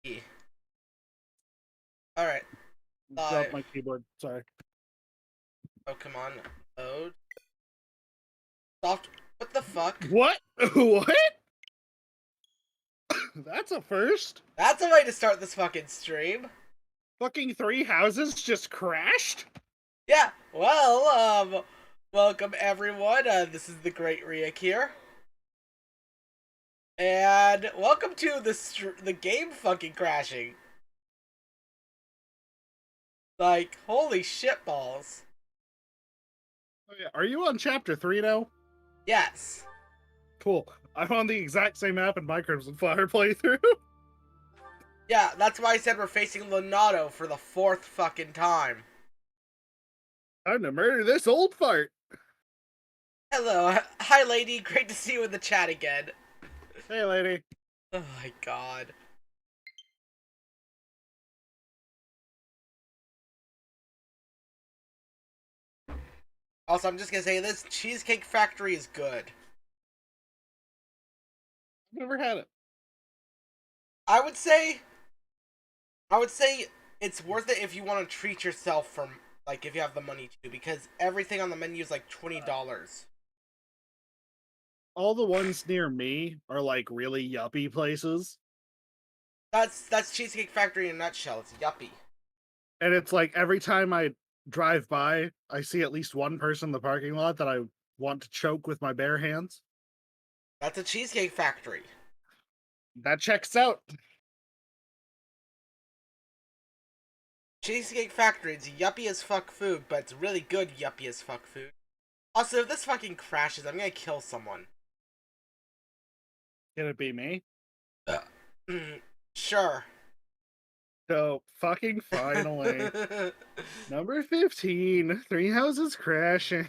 E. Alright. Drop my keyboard. Sorry. Oh, come on. Load. Soft. What the fuck? What? What? That's a first. That's a way to start this fucking stream. Fucking Three Houses just crashed? Yeah, well, welcome everyone. This is the Great Riak here. And welcome to the game fucking crashing. Like, holy shit balls. Oh, yeah. Are you on chapter 3 now? Yes. Cool. I'm on the exact same map in my Crimson Fire playthrough. Yeah, that's why I said we're facing Leonardo for the 4th fucking time. Time to murder this old fart. Hello, hi lady, great to see you in the chat again. Hey, lady. Oh my god. Also, I'm just gonna say this, Cheesecake Factory is good. I've never had it. I would say it's worth it if you want to treat yourself from, like, if you have the money to, because everything on the menu is like $20. All the ones near me are like really yuppie places. That's Cheesecake Factory in a nutshell. It's yuppie. And it's like every time I drive by, I see at least one person in the parking lot that I want to choke with my bare hands. That's a Cheesecake Factory. That checks out. Cheesecake Factory, it's yuppie as fuck food, but it's really good yuppie as fuck food. Also, if this fucking crashes, I'm gonna kill someone. Can it be me? Sure. So, fucking finally. Number 15. Three Houses crashing.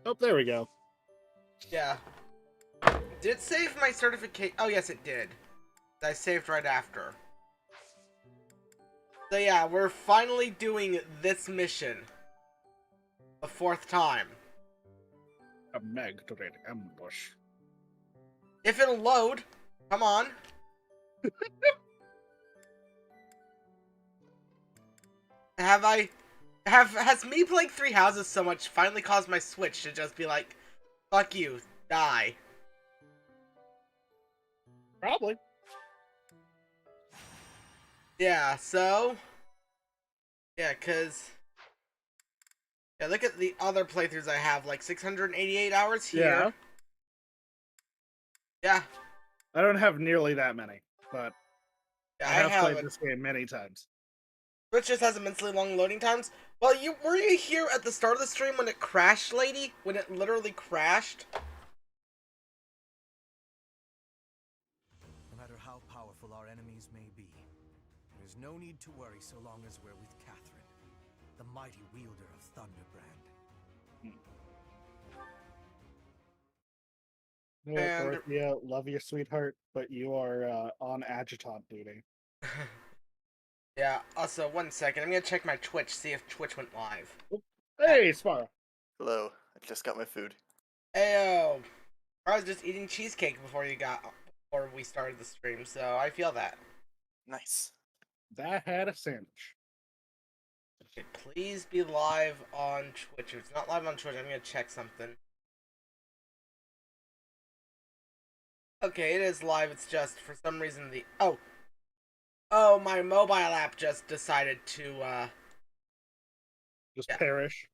Oh, there we go. Yeah. Did it save my certificate? Oh, yes, it did. I saved right after. So yeah, we're finally doing this mission. The 4th time. A Magdalene ambush. If it'll load. Come on. Has me playing Three Houses so much finally caused my Switch to just be like, fuck you, die. Probably. Yeah, so... Yeah, cause... Yeah, look at the other playthroughs I have, like 688 hours here. Yeah. I don't have nearly that many, but Yeah, I have played this game many times. Switch just has immensely long loading times. Well, were you here at the start of the stream when it crashed, lady? When it literally crashed? No matter how powerful our enemies may be, there's no need to worry so long as we're with Catherine, the mighty wielder of Thunderbrand. No, Dorothea, love you, sweetheart, but you are on adjutant duty. Yeah, also, one second. I'm gonna check my Twitch, see if Twitch went live. Hey, Spara. Hello, I just got my food. Ayo. I was just eating cheesecake before we started the stream, so I feel that. Nice. That had a sandwich. Okay, please be live on Twitch. If it's not live on Twitch, I'm gonna check something. Okay, it is live. It's just, for some reason, Oh, my mobile app just decided to, perish.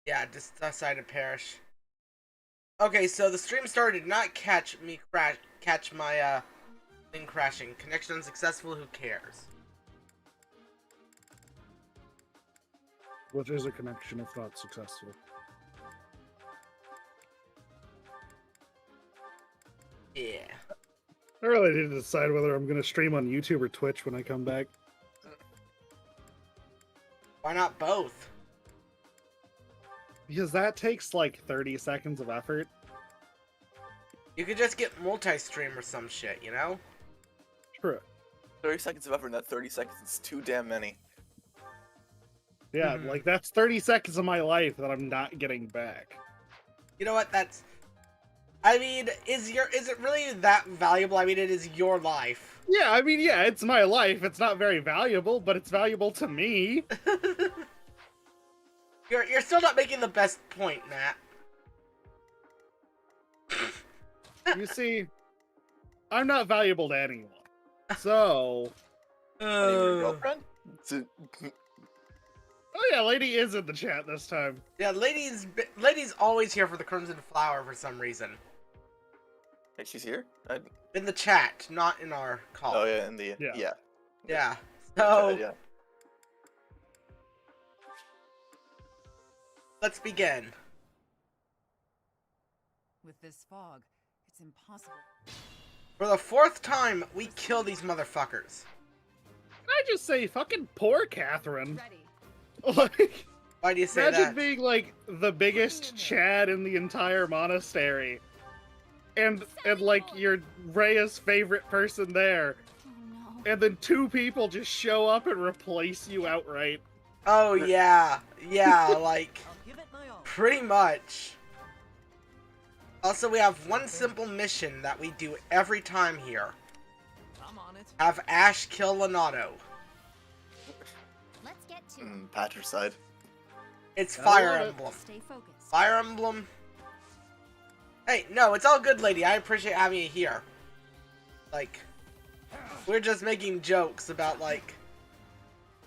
Yeah, just decided to perish. Okay, so the stream started, did not catch my, thing crashing. Connection unsuccessful, who cares? Which is a connection if not successful. Yeah. I really need to decide whether I'm going to stream on YouTube or Twitch when I come back. Why not both? Because that takes like 30 seconds of effort. You could just get multi-stream or some shit, you know? True. 30 seconds of effort in that 30 seconds is too damn many. Yeah, like that's 30 seconds of my life that I'm not getting back. You know what, I mean, is it really that valuable? I mean, it is your life. Yeah, I mean, yeah, it's my life. It's not very valuable, but it's valuable to me. You're still not making the best point, Matt. You see, I'm not valuable to anyone. So, Not even your girlfriend? oh yeah, lady is in the chat this time. Yeah, ladies always here for the Crimson Flower for some reason. Hey, she's here? In the chat, not in our call. Oh, yeah, in the... Yeah. Yeah. Yeah. Oh. So, Yeah. let's begin. With this fog, it's impossible. For the 4th time, we kill these motherfuckers. Can I just say, fucking poor Catherine. Ready. Like, Why do you say imagine that? being like the biggest Chad in the entire monastery, and like you're Rhea's favorite person there, Oh no. and then 2 people just show up and replace you outright. Oh, yeah. Yeah, like, I'll give it my all. pretty much. Also, we have one simple mission that we do every time here. I'm on it. Have Ash kill Leonardo. Let's get to Patricide. It's I Fire love it. Emblem. Stay focused. Fire Emblem. Hey, no, it's all good, lady. I appreciate having you here. Like, we're just making jokes about, like...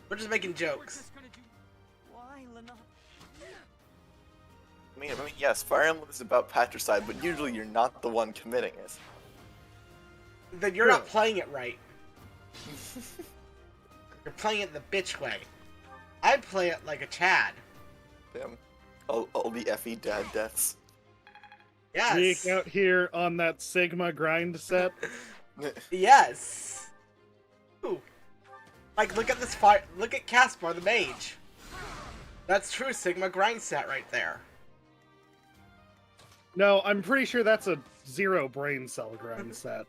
We're just making jokes. Why, Lenot? I mean, yes, Fire Emblem is about patricide, but usually you're not the one committing it. Then you're not Really? playing it right. You're playing it the bitch way. I play it like a Chad. Damn. All the FE dad deaths. Yes. Geek out here on that Sigma grind set. Yes. Ooh. Like, look at this fight. Look at Caspar, the mage. That's true Sigma grind set right there. No, I'm pretty sure that's a 0 brain cell grind set.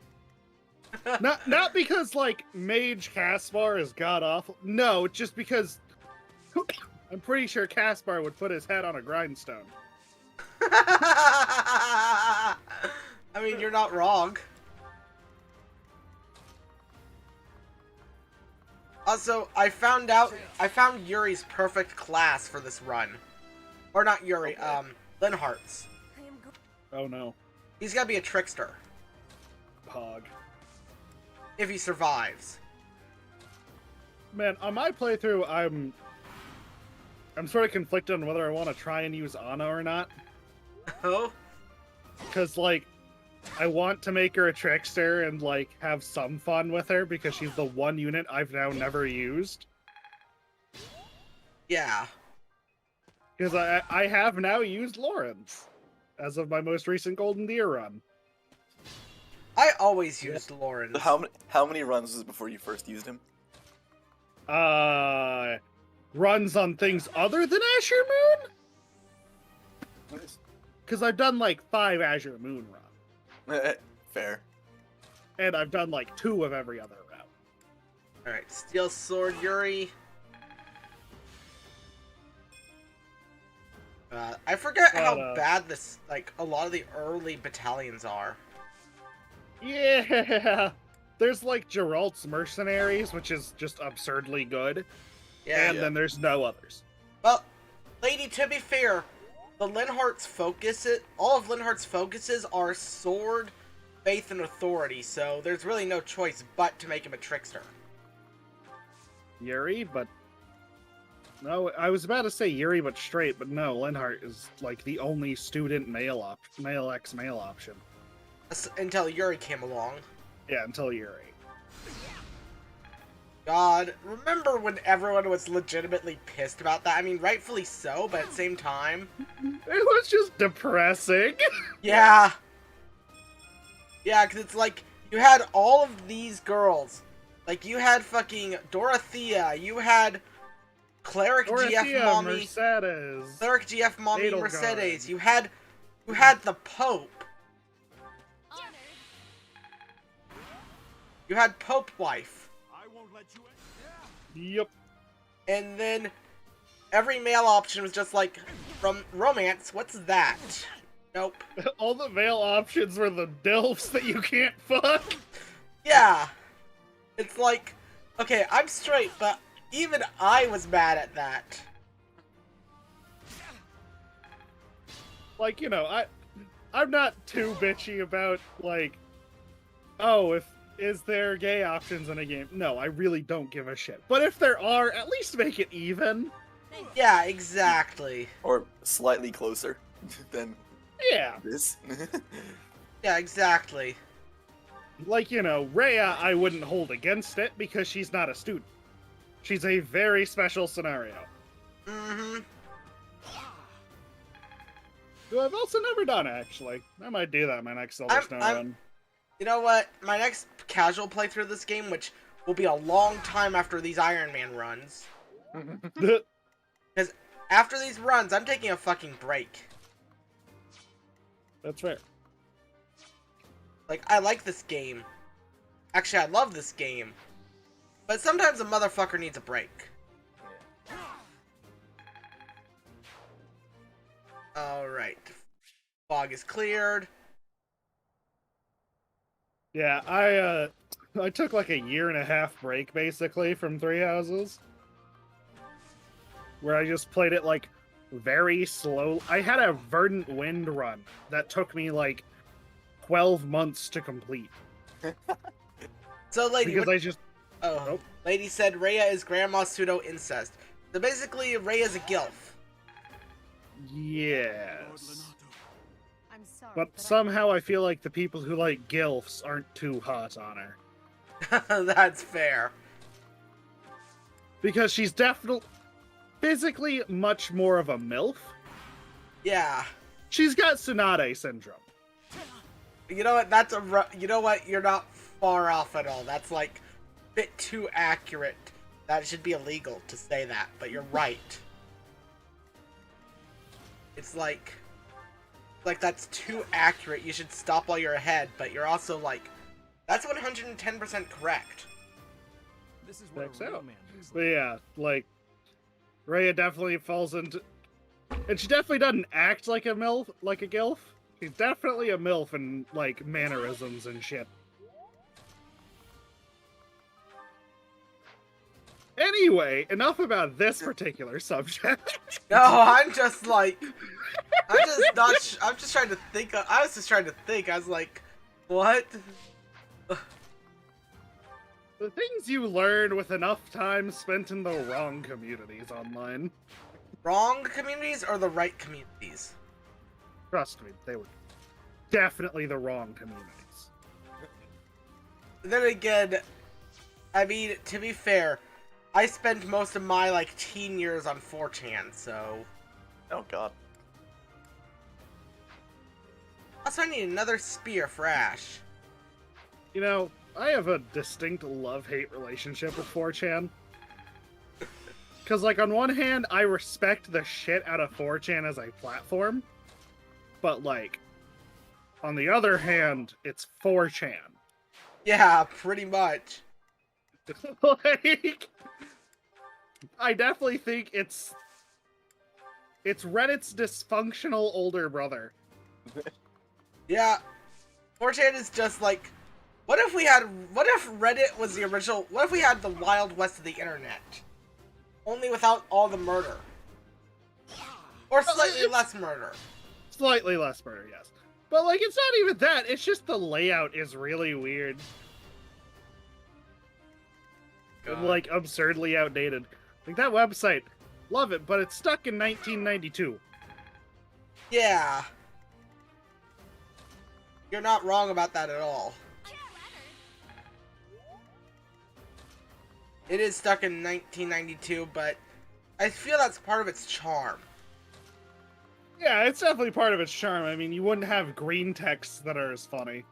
Not because like Mage Caspar is god awful. No, just because I'm pretty sure Caspar would put his head on a grindstone. I mean, you're not wrong. Also, I found Yuri's perfect class for this run. Or not Yuri, Linhart's. I am Oh no, He's gotta be a trickster. Pog. If he survives. Man, on my playthrough, I'm sort of conflicted on whether I want to try and use Ana or not. Oh? Because, like, I want to make her a trickster and, like, have some fun with her because she's the one unit I've now never used. Yeah. Because I have now used Lawrence as of my most recent Golden Deer run. I always used Lauren. How many runs was it before you first used him? Runs on things other than Azure Moon? Because I've done, like, 5 Azure Moon runs. Fair. And I've done, like, 2 of every other route. Alright, Steel Sword Yuri. I forget how bad this, like, a lot of the early battalions are. Yeah! There's, like, Geralt's Mercenaries, which is just absurdly good. Yeah. And then there's no others. Well, lady, to be fair, all of Linhart's focuses are sword, faith, and authority, so there's really no choice but to make him a trickster. Yuri, but... No, I was about to say Yuri, but straight, but no, Linhart is, like, the only student male option. Until Yuri came along. Yeah, until Yuri. God, remember when everyone was legitimately pissed about that? I mean, rightfully so, but at the same time... It was just depressing. Yeah. Yeah, because it's like, you had all of these girls. Like, you had fucking Dorothea, you had Cleric GF Mommy... Mercedes. Cleric GF Mommy Edelgard. Mercedes, you had the Pope. You had Pope Wife. I won't let you in. Yep. And then every male option was just like, from romance, what's that? Nope. All the male options were the DILFs that you can't fuck. Yeah. It's like, okay, I'm straight, but even I was mad at that. Like, I'm not too bitchy about, like, oh, is there gay options in a game? No, I really don't give a shit. But if there are, at least make it even. Yeah, exactly. Or slightly closer than Yeah. this. Yeah, exactly. Like, Rhea, I wouldn't hold against it because she's not a student. She's a very special scenario. Mm-hmm. Who I've also never done, actually. I might do that in my next Silver Snow run. You know what? My next casual playthrough of this game, which will be a long time after these Ironman runs. Because after these runs, I'm taking a fucking break. That's fair. Like, I like this game. Actually, I love this game. But sometimes a motherfucker needs a break. Alright. Fog is cleared. Yeah, I took like a 1.5 year break, basically, from Three Houses. Where I just played it, like, very slow. I had a Verdant Wind run that took me, like, 12 months to complete. So, lady... Because I just... Oh. Nope. Lady said Rhea is grandma's pseudo-incest. So basically, Rhea's a gilf. Yes. I'm sorry, But somehow I feel like the people who like gilfs aren't too hot on her. That's fair. Because she's definitely physically much more of a MILF. Yeah. She's got Tsunade syndrome. You know what? You know what? You're not far off at all. That's like a bit too accurate. That should be illegal to say that, but you're right. It's like that's too accurate. You should stop while you're ahead, but you're also like, that's 110% correct. This is what Checks a real out. man looks But like. yeah, like, Rhea definitely falls into... And she definitely doesn't act like a MILF, like a gilf. She's definitely a MILF in, like, mannerisms and shit. Anyway, enough about this particular subject. No, I'm just like, I'm just trying to think. I was just trying to think. I was like, what? The things you learn with enough time spent in the wrong communities online. Wrong communities or the right communities? Trust me, they were definitely the wrong communities. Then again, I mean, to be fair, I spent most of my, like, teen years on 4chan, so... Oh god. Also, I need another spear for Ash. You know, I have a distinct love-hate relationship with 4chan. Because, like, on one hand, I respect the shit out of 4chan as a platform. But, like, on the other hand, it's 4chan. Yeah, pretty much. Like... I definitely think it's Reddit's dysfunctional older brother. Yeah. 4chan is just like, what if Reddit was the original, what if we had the Wild West of the internet? Only without all the murder. Or slightly less murder. Slightly less murder, yes. But, like, it's not even that, it's just the layout is really weird. And, like, absurdly outdated. Like, that website, love it, but it's stuck in 1992. Yeah. You're not wrong about that at all. It is stuck in 1992, but I feel that's part of its charm. Yeah, it's definitely part of its charm. I mean, you wouldn't have green texts that are as funny.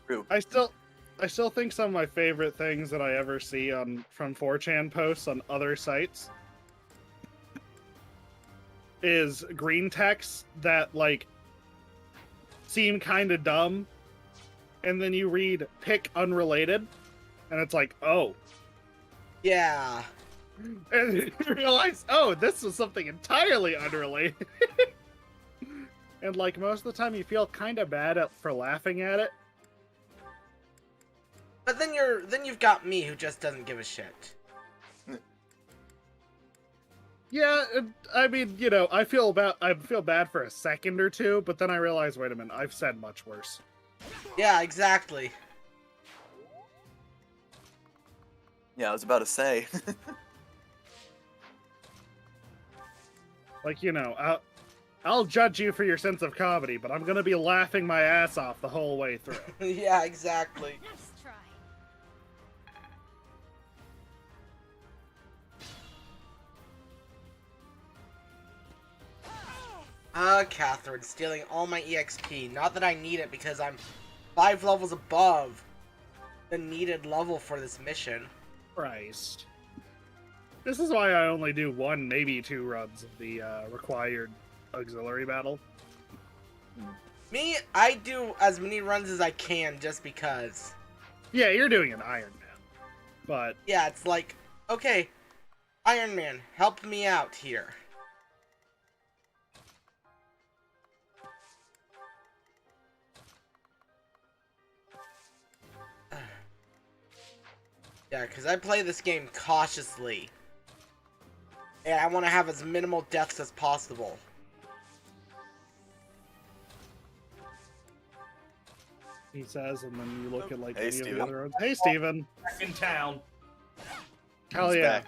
True. I still think some of my favorite things that I ever see from 4chan posts on other sites is green texts that, like, seem kind of dumb, and then you read pick unrelated, and it's like, oh. Yeah. And you realize, oh, this was something entirely unrelated. And, like, most of the time you feel kind of bad for laughing at it. But then you've got me who just doesn't give a shit. Yeah, I mean, you know, I feel bad for a second or two, but then I realize, wait a minute, I've said much worse. Yeah, exactly. Yeah, I was about to say. Like, you know, I'll judge you for your sense of comedy, but I'm gonna be laughing my ass off the whole way through. Yeah, exactly. Nice try. Catherine, stealing all my EXP. Not that I need it because I'm 5 levels above the needed level for this mission. Christ. This is why I only do 1, maybe 2 runs of the required auxiliary battle. Me, I do as many runs as I can just because. Yeah, you're doing an Ironman. But Yeah, it's like, okay, Iron Man, help me out here. Yeah, because I play this game cautiously. And I want to have as minimal deaths as possible. he says, and then you look at like Hey, any of the Steven. other roads. Hey, Steven. Back in town. Hell He's yeah.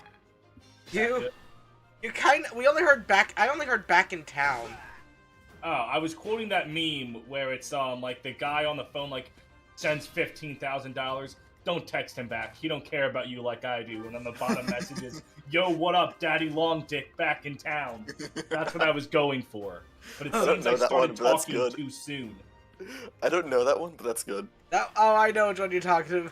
back. We only heard back, I only heard back in town. Oh, I was quoting that meme where it's like the guy on the phone like sends $15,000. Don't text him back. He don't care about you like I do. And then the bottom message is, "Yo, what up, Daddy Long Dick, back in town." That's what I was going for. But it I don't seems know I that started one, but that's talking good. too soon. I don't know that one, but that's good. Oh, I know which one you're talking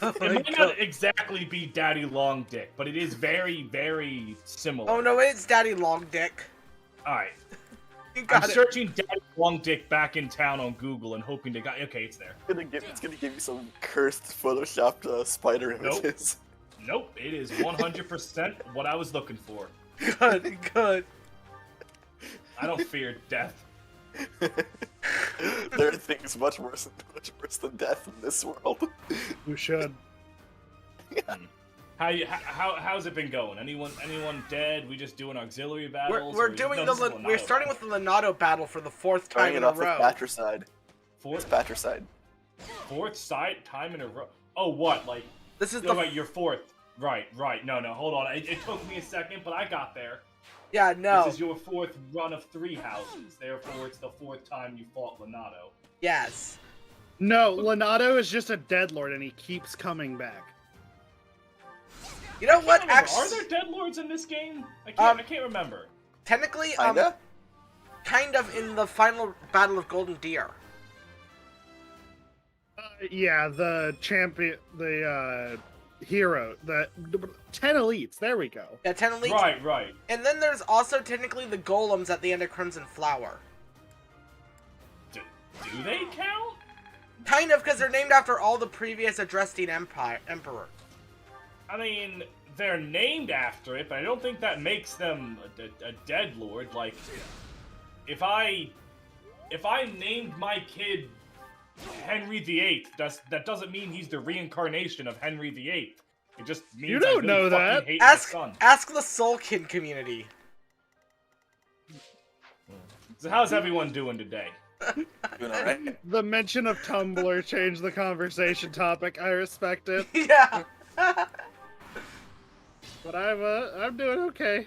about. It might not exactly be Daddy Long Dick, but it is very, very similar. Oh no, it's Daddy Long Dick. Alright. You I'm got it. searching Daddy Long Dick back in town on Google and hoping to get. Okay, it's there. It's gonna give you some cursed photoshopped spider Nope. images. Nope, it is 100% what I was looking for. Good, good. I don't fear death. There are things much worse than death in this world. You should. How's it been going? Anyone dead? We just doing auxiliary battles? We're or- doing no, this is we're Leonardo starting with the Leonardo battle for the 4th time Starting in it a off with row. patricide. Fourth, Patricide. fourth side time in a row. Oh, what? Like, This is oh, the wait, you're fourth. Right. No, hold on. It took me a second, but I got there. yeah no This is your 4th run of 3 houses. Therefore, it's the 4th time you fought Leonardo. yes. No, Leonardo is just a deadlord, and he keeps coming back. You know what? Are Actually, there dead lords in this game? I can't remember. technically, Kinda? kind of in the final battle of Golden Deer. Yeah, the champion, the hero, the 10 elites. There we go. Yeah, 10 elites. Right. And then there's also technically the golems at the end of Crimson Flower. Do they count? Kind of, because they're named after all the previous Adrestine emperor. I mean, they're named after it, but I don't think that makes them a dead lord. Like, if I named my kid Henry VIII, that doesn't mean he's the reincarnation of Henry VIII. It just means You don't I really know fucking that. hate my son. Ask the Soulkin community. So how's everyone doing today? Doing alright? The mention of Tumblr changed the conversation topic. I respect it, Yeah. but I'm doing okay.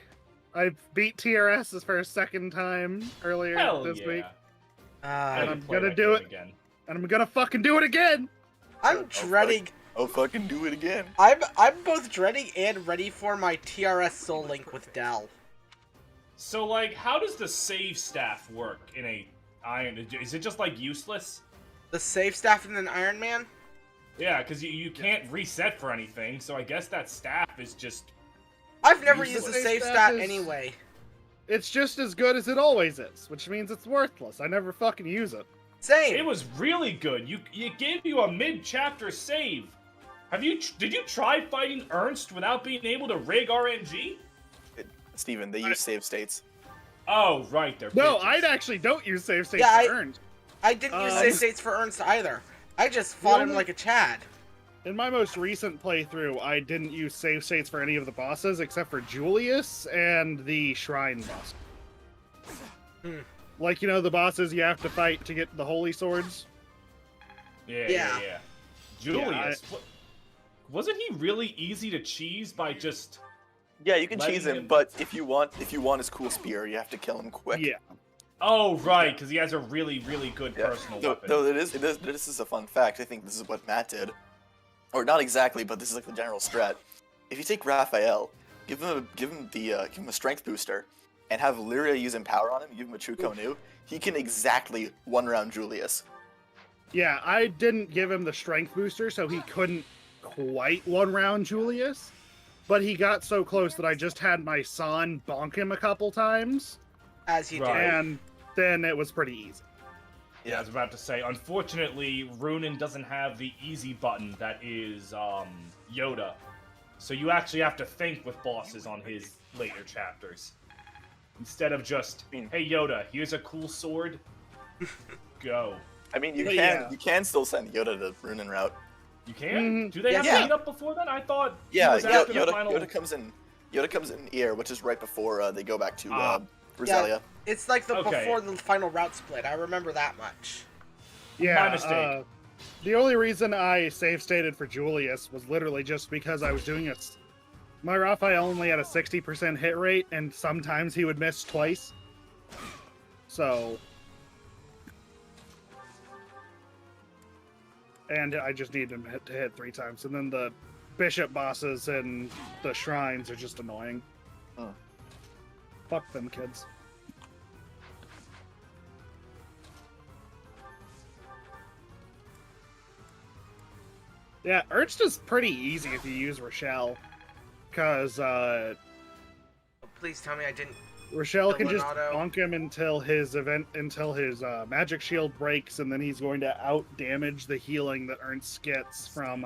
I beat TRSs for a second time earlier Hell this yeah. week, I and can I'm play gonna that do game it. again. and I'm gonna fucking do it again. I'm dreading. I'll fucking do it again. I'm both dreading and ready for my TRS Soul Link with Dell. So, like, how does the save staff work in a Iron? Is it just like useless? The save staff in an Iron Man? Yeah, because you can't reset for anything, so I guess that staff is just... I've never Useless. used the save Save stat stat is- anyway. It's just as good as it always is, which means it's worthless. I never fucking use it. Same. It was really good. It gave you a mid-chapter save. Did you try fighting Ernst without being able to rig RNG? Steven, they use save states. Oh, right, they're No, bitches. I actually don't use save states Yeah, for earned. I didn't use Um, save states for Ernst either. I just fought him only- like a Chad. In my most recent playthrough, I didn't use save states for any of the bosses except for Julius and the Shrine boss. Like, you know, the bosses you have to fight to get the holy swords? Yeah. Julius, wasn't he really easy to cheese by just... Yeah, you can letting cheese him, but if you want his cool spear, you have to kill him quick. Yeah. Oh, right, because he has a really, really good personal weapon. Though this is a fun fact. I think this is what Matt did. Or not exactly, but this is like the general strat. If you take Raphael, give him a strength booster, and have Lyria use Empower on him, give him a True Konu, he can exactly one-round Julius. Yeah, I didn't give him the strength booster, so he couldn't quite one-round Julius. But he got so close that I just had my son bonk him a couple times. As you Right. do. And then it was pretty easy. Yeah, I was about to say, unfortunately, Runen doesn't have the easy button that is Yoda. So you actually have to think with bosses on his later chapters. Instead of just, hey Yoda, here's a cool sword, go. I mean, you But can yeah. you can still send Yoda the Runen route. You can? Mhm. Do they have Yeah. to meet up before then? I thought he Yeah, was after the final... Yoda comes in. Yoda comes in here, which is right before they go back to Ah. Rosalia. It's like the Okay. before the final route split. I remember that much. Yeah, My mistake. The only reason I save stated for Julius was literally just because I was doing my Raphael only had a 60% hit rate, and sometimes he would miss twice. So... And I just needed him to hit 3 times. And then the bishop bosses and the shrines are just annoying. Huh. Fuck them kids. Yeah, Ernst is pretty easy if you use Rochelle. Because Oh, please tell me I didn't. Rochelle can just Leonardo. bonk him until his magic shield breaks, and then he's going to out damage the healing that Ernst gets from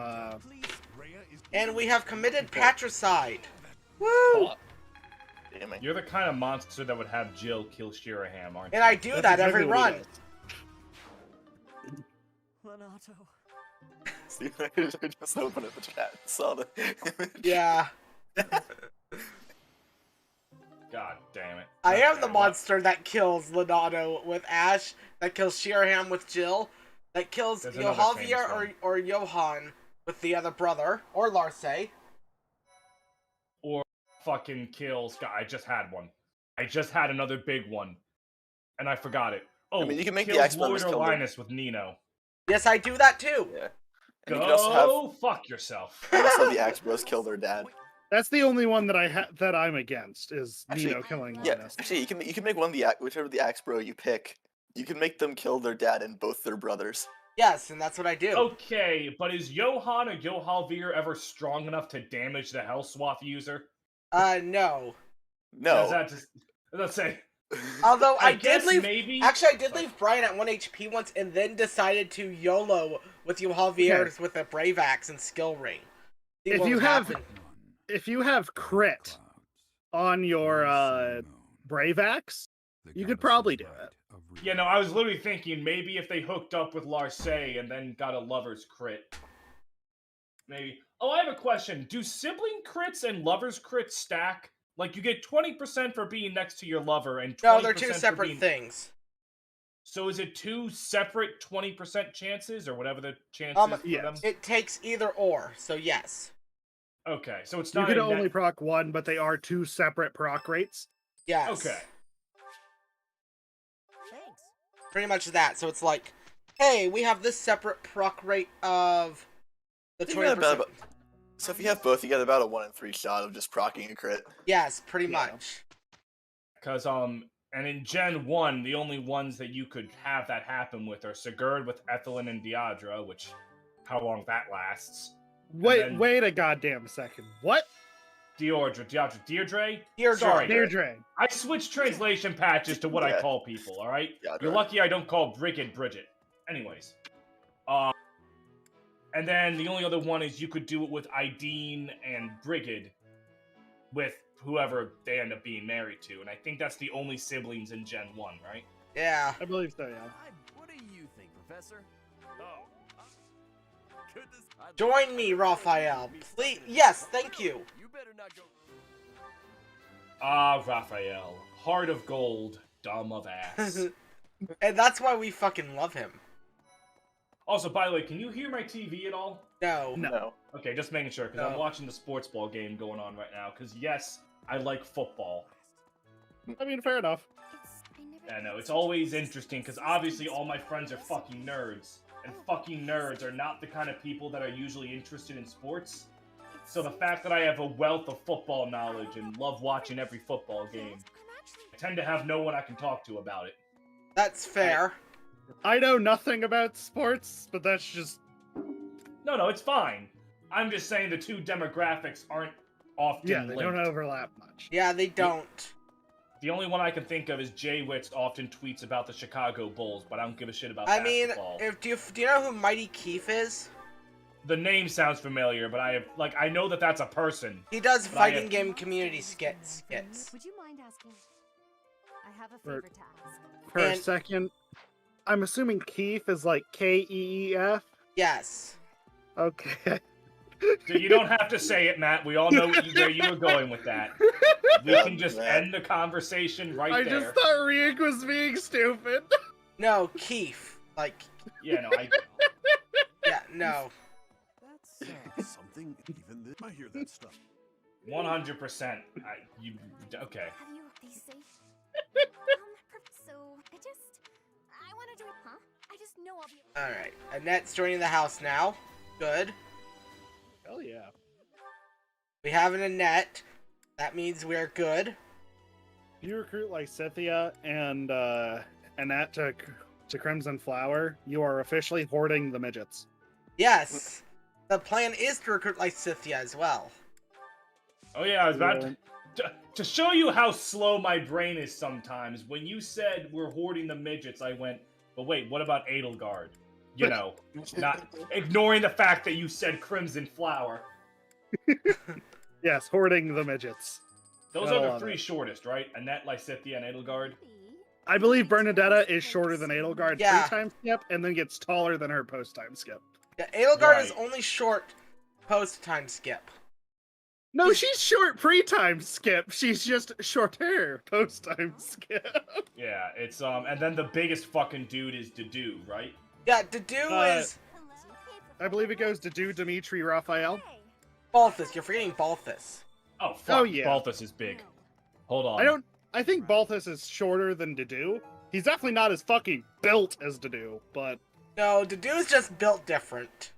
And we have committed patricide. Woo! Damn it. You're the kind of monster that would have Jill kill Shiraham, aren't you? And I do That's that exactly every what he run. does. Leonardo. See, I just opened up the chat and saw the image. Yeah. God damn it. I am the Okay, well, monster that kills Leonardo with Ash, that kills Shiraham with Jill, that kills There's another Johavier famous or Johan with the other brother, or Larce. Or fucking kills... God, I just had one. I just had another big one. And I forgot it. Oh, I mean, you can make the kills Axe Brothers Lloyd or kill them. Linus with Nino. Yes, I do that too. Yeah. And you can also have Go fuck yourself. the Axe Bros kill their dad. That's the only one that that I'm against is Actually, Nino killing Yeah, Linus. actually, you can make one of the whichever the Axe Bro you pick. You can make them kill their dad and both their brothers. Yes, and that's what I do. Okay, but is Johan or Johalvir ever strong enough to damage the Hellswath user? No. No. Is that just... Let's say... Although I did guess leave. maybe... Actually, I did leave Brian at 1 HP once, and then decided to YOLO with Johavier with a Brave Axe and Skill Ring. See If what you would have- happen. If you have crit on your Brave Axe, you could probably do it. Yeah, no, I was literally thinking maybe if they hooked up with Larce and then got a lover's crit. Maybe. Oh, I have a question. Do sibling crits and lover's crits stack? Like, you get 20% for being next to your lover and 20% No, they're two for separate being... things. So is it 2 separate 20% chances, or whatever the chance is for yes. them? It takes either or, so yes. Okay, so it's You not can a only net... proc one, but they are 2 separate proc rates. Yes. Okay. Thanks. Pretty much that. So it's like, hey, we have this separate proc rate of the You got 20%. about- So if you have both, you get about a 1 in 3 shot of just proccing a crit. Yes, pretty Yeah. much. Because, and in Gen 1, the only ones that you could have that happen with are Sigurd with Ethelyn and Diadra, which, how long that lasts. then- Wait a goddamn second. What? Deirdre. Deirdre. Sorry. Deirdre. I switched translation patches to what I Yeah. call people, alright? Deirdre. You're lucky I don't call Bridget. Anyways. And then the only other one is you could do it with Ideen and Brigid with whoever they end up being married to. And I think that's the only siblings in Gen 1, right? Yeah. I believe so, yeah. What do you think, Professor? Join me, Raphael. Please. Yes, thank you. You better not go. Ah, Raphael. Heart of gold, dumb of ass. And that's why we fucking love him. Also, by the way, can you hear my TV at all? No. No. Okay, just making sure, because I'm No. watching the sports ball game going on right now, because yes, I like football. I mean, fair enough. I know, it's always interesting, because obviously all my friends are fucking nerds. And fucking nerds are not the kind of people that are usually interested in sports. So the fact that I have a wealth of football knowledge and love watching every football game, I tend to have no one I can talk to about it. That's fair. I know nothing about sports, but that's just... No, it's fine. I'm just saying the two demographics aren't often Yeah, they linked. don't overlap much. Yeah, they don't. The only one I can think of is Jay Witz often tweets about the Chicago Bulls, but I don't give a shit about I mean, basketball. do you know who Mighty Keith is? The name sounds familiar, but I know that that's a person. He does But I fighting have- game community skits. Would you mind asking? I have a favor to ask. For a And- second, I'm assuming Keef is like Keef? Yes. Okay. So you don't have to say it, Matt. We all know where you were going with that. We Oh, can just man. end the conversation right I there. just thought Ryuk was being stupid. No, Keith. Like, Yeah, no, yeah, no. That's something. Even this, I hear that stuff. 100%. Okay. Have you? They safe? So I want to do it, huh? I just know I'll be. Alright. Annette's joining the house now. Good. Hell yeah. We have an Annette. That means we're good. If you recruit like Scythia and Annette to Crimson Flower, you are officially hoarding the midgets. Yes. The plan is to recruit Lysithia as well. Oh yeah, I was about to show you how slow my brain is sometimes. When you said we're hoarding the midgets, I went, but wait, what about Edelgard? You know, not ignoring the fact that you said Crimson Flower. Yes, hoarding the midgets. Those Gotta are the love three it. shortest, right? Annette, Lysithia, and Edelgard. I believe Bernadetta is shorter than Edelgard Yeah. pre-time skip, and then gets taller than her post-time skip. Yeah, Edelgard is Right. only short post-time skip. No, she's short pre-time skip. She's just shorter post-time skip. Yeah, it's and then the biggest fucking dude is Dedue, right? Yeah, Dedue is I believe it goes to Dimitri Raphael. Balthus. You're forgetting Balthus. Oh fuck, Oh, yeah. Balthus is big. Hold on. I think Balthus is shorter than Dedue. He's definitely not as fucking built as Dedue, but No, Dedue is just built different.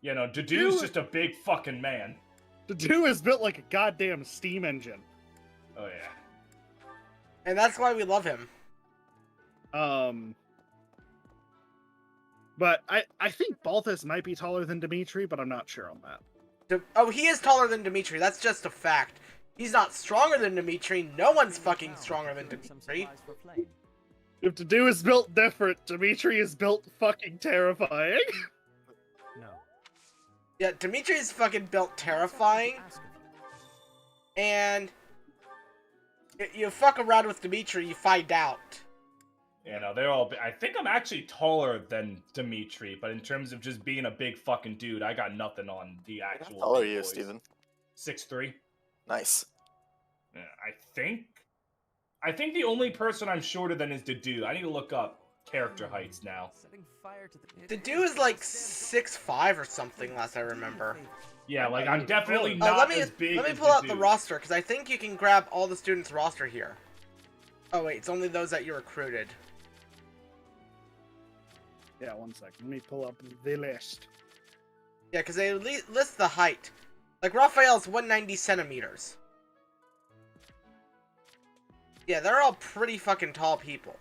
You know, Dedue's just a big fucking man. Dedue is built like a goddamn steam engine. Oh yeah. And that's why we love him. But I think Balthus might be taller than Dimitri, but I'm not sure on that. Oh, he is taller than Dimitri. That's just a fact. He's not stronger than Dimitri. No one's fucking stronger than Dimitri. If Dedue is built different, Dimitri is built fucking terrifying. No. Yeah, Dimitri is fucking built terrifying. Ask of you. And you fuck around with Dimitri, you find out. You know, they're all. I think I'm actually taller than Dimitri, but in terms of just being a big fucking dude, I got nothing on the actual. How tall are big you, boys. Steven? 6'3". Nice. Yeah, I think the only person I'm shorter than is Dedue. I need to look up character heights now. Setting fire to the Dedue is like 6'5" or something, last I remember. Yeah, like I'm definitely Oh, not let me as big. let me as pull out the Dedue. roster, because I think you can grab all the students' roster here. Oh wait, it's only those that you recruited. Yeah, one second. Let me pull up the list. Yeah, because they list the height. Like, Raphael's 190 centimeters. Yeah, they're all pretty fucking tall people.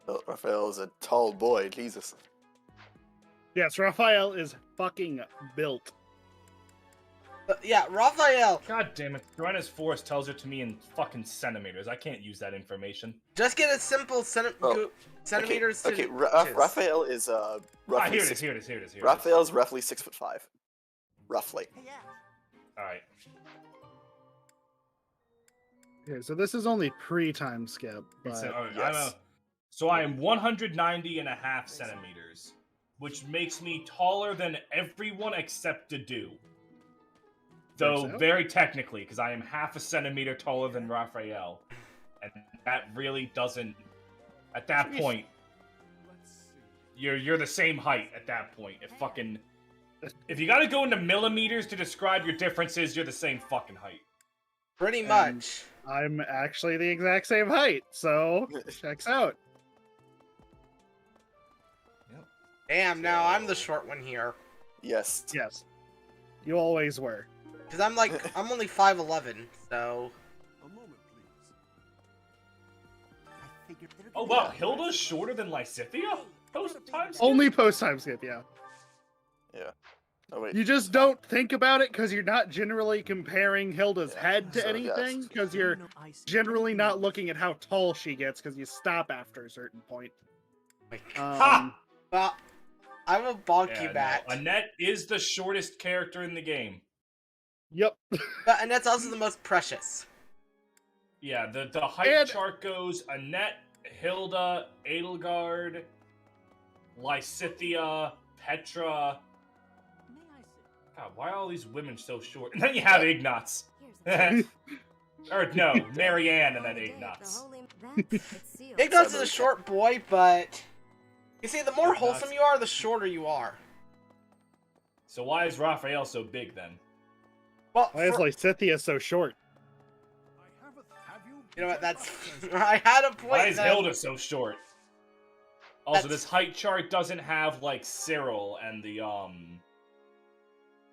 Oh, Raphael is a tall boy, Jesus. Yes, Raphael is fucking built. But yeah, Raphael, God damn it! Serena's Force tells it to me in fucking centimeters. I can't use that information. just get a simple Oh, centimeters Okay, to Raphael is roughly Here it is. six. Here it is. Here it is. Here it is. Raphael's roughly 6'5". Roughly. All right. Okay, so this is only pre-time skip, but So, all right, yes. so I am 190 and a half centimeters, which makes me taller than everyone except Dedu. Though so? very technically, because I am half a centimeter taller than Raphael, and that really doesn't. At that Jeez. point, you're the same height. At that point, if you gotta go into millimeters to describe your differences, you're the same fucking height. Pretty And much. I'm actually the exact same height, so checks out. Damn, now I'm the short one here. Yes. Yes. You always were. Because I'm only 5'11", so... A moment, please. Oh wow, Hilda's shorter than Lysithea? Post time skip? Only post-time skip, yeah. Yeah. Oh wait. You just don't think about it because you're not generally comparing Hilda's head to so, anything, yes. because you're generally not looking at how tall she gets, because you stop after a certain point. Ha! Well, I will bonk Yeah, you no, back. Annette is the shortest character in the game. Yep. And that's also the most precious. Yeah, the height And- chart goes Annette, Hilda, Edelgard, Lysithea, Petra. God, why are all these women so short? And then you have Ignatz. Or no, Marianne and then Ignatz. Ignatz is a short boy, but... You see, the more wholesome you are, the shorter you are. So why is Raphael so big then? Well, Why is Lysithea so short? you know what, that's... I had a point. Why is then. Hilda so short? Also, That's- this height chart doesn't have, like, Cyril and the,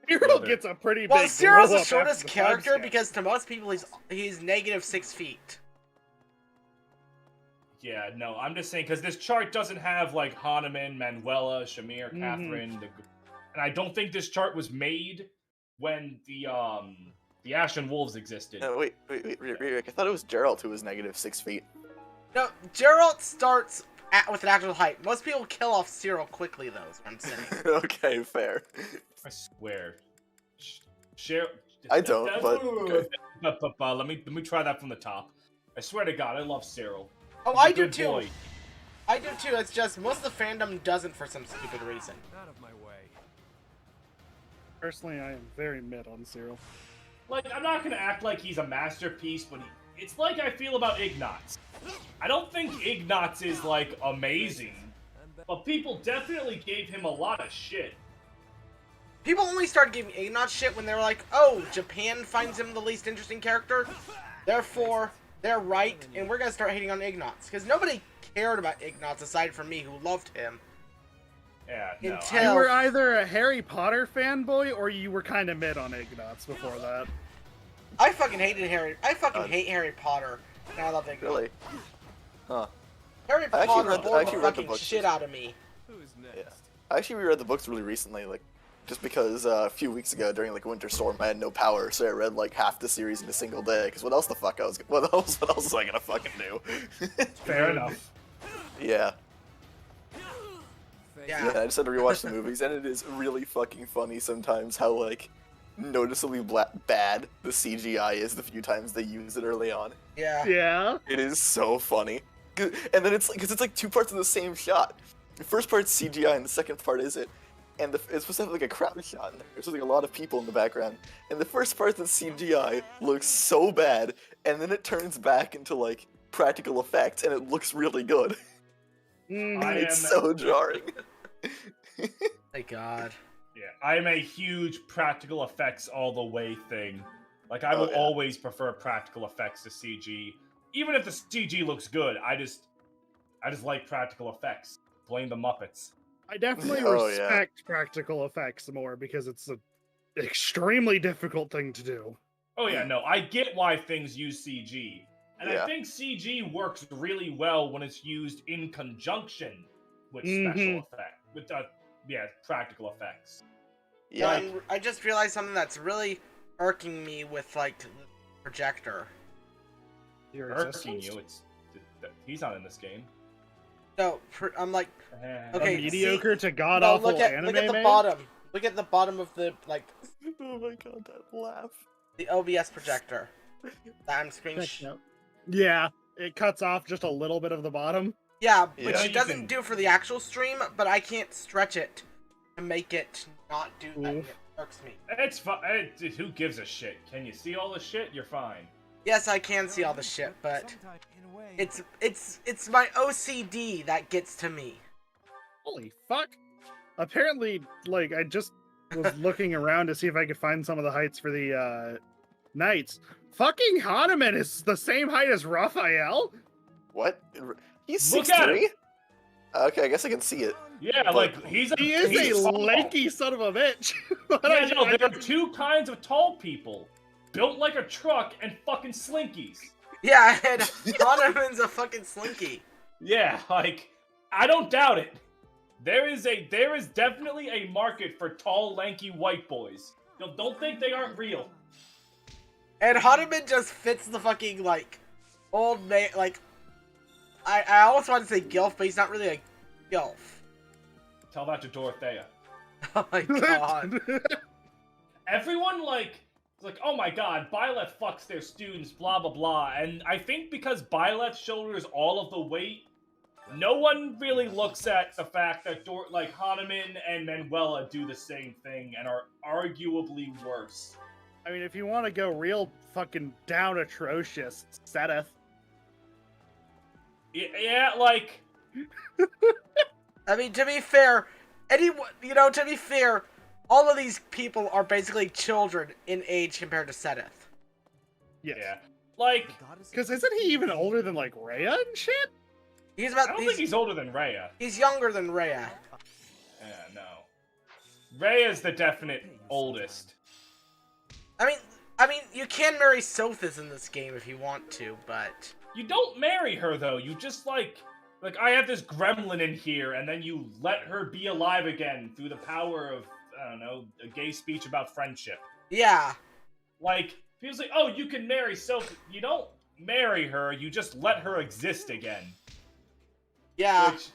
Cyril Brother. gets a pretty Well, big Cyril's blow the up shortest after the time character skip. because to most people he's negative 6 feet. Yeah, no, I'm just saying, because this chart doesn't have, like, Hanuman, Manuela, Shamir, Mhm. Catherine, and I don't think this chart was made when the Ashen Wolves existed. No, wait, Rick. I thought it was Geralt who was negative 6 feet. No, Geralt starts with an actual height. Most people kill off Cyril quickly, though, is what I'm saying. Okay, fair. I swear. Share. I don't, but okay. Let me try that from the top. I swear to God, I love Cyril. Oh, He's a I do good too. boy. I do too. It's just most of the fandom doesn't for some stupid reason. Out of my way. Personally, I am very mid on Cyril. Like, I'm not gonna act like he's a masterpiece, but it's like I feel about Ignatz. I don't think Ignatz is, like, amazing, but people definitely gave him a lot of shit. People only started giving Ignatz shit when they were like, oh, Japan finds him the least interesting character, therefore, they're right, and we're gonna start hating on Ignatz. Because nobody cared about Ignatz aside from me, who loved him. Yeah, no. Until- You were either a Harry Potter fanboy or you were kind of mid on Ignatz before that. I fucking hated Harry. I fucking hate Harry Potter. And I love Ignatz. Really? Huh. Harry I actually Potter read the- I bored the actually read the fucking books shit out of me. Who's next? Yeah. I actually reread the books really recently, like, just because a few weeks ago during like Winter Storm I had no power, so I read like half the series in a single day. Because what else what else was I gonna fucking do? Fair enough. Yeah. Yeah. Yeah, I just had to rewatch the movies, and it is really fucking funny sometimes how like noticeably bad the CGI is the few times they use it early on. Yeah. Yeah. It is so funny. And then it's like two parts of the same shot. The first part's CGI and the second part isn't. And it's supposed to have like a crowd shot in there. There's like a lot of people in the background. And the first part that's CGI looks so bad, and then it turns back into like practical effects, and it looks really good. It's so jarring. Thank God. Yeah, I'm a huge practical effects all the way thing. Like, I will yeah. always prefer practical effects to CG. Even if the CG looks good, I just like practical effects. Blame the Muppets. I definitely Oh, yeah. respect practical effects more because it's an extremely difficult thing to do. Oh yeah, no, I get why things use CG. And Yeah. I think CG works really well when it's used in conjunction with special Mhm. effects. With practical effects. Yeah. And I just realized something that's really irking me with like the projector. Your Irking existence? you, he's not in this game. So I'm like, A okay, mediocre to god no, awful look at anime the man? bottom. Look at the bottom of the like Oh my god, that laugh. the OBS projector. That I'm screen. Check it out. Yeah, it cuts off just a little bit of the bottom. Yeah, which Yeah. it You doesn't can- do for the actual stream, but I can't stretch it to make it not do that. Oof. It irks me. It's fine. Who gives a shit? Can you see all the shit? You're fine. Yes, I can see all the shit, but it's my OCD that gets to me. Holy fuck! Apparently, like, I just was looking around to see if I could find some of the heights for the knights. Fucking Hanuman is the same height as Raphael. What? He's Look at 6'3"? Okay, I guess I can see it. Yeah, But- like he's He is he's a tall. lanky son of a bitch. But Yeah, no, I there are two kinds of tall people. Built like a truck and fucking slinkies. Yeah, and Hanuman's a fucking slinky. Yeah, like, I don't doubt it. There is definitely a market for tall, lanky white boys. Don't think they aren't real. And Hanuman just fits the fucking, like, old man, like, I almost want to say gilf, but he's not really a gilf. Tell that to Dorothea. Oh my god. Everyone, like, oh my god, Byleth fucks their students, blah blah blah. And I think because Byleth shoulders all of the weight, no one really looks at the fact that Hanuman and Manuela do the same thing and are arguably worse. I mean, if you want to go real fucking down atrocious, Seth. Yeah, like, I mean, to be fair, to be fair, all of these people are basically children in age compared to Sedith. Yes. yeah. Like, Because isn't he even older than, like, Rhea and shit? He's I about, don't think he's older than Rhea. he's younger than Rhea. Yeah, no. Rhea's the definite oldest. I mean, you can marry Sothis in this game if you want to, but... You don't marry her, though. You just, like, I have this gremlin in here, and then you let her be alive again through the power of, I don't know, a gay speech about friendship. Yeah. Like, people's like, oh, you can marry Sophie. You don't marry her, you just let her exist again. Yeah. Which,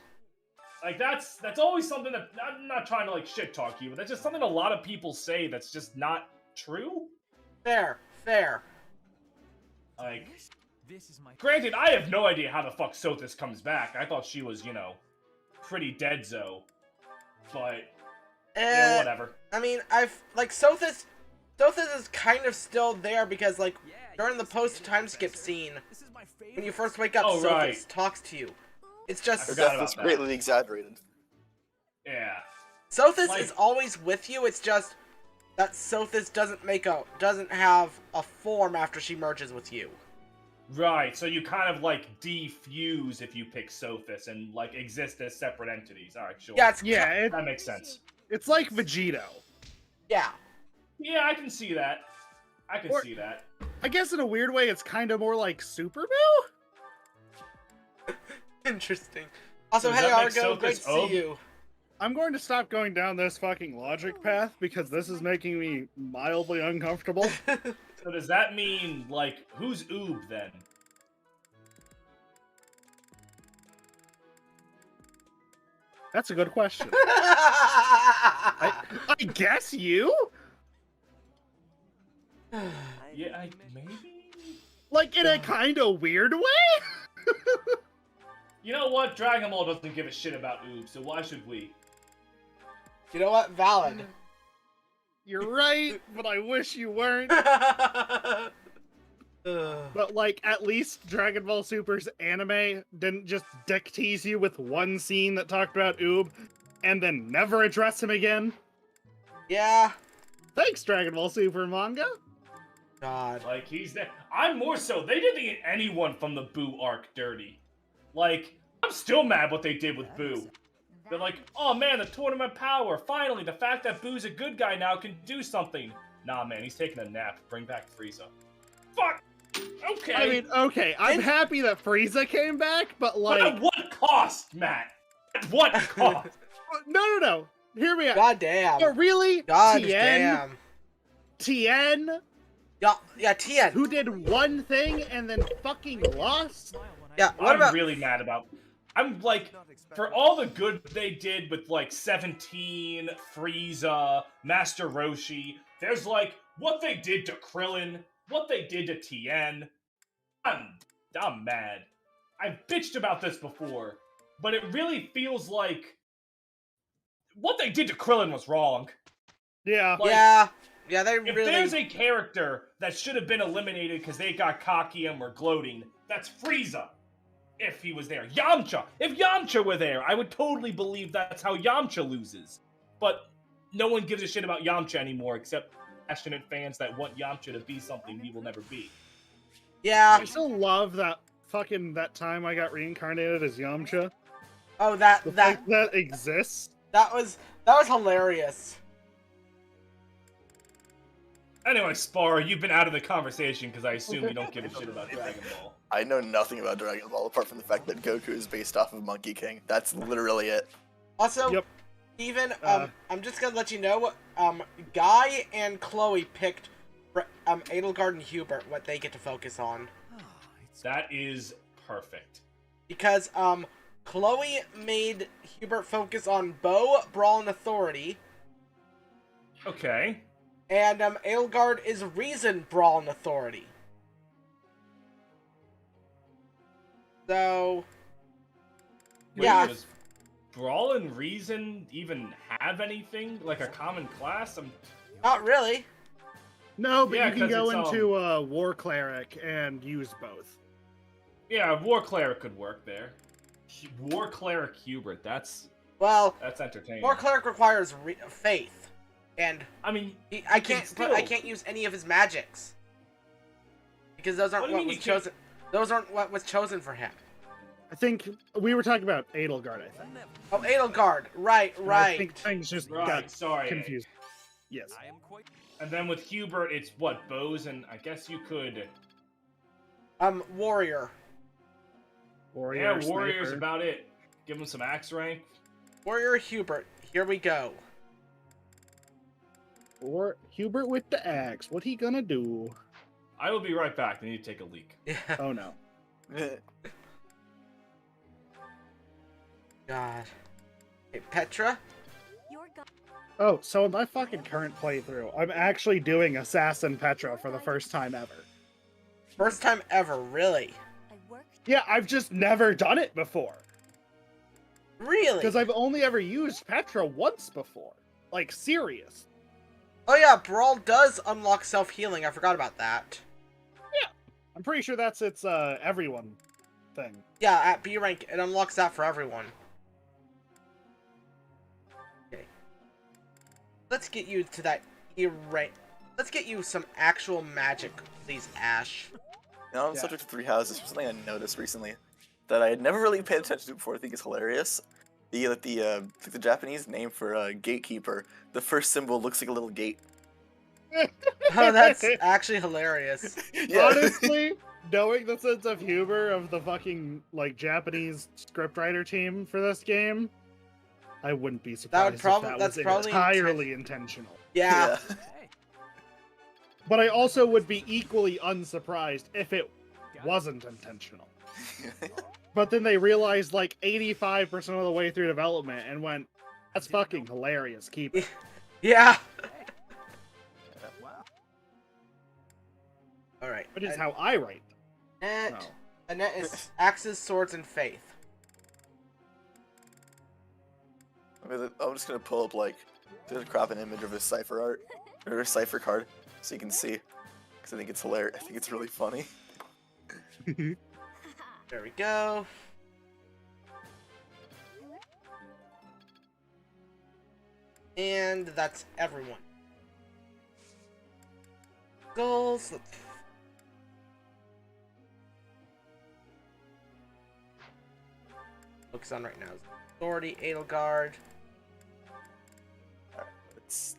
like, that's always something that, I'm not trying to, like, shit-talk you, but that's just something a lot of people say that's just not true. Fair. Like, granted, I have no idea how the fuck Sothis comes back. I thought she was, pretty dead-zo. But, whatever. I mean, Sothis is kind of still there because, like, during the post-time skip scene, when you first wake up, Oh, Sothis right. talks to you. It's I just... forgot about That's that. greatly exaggerated. Yeah. Sothis Like- is always with you, it's just that Sothis doesn't have a form after she merges with you. Right, so you kind of, like, defuse if you pick Sothis and, like, exist as separate entities. Alright, sure. Yeah, That makes sense. It's like Vegito. yeah. Yeah, I can see that. I can Or- see that. I guess in a weird way, it's kind of more like Super Boo? Interesting. Also, Does hey that make Argo, Sothis great to see Ob? you. I'm going to stop going down this fucking logic path because this is making me mildly uncomfortable. So does that mean, like, who's Oob then? That's a good question. I guess you? Yeah, maybe? Like, in a kind of weird way? You know what? Dragon Ball doesn't give a shit about Oob, so why should we? You know what? Valid. You're right, but I wish you weren't. Ugh. But, like, at least Dragon Ball Super's anime didn't just dick tease you with one scene that talked about Oob and then never address him again. Yeah. Thanks, Dragon Ball Super manga. God. Like, he's there. I'm more so. They didn't get anyone from the Boo arc dirty. Like, I'm still mad what they did with Boo. They're like, oh man, the tournament power. Finally, the fact that Boo's a good guy now can do something. Nah, man, he's taking a nap. Bring back Frieza. Fuck! Okay. I mean, okay, I'm happy that Frieza came back, but, but like... at what cost, Matt? At what cost? No. Hear me out. God damn. But really, God Tien, damn. Yeah, Tien. who did one thing and then fucking lost? Yeah, what I'm about... really mad about. I'm like, for all the good they did with like 17, Frieza, Master Roshi, there's like what they did to Krillin, what they did to Tien. I'm mad. I've bitched about this before. but it really feels like what they did to Krillin was wrong. Yeah. Like, yeah, they if really. there's a character that should have been eliminated because they got cocky and were gloating, that's Frieza. If he was there. Yamcha! If Yamcha were there, I would totally believe that's how Yamcha loses. But no one gives a shit about Yamcha anymore except passionate fans that want Yamcha to be something he will never be. Yeah. I still love that time I got reincarnated as Yamcha. Oh, The fact that exists. that was hilarious. Anyway, Spar, you've been out of the conversation because I assume you don't give a shit about Dragon Ball. I know nothing about Dragon Ball apart from the fact that Goku is based off of Monkey King. That's literally it. Also, Yep. Steven, I'm just gonna let you know, Guy and Chloe picked Edelgard and Hubert, what they get to focus on. That is perfect. Because, Chloe made Hubert focus on Bow, Brawl, and Authority, Okay. and, Edelgard is Reason, Brawl, and Authority. So, Wait, yeah. does Brawl and Reason even have anything? Like a common class? Not really. No, but Yeah, you can 'cause go it's, into War Cleric and use both. Yeah, War Cleric could work there. War Cleric Hubert, that's Well, entertaining. War Cleric requires faith, and I mean, I you can can't still... I can't use any of his magics because those aren't What do you what mean was you can't- chosen. Those aren't what was chosen for him. I think we were talking about Edelgard, I think. Oh, Edelgard, right. I think things just Right, got sorry. confused. Yes. And then with Hubert, it's what, bows, and I guess you could... Warrior. Warrior, Yeah, Warrior's sniper. about it. Give him some axe rank. Warrior Hubert. Here we go. Or Hubert with the axe. What he gonna do? I will be right back. I need to take a leak. Yeah. Oh no. God. Hey, Petra. Your go- Oh, so in my fucking current playthrough, I'm actually doing Assassin Petra for the first time ever. First time ever, really. I worked. Yeah, I've just never done it before. Really? Because I've only ever used Petra once before. Like, serious. Oh yeah, Brawl does unlock self-healing. I forgot about that. I'm pretty sure that's its everyone thing. Yeah, at B rank, it unlocks that for everyone. Okay. Let's get you to that E rank. Let's get you some actual magic, please, Ash. Now on the subject of Three Houses, something I noticed recently that I had never really paid attention to before. I think is hilarious. The Japanese name for gatekeeper, the first symbol looks like a little gate. Oh, that's actually hilarious. Yeah. Honestly, knowing the sense of humor of the fucking, like, Japanese scriptwriter team for this game, I wouldn't be surprised that's if that probably was entirely intentional. Yeah. But I also would be equally unsurprised if it wasn't intentional. But then they realized, like, 85% of the way through development and went, that's fucking hilarious, keep it. Yeah. Alright. Which is how I write. Annette. Oh. Annette is Axes, Swords, and Faith. I'm just gonna pull up like, just crop an image of his cipher art or a cipher card so you can see, because I think it's hilarious. I think it's really funny. There we go. And that's everyone. Goals. Focus on right now is Authority, Edelgard, Let's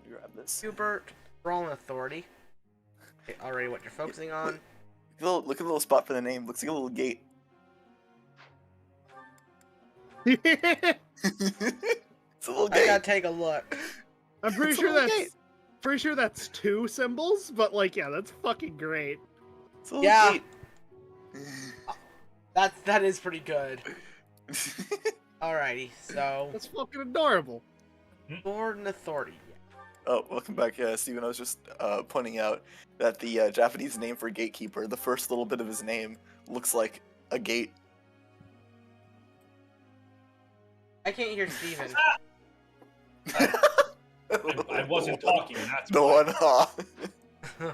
grab this. Hubert, Brawl, and Authority. Okay, already what you're focusing on. Look at the little spot for the name. Looks like a little gate. It's a little I gate. gotta take a look. I'm pretty It's a sure little that's two symbols, but like, yeah, that's fucking great. It's a little Yeah. gate. That is pretty good. Alrighty, so That's fucking adorable. Sword and Authority. Oh, welcome back, Steven. I was just pointing out that the Japanese name for gatekeeper, the first little bit of his name, looks like a gate. I can't hear Steven. I wasn't talking. That's The why. one, huh?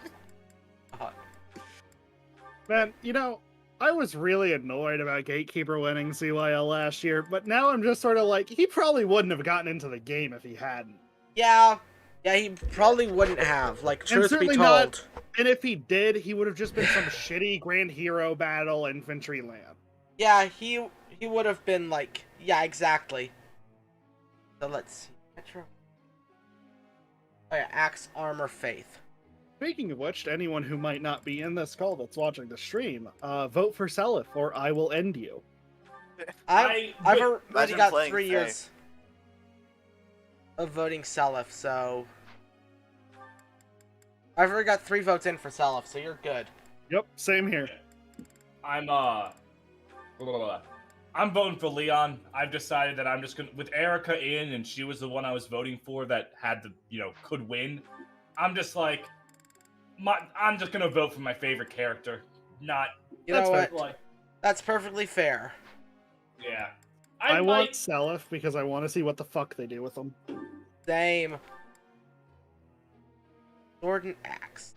Man, you know, I was really annoyed about Gatekeeper winning CYL last year, but now I'm just sort of like, he probably wouldn't have gotten into the game if he hadn't. Yeah, he probably wouldn't have. Like, truth be certainly told. not- And if he did, he would have just been some shitty Grand Hero battle infantry land. Yeah, he would have been like, yeah, exactly. So let's see. Metro. Oh yeah, Axe, Armor, Faith. Speaking of which, to anyone who might not be in this call that's watching the stream, vote for Seliph or I will end you. I've already Imagine got playing 3 Fae. years of voting Seliph, so I've already got 3 votes in for Seliph, so you're good. Yep, same here. I'm voting for Leon. I've decided that I'm just gonna, with Erica in, and she was the one I was voting for that had the, could win. I'm just like, I'm just gonna vote for my favorite character. Not, You know what? like, That's perfectly fair. yeah. I might want Seliph because I want to see what the fuck they do with them. Same. Sword and Axe.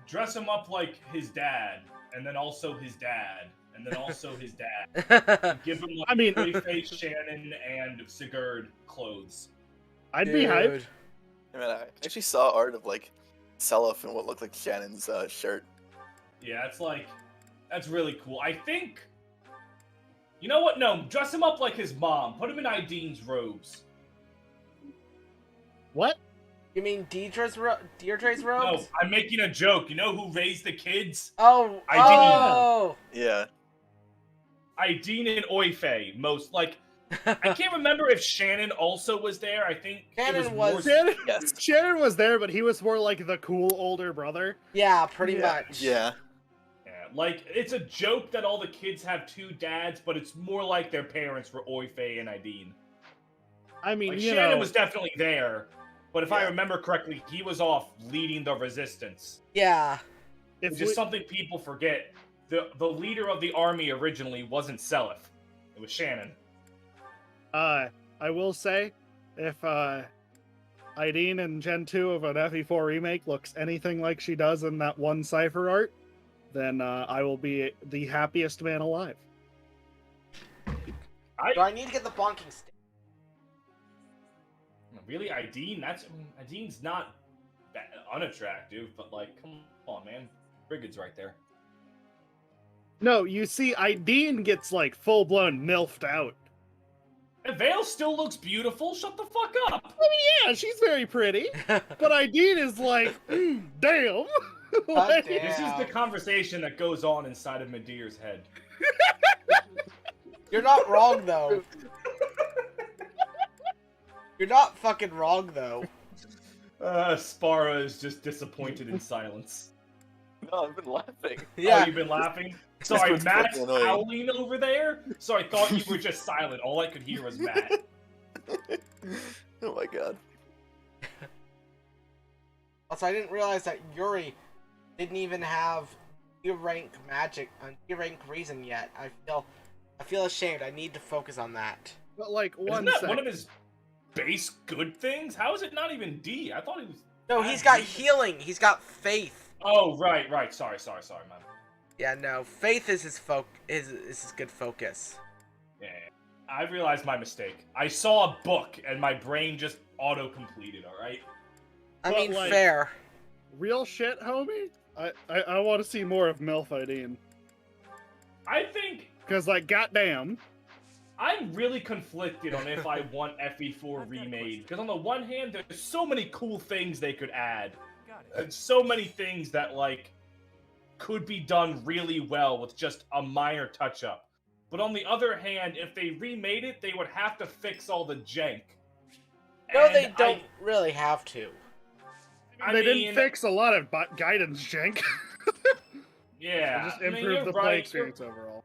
dress him up like his dad, and then also his dad, and then also his dad. Give him like I mean- Face, Shannon, and Sigurd clothes. I'd be hyped. Dude. I mean, I actually saw art of like Seliph and what looked like Shannon's shirt. Yeah, that's really cool. I think, you know what? No, dress him up like his mom. Put him in Idine's robes. What? You mean Deirdre's robes? No, I'm making a joke. You know who raised the kids? Oh, I oh! Yeah. Idine and Oife, most like. I can't remember if Shannon also was there. I think Shannon was- Shannon, Yes. Shannon was there, but he was more like the cool older brother. Yeah, pretty Yeah. much. Yeah. Yeah, like it's a joke that all the kids have 2 dads, but it's more like their parents were Oife and Idine. I mean, Like you Shannon know, was definitely there, but if I Yeah. remember correctly, he was off leading the resistance. Yeah. if Which is something people forget. The leader of the army originally wasn't Seliph. It was Shannon. I will say, if Idine in Gen 2 of an FE4 remake looks anything like she does in that one Cypher art, then I will be the happiest man alive. Do I need to get the bonking stick? Really, Idine? Idine's not unattractive, but like, come on, man. Brigid's right there. No, you see, Idine gets like full-blown milfed out. And Vale still looks beautiful. Shut the fuck up. Yeah, she's very pretty, but Idine is like, damn. Like, damn. This is the conversation that goes on inside of Medeir's head. You're not wrong, though. You're not fucking wrong, though. Spara is just disappointed in silence. No, I've been laughing. Oh, Yeah. you've been laughing? This Sorry, one's Matt's fucking annoying. howling over there, so I thought you were just silent. All I could hear was Matt. Oh my god. Also, I didn't realize that Yuri didn't even have D-rank magic on D-rank reason yet. I feel ashamed. I need to focus on that. but like Isn't one that sec. one of his base good things? How is it not even D? I thought he was... No, he's got healing. He's got faith. Oh, right. Sorry, man. Yeah, no, faith is his his good focus. Yeah. I realized my mistake. I saw a book, and my brain just auto-completed, alright? I But, mean, like- fair. Real shit, homie. I want to see more of MILF Idine. I think... Because, like, goddamn. I'm really conflicted on if I want FE4 remade, because on the one hand, there's so many cool things they could add, Got it. and so many things that, like, could be done really well with just a minor touch-up. But on the other hand, if they remade it, they would have to fix all the jank. No, And they don't really have to. I They mean, didn't fix a lot of guidance jank. Yeah, They just I mean, improved you're the play right, experience overall.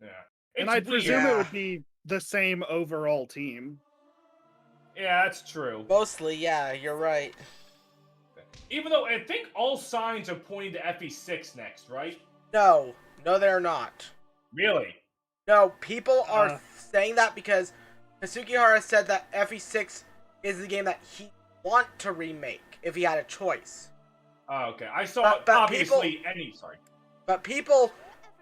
Yeah. And It's I presume weird. it would be the same overall team. Yeah, that's true. Mostly, yeah, you're right. Even though I think all signs are pointing to FE6 next, right? No, they're not. Really? No, people are saying that because Sukihara said that FE6 is the game that he want to remake if he had a choice. Oh, okay. I saw But obviously sorry. But people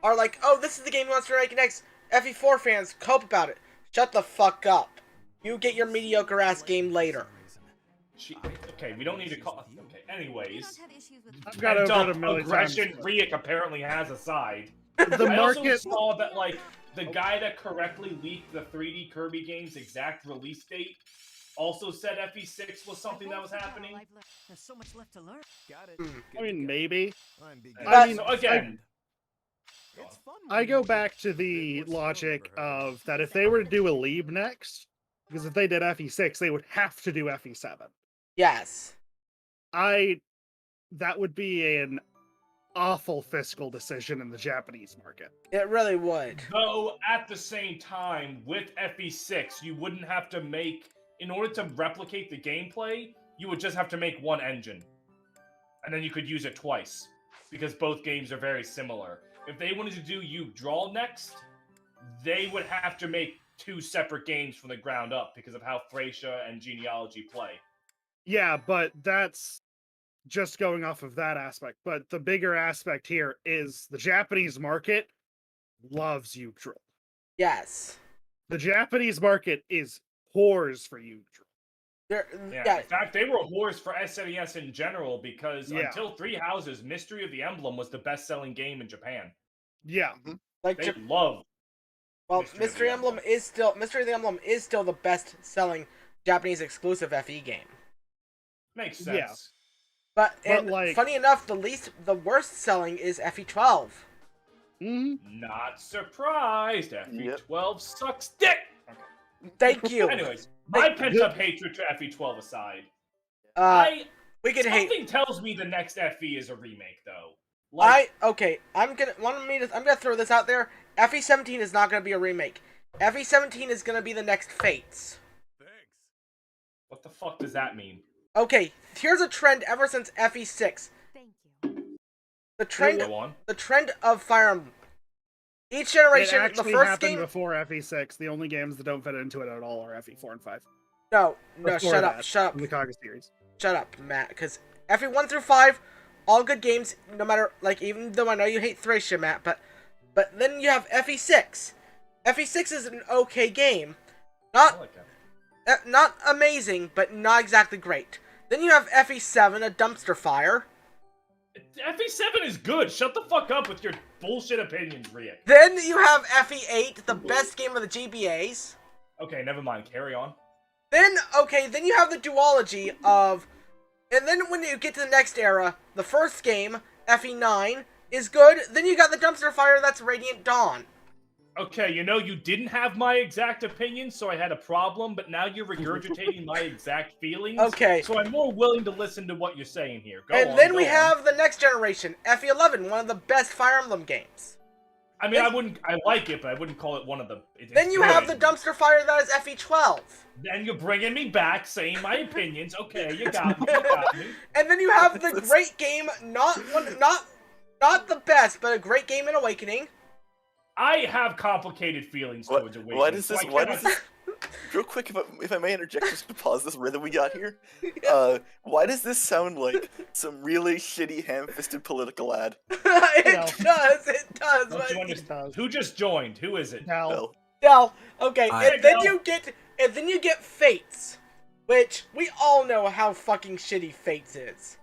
are like, oh, this is the game he wants to remake next. FE4 fans cope about it. Shut the fuck up. You get your mediocre ass game later. Okay, we don't need to call. Okay, anyways. I've got over it a million aggression times. Riek apparently has aside. The I also market. saw that, like, the guy that correctly leaked the 3D Kirby game's exact release date also said FE6 was something that was happening. There's so much left to learn. Got it. I mean, maybe. I I mean, mean, so again, It's fun I go back to the logic of that if they were to do a Leap next, because if they did FE6, they would have to do FE7. Yes. That would be an awful fiscal decision in the Japanese market. It really would. though at the same time, with FE6, you wouldn't have to make, in order to replicate the gameplay, you would just have to make one engine. And then you could use it twice, because both games are very similar. If they wanted to do You Draw next, they would have to make 2 separate games from the ground up because of how Thracia and Genealogy play. Yeah, but that's just going off of that aspect. But the bigger aspect here is the Japanese market loves Yggdrasil. Yes. The Japanese market is whores for Yggdrasil. Yeah, in fact, they were whores for SNES in general because Yeah. until Three Houses, Mystery of the Emblem was the best-selling game in Japan. Yeah. Like, They love. well, Mystery of the Mystery of the Emblem is still the best-selling Japanese exclusive FE game. Makes sense. Yeah. But like- funny enough, the worst selling is FE12. hmm Not surprised. FE12 sucks dick. Thank you. Anyways, my pent-up hatred to FE12 aside, We could hate. something tells me the next FE is a remake, though. I'm gonna throw this out there. FE17 is not gonna be a remake. FE17 is gonna be the next Fates. What the fuck does that mean? Okay, here's a trend ever since FE6. Thank you. The trend, Go on. the trend of Fire Emblem. Each It generation, the actually first happened game. before FE6. The only games that don't fit into it at all are FE4 and 5. No, Before shut up, that, shut up, in the Kaga series. shut up, Matt. Because FE1 through 5, all good games. No matter, like, even though I know you hate Thracia, Matt, but then you have FE6. FE6 is an okay game, I like that. not amazing, but not exactly great. Then you have FE7, a dumpster fire. FE7 is good. Shut the fuck up with your bullshit opinions, Riek. Then you have FE8, the best game of the GBAs. Okay, never mind. Carry on. Then you have the duology of... And then when you get to the next era, the first game, FE9, is good. Then you got the dumpster fire that's Radiant Dawn. Okay, you didn't have my exact opinion, so I had a problem, but now you're regurgitating my exact feelings. Okay. So I'm more willing to listen to what you're saying here. And then we have the next generation, FE11, one of the best Fire Emblem games. I mean, I like it, but I wouldn't call it one of the... Then you have the dumpster fire that is FE12. Then you're bringing me back, saying my opinions. Okay, you got me. And then you have the great game, not the best, but a great game in Awakening. I have complicated feelings towards Awakening. Why does so this? I Why cannot- does this? Real quick, if I may interject, just to pause this rhythm we got here. Why does this sound like some really shitty, ham-fisted political ad? It does. Don't But you understand? Who just joined? Who is it? Now, Well, no, okay, I- and then No. you get Fates, which we all know how fucking shitty Fates is.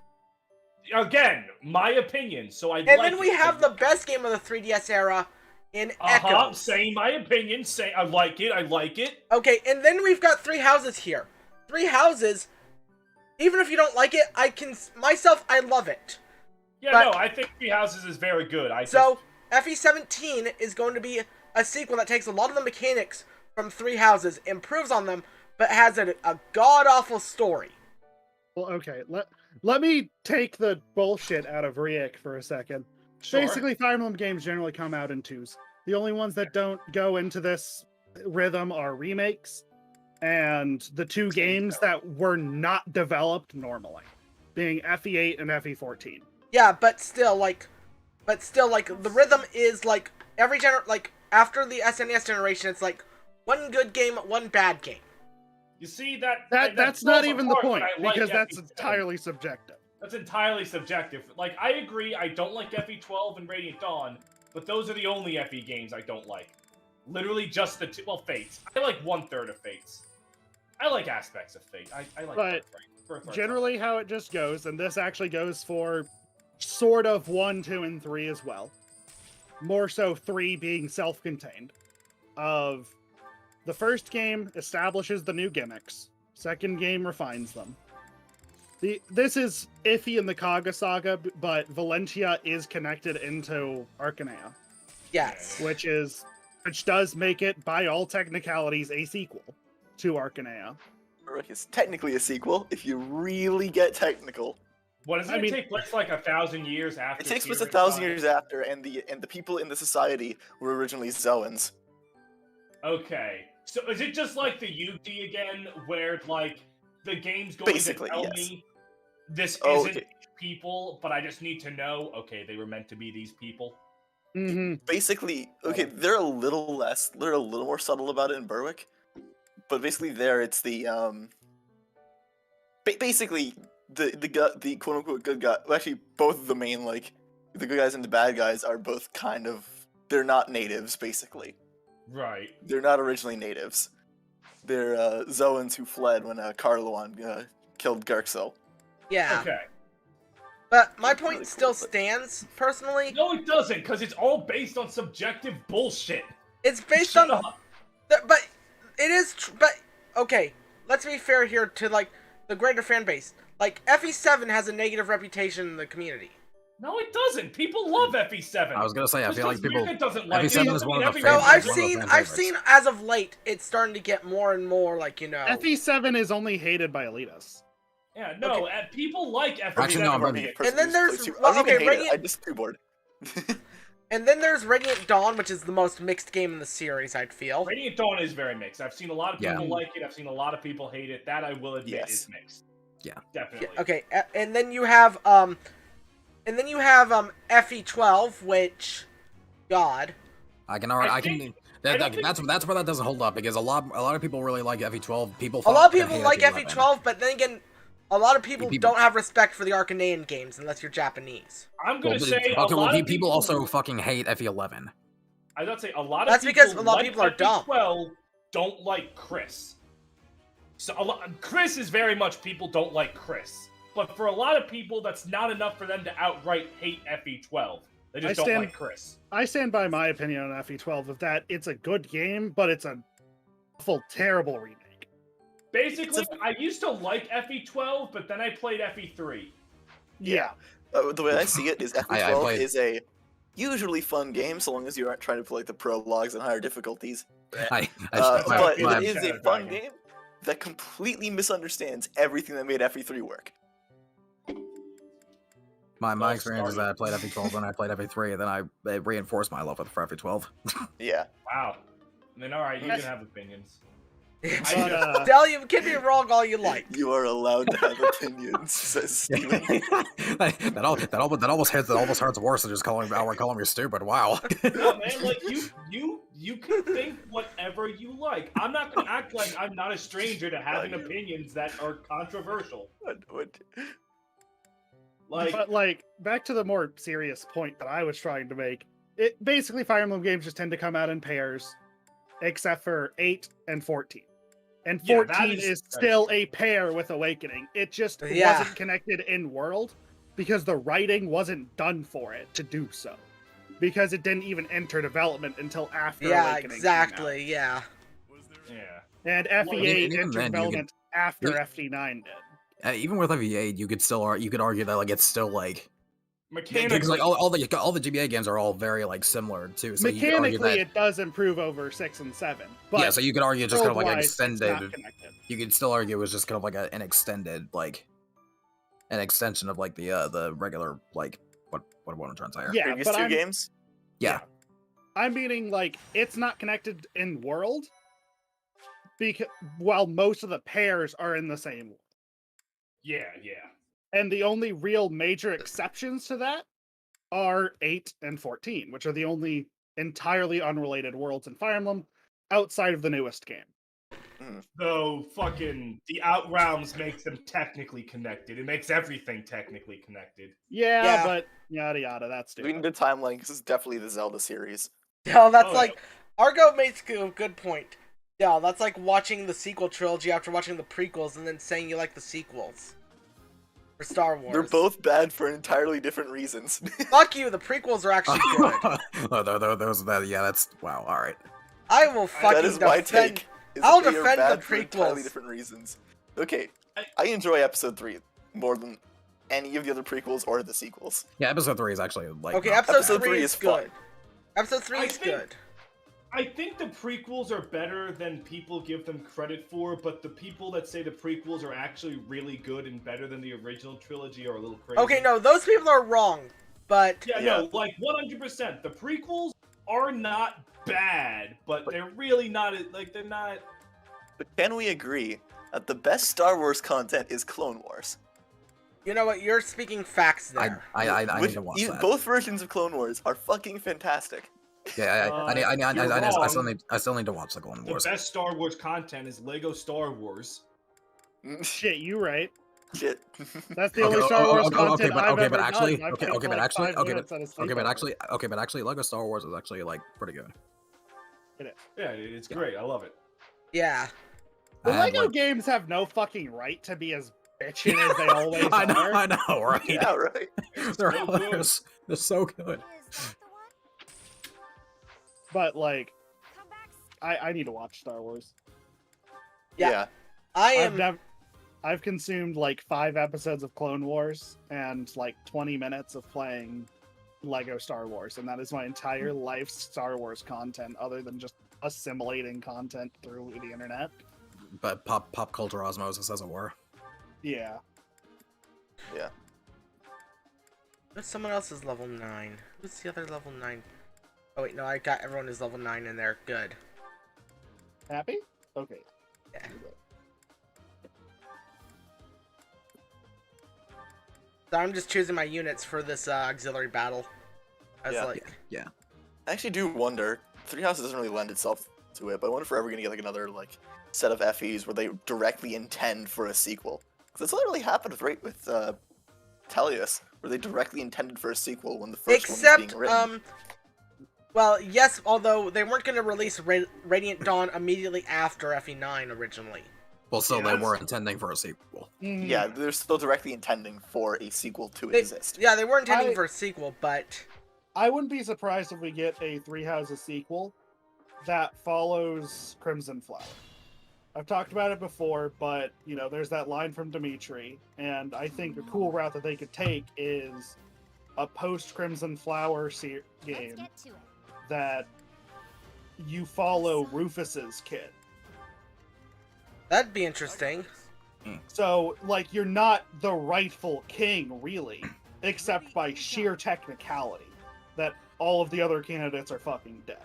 Again, my opinion. So I. And then we have the best game of the 3DS era in Echoes. Saying my opinion. Say I like it. I like it. Okay, and then we've got Three Houses here. Three Houses, even if you don't like it, I love it. Yeah, But- no, I think Three Houses is very good. So, FE17 is going to be a sequel that takes a lot of the mechanics from Three Houses, improves on them, but has a god-awful story. well, okay. Let me take the bullshit out of Riek for a second. Sure. Basically, Fire Emblem games generally come out in twos. The only ones that don't go into this rhythm are remakes, and the two games that were not developed normally, being FE8 and FE14. Yeah, but still, the rhythm is, after the SNES generation, it's one good game, one bad game. You see That's not even the falls point, apart when I like because that's FE7. entirely subjective. That's entirely subjective. Like, I agree, I don't like FE12 and Radiant Dawn, but those are the only FE games I don't like. Literally just the two. Well, Fates. I like 1/3 of Fates. I like aspects of Fate. I like But Birthright. generally how it just goes, and this actually goes for sort of 1, 2, and 3 as well. More so 3 being self-contained. Of the first game establishes the new gimmicks. Second game refines them. This is iffy in the Kaga saga, but Valentia is connected into Arcanea, Yes. which does make it, by all technicalities, a sequel to Arcanea. It's technically a sequel if you really get technical. What does it take place like 1,000 years after? It takes place Tyrion's 1,000 died? years after, and the people in the society were originally Zoans. Okay. So is it just like the Yugi again, where like the game's going Basically, to tell yes. me this Oh, isn't okay. people, but I just need to know, okay, they were meant to be these people? Mm-hmm. Basically, okay, they're a little more subtle about it in Berwick, but basically there it's the basically the quote unquote good guy. Well, actually, both of the main the good guys and the bad guys are both kind of, they're not natives basically. Right. They're not originally natives. They're Zoans who fled when Carloan killed Garxel. Yeah. Okay. But my That's point really still cool, but- stands, personally. No, it doesn't, because it's all based on subjective bullshit. It's based Shut on... up. But it is... But, okay, let's be fair here to, like, the greater fan base. Like, FE7 has a negative reputation in the community. No, it doesn't. People love FE7. I was gonna say, I Just feel like because people. Mirka doesn't like FE7 it, is one doesn't of the mean No, everyone favorites. I've one of the seen, fan I've favorites. seen as of late, it's starting to get more and more, like, you know... FE7 is only hated by elitists. Yeah, no, people like FE7. Actually, no, I'm For ready. me, And personally, then there's- it's too- well, I don't even okay, hate it, Radiant- I'm just too bored. And then there's Radiant Dawn, which is the most mixed game in the series, I'd feel. Radiant Dawn is very mixed. I've seen a lot of people Yeah. like it. I've seen a lot of people hate it. That I will admit Yes. is mixed. Yeah. Definitely. Okay, and then you have, FE12, which... God. I can already. I I can. think- That, I don't think- that's where that doesn't hold up because a lot of people really like FE12. People. A lot of fucking people hate like FE11. FE12, but then again, a lot of people People- don't have respect for the Arcanean games unless you're Japanese. I'm gonna say a okay, well, lot of people also fucking hate FE11. I would say a lot of That's people because a lot of like people are dumb. FE12 don't like Chris. So Chris is very much people don't like Chris. But for a lot of people, that's not enough for them to outright hate FE12. They just don't like Chris. I stand by my opinion on FE12 of that it's a good game, but it's a awful, terrible remake. Basically, I used to like FE12, but then I played FE3. Yeah. The way I see it is FE12 played- is a usually fun game, so long as you aren't trying to play the prologues and higher difficulties. I But my- it is Shadow a fun Dragon. game that completely misunderstands everything that made FE3 work. my experience is that I played FE12 and I played FE3, and then it reinforced my love for FE12. Yeah. Wow. And then, alright, you can have opinions. But, Tell you, can be wrong all you like. You are allowed to have opinions, says Steven. that almost hurts worse than just calling me stupid. Wow. No, man, like you can think whatever you like. I'm not gonna act like I'm not a stranger to having opinions that are controversial. Like, but like, back to the more serious point that I was trying to make. It basically Fire Emblem games just tend to come out in pairs, except for 8 and 14. And Yeah, 14 that is- is still a pair with Awakening. It just Yeah. wasn't connected in world because the writing wasn't done for it to do so. Because it didn't even enter development until after Yeah, Awakening exactly, yeah. yeah. came out. And Well, FE8 even entered then, you development after you- FD9 did. Even with FE8, you could argue that like it's still like Mechanically, because like all the GBA games are all very like similar too. So you could argue Mechanically, that, it does improve over 6 and 7. But yeah, so you could argue it's just kind of like an world-wise, it's not extended. connected. You could still argue it was just kind of like an extended an extension of like the regular like what am I trying to say here? Yeah, Previous but 2 I'm, games? Yeah. I'm meaning like it's not connected in world because while most of the pairs are in the same world. yeah. And the only real major exceptions to that are 8 and 14, which are the only entirely unrelated worlds in Fire Emblem. outside of the newest game. Though fucking the Outrealms makes them technically connected. It makes everything technically connected. Yeah, but yada yada, that's We stupid. need a timeline because it's definitely the Zelda series. No, that's Oh, like Argo makes a good point. Yeah, that's like watching the sequel trilogy after watching the prequels and then saying you like the sequels for Star Wars. They're both bad for entirely different reasons. Fuck you. The prequels are actually good. Yeah, that's wow. All right. I will fucking That is my defend. take. Is I'll that they are defend the bad for entirely prequels. different reasons. Okay, I enjoy Episode 3 more than any of the other prequels or the sequels. Yeah, episode 3 is actually like. Okay, not episode bad. 3 is is fun. good. Episode 3 I is think- good. I think the prequels are better than people give them credit for, but the people that say the prequels are actually really good and better than the original trilogy are a little crazy. Okay, no, those people are wrong. But Yeah, no, like 100%. The prequels are not bad, but they're really not, like, they're not... But can we agree that the best Star Wars content is Clone Wars? you know what? You're speaking facts there. I need to watch that. Both versions of Clone Wars are fucking fantastic. Yeah, I still need to watch the Clone The Wars. best Star Wars content is Lego Star Wars. Shit, you right. Shit. That's the only Star Wars content I've ever but actually, done. I've okay, spent but like actually, 5 minutes at a sleepover. but actually, Lego Star Wars is actually like pretty good. Yeah, it's great. I love it. Yeah. The And, Lego like- games have no fucking right to be as bitchin' as they always I are. know, right? Yeah, right. They're so good. Is that the one? But like, Come back. I need to watch Star Wars. Yeah. I I've am. never. I've consumed like 5 episodes of Clone Wars and like 20 minutes of playing Lego Star Wars, and that is my entire life's Star Wars content, other than just assimilating content through the internet. But pop culture osmosis, as it were. Yeah. Yeah. Someone else is level 9. Who's the other level 9? Oh wait, no, I got everyone is level 9 in there. Good. Happy? Okay. Yeah. So I'm just choosing my units for this auxiliary battle. I was Yeah. like, Yeah. I actually do wonder. Three Houses doesn't really lend itself to it, but I wonder if we're ever gonna get like another like set of FEs where they directly intend for a sequel. Because that's literally happened with Tellius, where they directly intended for a sequel when the first one was except being written. well, yes, although they weren't going to release Radiant Dawn immediately after FE9 originally. Well, so Yeah, they that's- were intending for a sequel. Mhm. Yeah, they're still directly intending for a sequel to They- exist. Yeah, they were intending I- for a sequel, but I wouldn't be surprised if we get a Three Houses sequel that follows Crimson Flower. I've talked about it before, but you know, there's that line from Dimitri, and I think a cool route that they could take is a post Crimson Flower Let's game get to it. that you follow Rufus's kid. that'd be interesting. So, like, you're not the rightful king, really, except by sheer technicality. That all of the other candidates are fucking dead.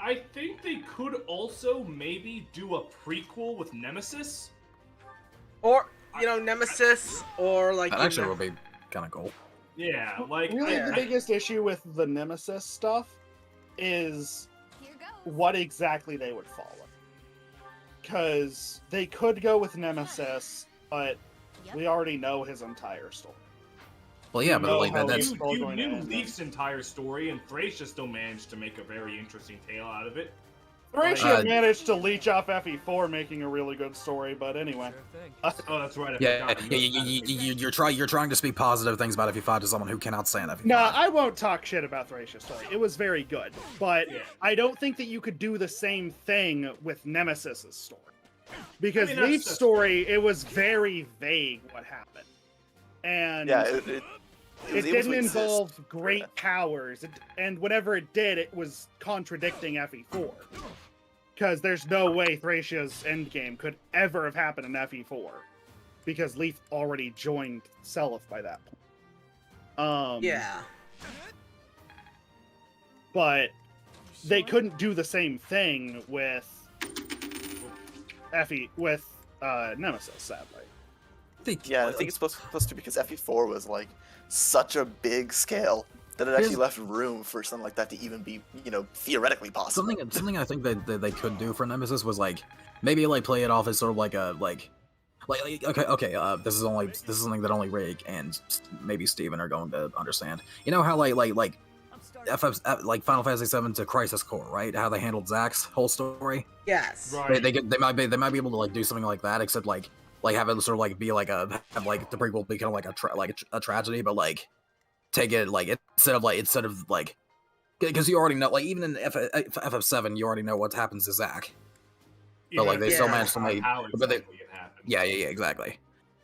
I think they could also maybe do a prequel with Nemesis. Or, you know, Nemesis, or like... That you actually know- would be kind of cool. Yeah, like Really, Yeah. the biggest issue with the Nemesis stuff is Here goes. what exactly they would follow. Because they could go with Nemesis, but Yep. we already know his entire story. Well, yeah, but No, like how that's you- all you going to knew end Leaf's entire story, and Thracia still managed to make a very interesting tale out of it. Thracia Uh, managed to leech off FE4, making a really good story, but anyway. Oh, that's right. I yeah. forgot. You're trying to speak positive things about FE5 to someone who cannot stand FE5. Nah, I won't talk shit about Thracia's story. It was very good, but Yeah. I don't think that you could do the same thing with Nemesis's story. Because I mean, Leaf's that's- story, it was very vague what happened. And Yeah, it was able didn't to exist. involve great powers. And whenever it did, it was contradicting FE4. Because there's no way Thracia's endgame could ever have happened in FE4. Because Leaf already joined Seliph by that point. Yeah. But they couldn't do the same thing with Nemesis, sadly. Yeah, I think it's supposed to because FE4 was like such a big scale that it actually left room for something like that to even be, theoretically possible. Something I think that they could do for Nemesis was like maybe like play it off as sort of like a okay, this is something that only Rig and maybe Steven are going to understand. You know how like like Final Fantasy VII to Crisis Core, right? How they handled Zack's whole story. Yes. Right. They might be able to like do something like that, except like have it sort of like be like have like the prequel be kind of like a tragedy, but like take it like instead of like because you already know, like even in FF7 you already know what happens to Zack. But like they still managed to make, how but they, exactly it happened. yeah, exactly.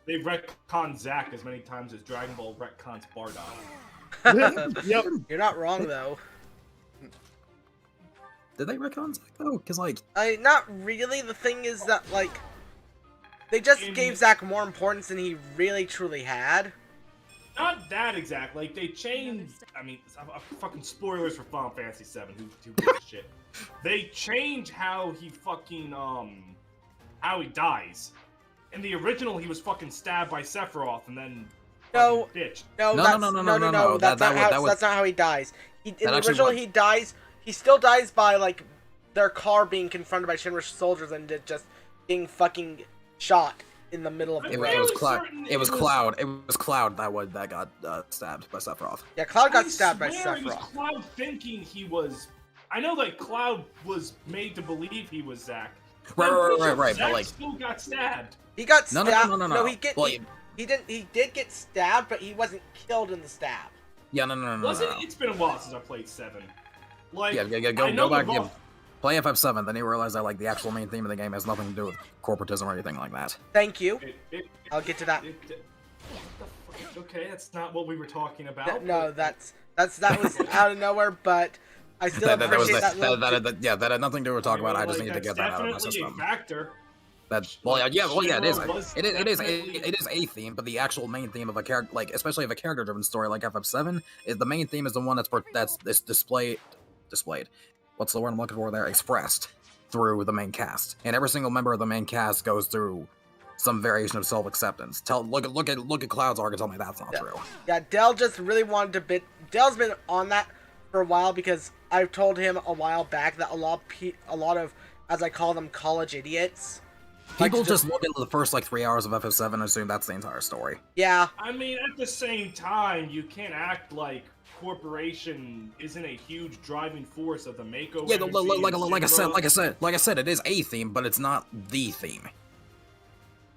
They've retconned Zack as many times as Dragon Ball retcons Bardock. Yep. You're not wrong though. Did they retcon Zack though? Because like, Not really. The thing is that like, they just gave Zack more importance than he really truly had. Not that exact. Like they changed. I mean, fucking spoilers for Final Fantasy VII. Who gives a shit? They change how he fucking how he dies. In the original, he was fucking stabbed by Sephiroth and then No, bitch. no, No, that's, no, no, no, no, no, no, no, that's that not would- that's not how he dies. In the actually original, would- he dies. He still dies by like their car being confronted by Shinra soldiers and just being fucking shot in the middle of the it road. was fairly Cloud. certain It was it was- Cloud. It was Cloud that got stabbed by Sephiroth. Yeah, Cloud got I stabbed by swear it was Sephiroth. Cloud thinking he was. I know that Cloud was made to believe he was Zack. Right, I'm pretty sure but Zack like, still got stabbed. He got No, stabbed. no, no, no, no. he Well, he didn't. He did get stabbed, but he wasn't killed in the stab. yeah, no. Wasn't it? It's been a while since I played 7. Like, Yeah, I go know back. the Yeah, rough- play FF7, then you realize that like the actual main theme of the game has nothing to do with corporatism or anything like that. Thank you. It, I'll get to that. what the fuck? Okay, that's not what we were talking about. No, that was out of nowhere, but I still That appreciate that. Little that had nothing to do with talking about. I just Like, needed to that's get that out of my definitely a system. factor. That it is. Shinra was It is definitely- a theme, but the actual main theme of a character, like especially of a character-driven story like FF7, is the main theme is the one that's displayed. What's the word I'm looking for there? Expressed through the main cast, and every single member of the main cast goes through some variation of self-acceptance. Look at Cloud's arc and tell me that's not true. Yeah, Dell just really wanted to bit. Dell's been on that for a while because I've told him a while back that a lot of, as I call them, college idiots. like People to just look into the first like 3 hours of FF7 and assume that's the entire story. Yeah, I mean, at the same time, you can't act like corporation isn't a huge driving force of the makeover. Yeah, energy like I said, it is a theme, but it's not the theme.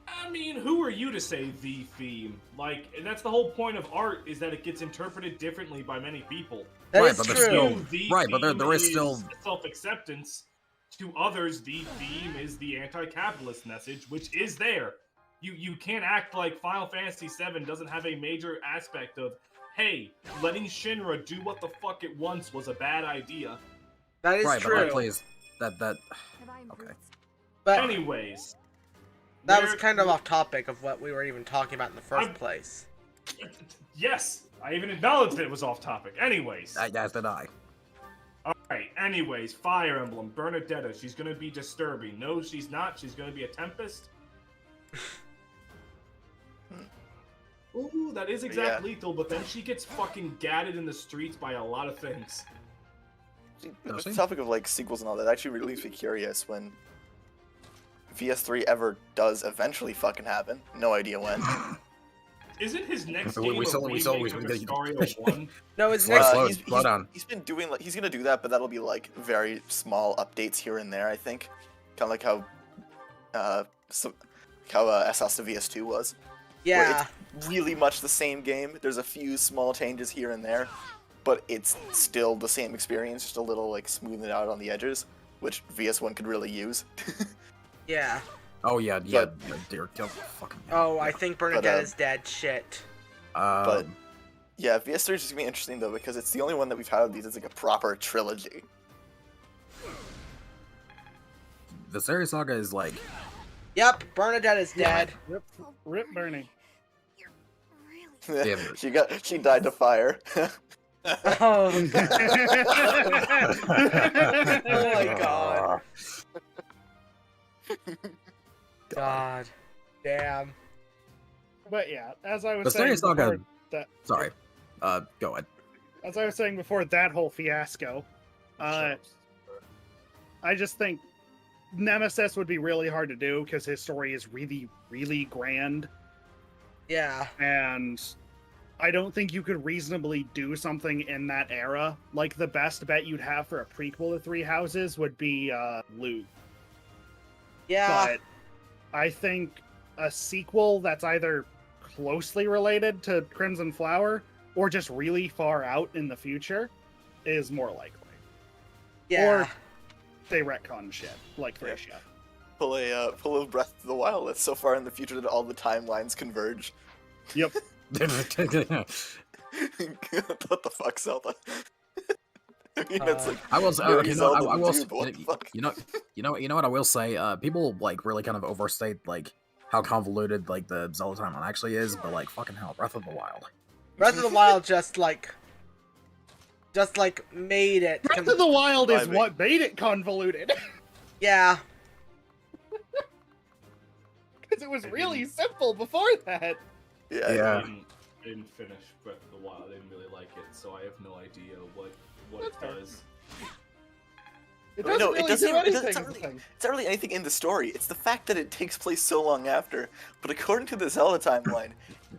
I mean, who are you to say the theme? Like, that's the whole point of art, is that it gets interpreted differently by many people. that Right, is but true. there's still- The right, but there theme is still- self-acceptance. To others, the theme is the anti-capitalist message, which is there. You can't act like Final Fantasy VII doesn't have a major aspect of, hey, letting Shinra do what the fuck it wants was a bad idea. That is Right, true. but like, please, that Have I Okay. improved? but Anyways. that was where- kind of off topic of what we were even talking about in the 1st place. Yes, I even acknowledged that it was off topic. Anyways. as did I. Alright, anyways, Fire Emblem, Bernadetta, she's gonna be disturbing. No, she's not. She's gonna be a Tempest. Ooh, that is exact Yeah. lethal, but then she gets fucking gadded in the streets by a lot of things. Does The she? topic of like sequels and all that actually really makes me curious when VS3 ever does eventually fucking happen. No idea when. Isn't his next We- game we a still- remake we of still- Astaria 1? No, his Slow- next. slow- slow down. He's been doing like he's gonna do that, but that'll be like very small updates here and there. I think, kind of like how SS to VS2 was. Where Yeah, it's really much the same game. There's a few small changes here and there, but it's still the same experience, just a little like smoothed out on the edges, which VS1 could really use. yeah. Oh yeah, dear, kill fucking. Oh, I think Bernadette But, is dead. Shit. but yeah, VS3 is just gonna be interesting though because it's the only one that we've had of these. It's like a proper trilogy. the Series Saga is like Yep, Bernadette is dead. Rip Bernie. You're really Yeah. she died to fire. Oh, oh my god. God. Damn. But yeah, as I was The saying Series Saga. before, that Sorry, go ahead. as I was saying before, that whole fiasco, I just think Nemesis would be really hard to do because his story is really, really grand. Yeah. And I don't think you could reasonably do something in that era. Like, the best bet you'd have for a prequel to Three Houses would be Luke. Yeah. But I think a sequel that's either closely related to Crimson Flower or just really far out in the future is more likely. Yeah. Or they retcon shit, like Thracia. Pull a Breath of the Wild that's so far in the future that all the timelines converge. Yep. What the fuck, Zelda? I mean, it's like I will. very You know, Zelda I will. dude, but what the fuck? You know what I will say. People like really kind of overstate like how convoluted like the Zelda timeline actually is, but like fucking hell, Breath of the Wild. Breath of the Wild just like made it. Breath of the Wild is Vibing. what made it convoluted. Yeah. Because it was really simple before that. Yeah. I didn't finish Breath of the Wild. I didn't really like it, so I have no idea what That's it fair. does. It No, doesn't it really doesn't do even- it anything. doesn't is the really- thing. It's not really anything in the story. It's the fact that it takes place so long after. But according to the Zelda timeline,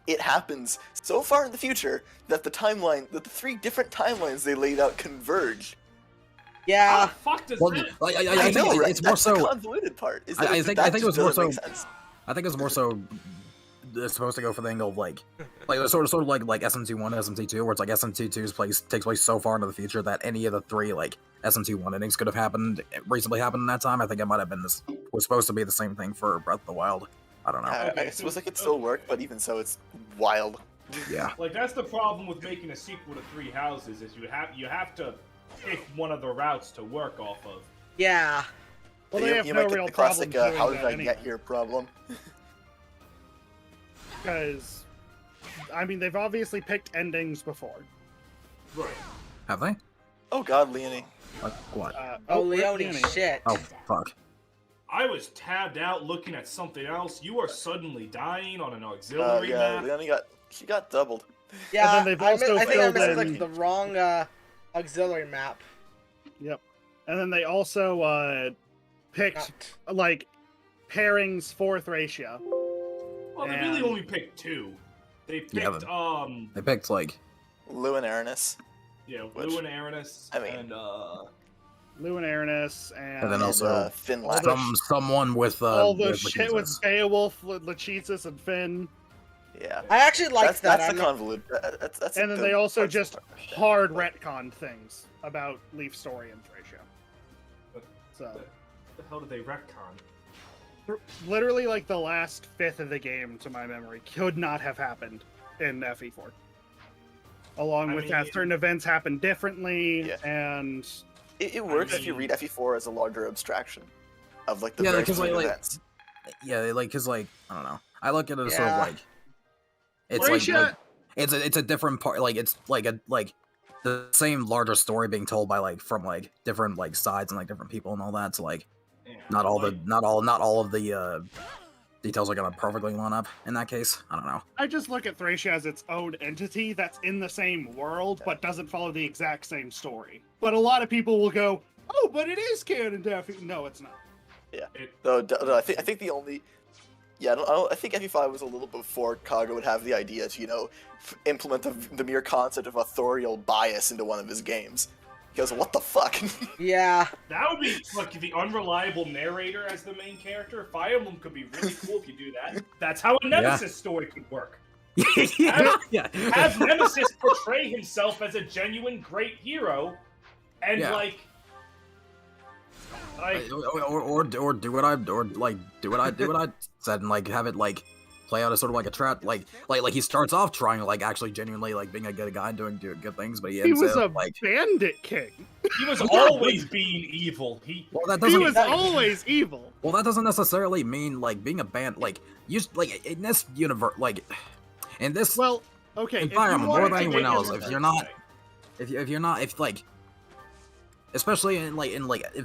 it happens so far in the future that the three different timelines they laid out converge. How Yeah. the fuck does Well, that? I think know, right? it's more That's the so. convoluted part. Is that I it- think that it was just more doesn't so. make sense. I think it's more so. It's supposed to go for the angle of like sort of like SMT1 and SMT2, where it's like SMT2's takes place so far into the future that any of the three like SMT1 endings could have happened reasonably happened in that time. I think it might have been was supposed to be the same thing for Breath of the Wild. I don't know. Okay, I suppose it could still work, but even so, it's wild. Yeah. Like that's the problem with making a sequel to Three Houses is you have to pick one of the routes to work off of. Yeah. Well, they have you no might get real the classic problem doing "How did that I anyway. get here?" problem. Because, I mean, they've obviously picked endings before. Right. Have they? Oh God, Leonie. Like what? Oh, Rip Leone, Leone. shit. Oh fuck. I was tabbed out looking at something else. You are suddenly dying on an auxiliary Yeah, map. Leonie got doubled. Yeah. And then they've also I think I filled in- misclicked the wrong auxiliary map. Yep. And then they also picked, like, pairings for Thracia. Well, they really only picked two. They picked Yeah, They picked like Lou and Aranis. Lou and Aranis I mean- and Lou and Aranis, and then also Finn all Lack. the someone with all the with shit with Lachesis. Beowulf, Lachesis, and Finn. Yeah. I actually liked that. That's I'm the not- convoluted. That's And then they also just hard retcon things about Leaf's story in Thracia. But- So, what the hell did they retcon? literally, like, the last fifth of the game, to my memory, could not have happened in FE4. Along I with that, mean- certain events happen differently, Yeah. and It works if you mean- read FE4 as a larger abstraction of like the Yeah, very because, specific like- events. Yeah, like cause like I don't know. I look at it as sort of Yeah. like it's Thracia- like it's a different part. Like it's like the same larger story being told by like from like different like sides and like different people and all that. So like Yeah, not all like, of the details are gonna perfectly line up in that case. I don't know. I just look at Thracia as its own entity that's in the same world, but doesn't follow the exact same story. But a lot of people will go, "Oh, but it is canon to FE." No, it's not. Though I think the only I think FE5 was a little before Kaga would have the idea to implement the mere concept of authorial bias into one of his games. He goes, what the fuck? Yeah. That would be like the unreliable narrator as the main character. Fire Emblem could be really cool if you do that. That's how a Nemesis story could work. yeah. Have Nemesis portray himself as a genuine great hero, and Yeah. like or do what I said and like have it like play out as sort of like a trap like he starts off trying to like actually genuinely like being a good guy doing good things, but he He ends was a up like bandit king. he was always being evil. well that He doesn't was always evil. well that doesn't necessarily mean like being a band like you like in this universe like in this Well, okay. in if Fire you Emblem wanted more than to anyone make else him- if you're not if like especially in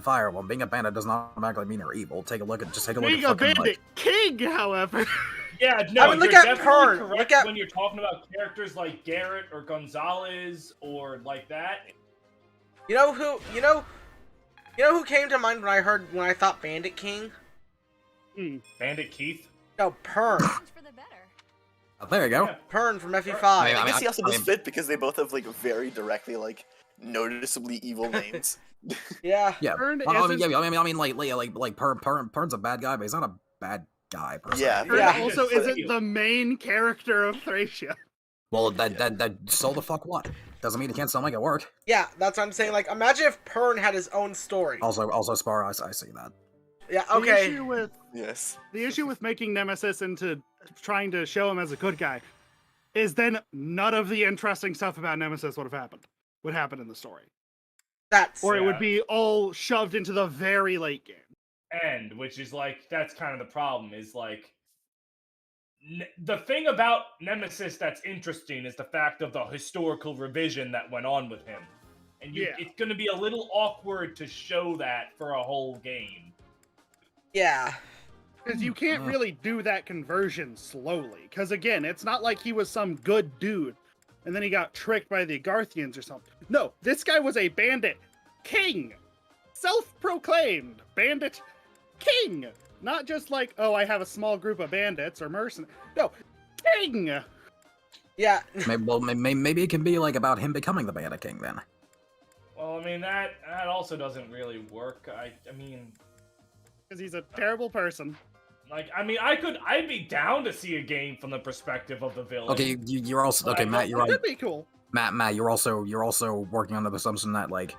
Fire Emblem being a bandit does not automatically mean you're evil. Take a look at being a fucking, bandit king, however, Yeah, no, I mean, look you're at definitely Pern. correct Look at when you're talking about characters like Garrett or Gonzalez or like that. you know who came to mind when I thought Bandit King? Bandit Keith. No, Pern. Change for the better. Oh, there you go. Yeah. Pern from FE5. I guess he also does mean- fit because they both have like very directly like noticeably evil names. Yeah. Yeah. Pern I mean, isn't- yeah, I mean, like Pern's a bad guy, but he's not a bad guy. Per se. Yeah. Pern Yeah. also Yes, isn't the main character of Thracia. Well, that so the fuck what? Doesn't mean he can't still make it work. Yeah, that's what I'm saying. Like, imagine if Pern had his own story. Also, Spar, I see that. Yeah, The okay. issue with making Nemesis into trying to show him as a good guy is then none of the interesting stuff about Nemesis would happen in the story. That's Or it would Yeah. be all shoved into the very late game. End, which is like that's kind of the problem. Is like the thing about Nemesis that's interesting is the fact of the historical revision that went on with him, and Yeah. it's going to be a little awkward to show that for a whole game. yeah. Because you can't really do that conversion slowly. Because again, it's not like he was some good dude and then he got tricked by the Garthians or something. No, this guy was a bandit king. Self-proclaimed bandit king. Not just like, oh, I have a small group of bandits or mercenaries. No, king! Yeah. Maybe it can be like about him becoming the Bandit King then. Well, I mean that also doesn't really work. I mean, Because he's a terrible person. like I'd be down to see a game from the perspective of the villain. Okay, you're also okay, Matt. You're That right. could be cool. Matt, you're also working under the assumption that like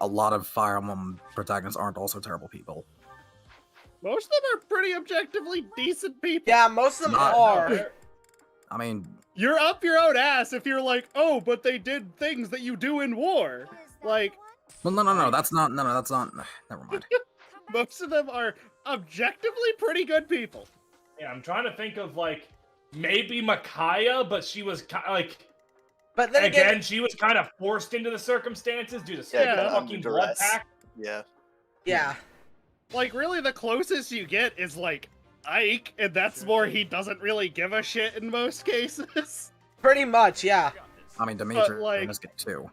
a lot of Fire Emblem protagonists aren't also terrible people. Most of them are pretty objectively decent people. Yeah, most of them Not- are. I mean, You're up your own ass if you're like, oh, but they did things that you do in war. Is that Like, the one? well, no, that's not. Never mind. Come back. most of them are objectively pretty good people. Yeah, I'm trying to think of like maybe Micaiah, but she was like But then again, again, she was kind of forced into the circumstances due to Yeah, some kinda fucking under blood duress. pact. Yeah. yeah. Like, really, the closest you get is, like, Ike, and that's more he doesn't really give a shit in most cases. Pretty much, yeah. I mean, Dimitri like- in this game too.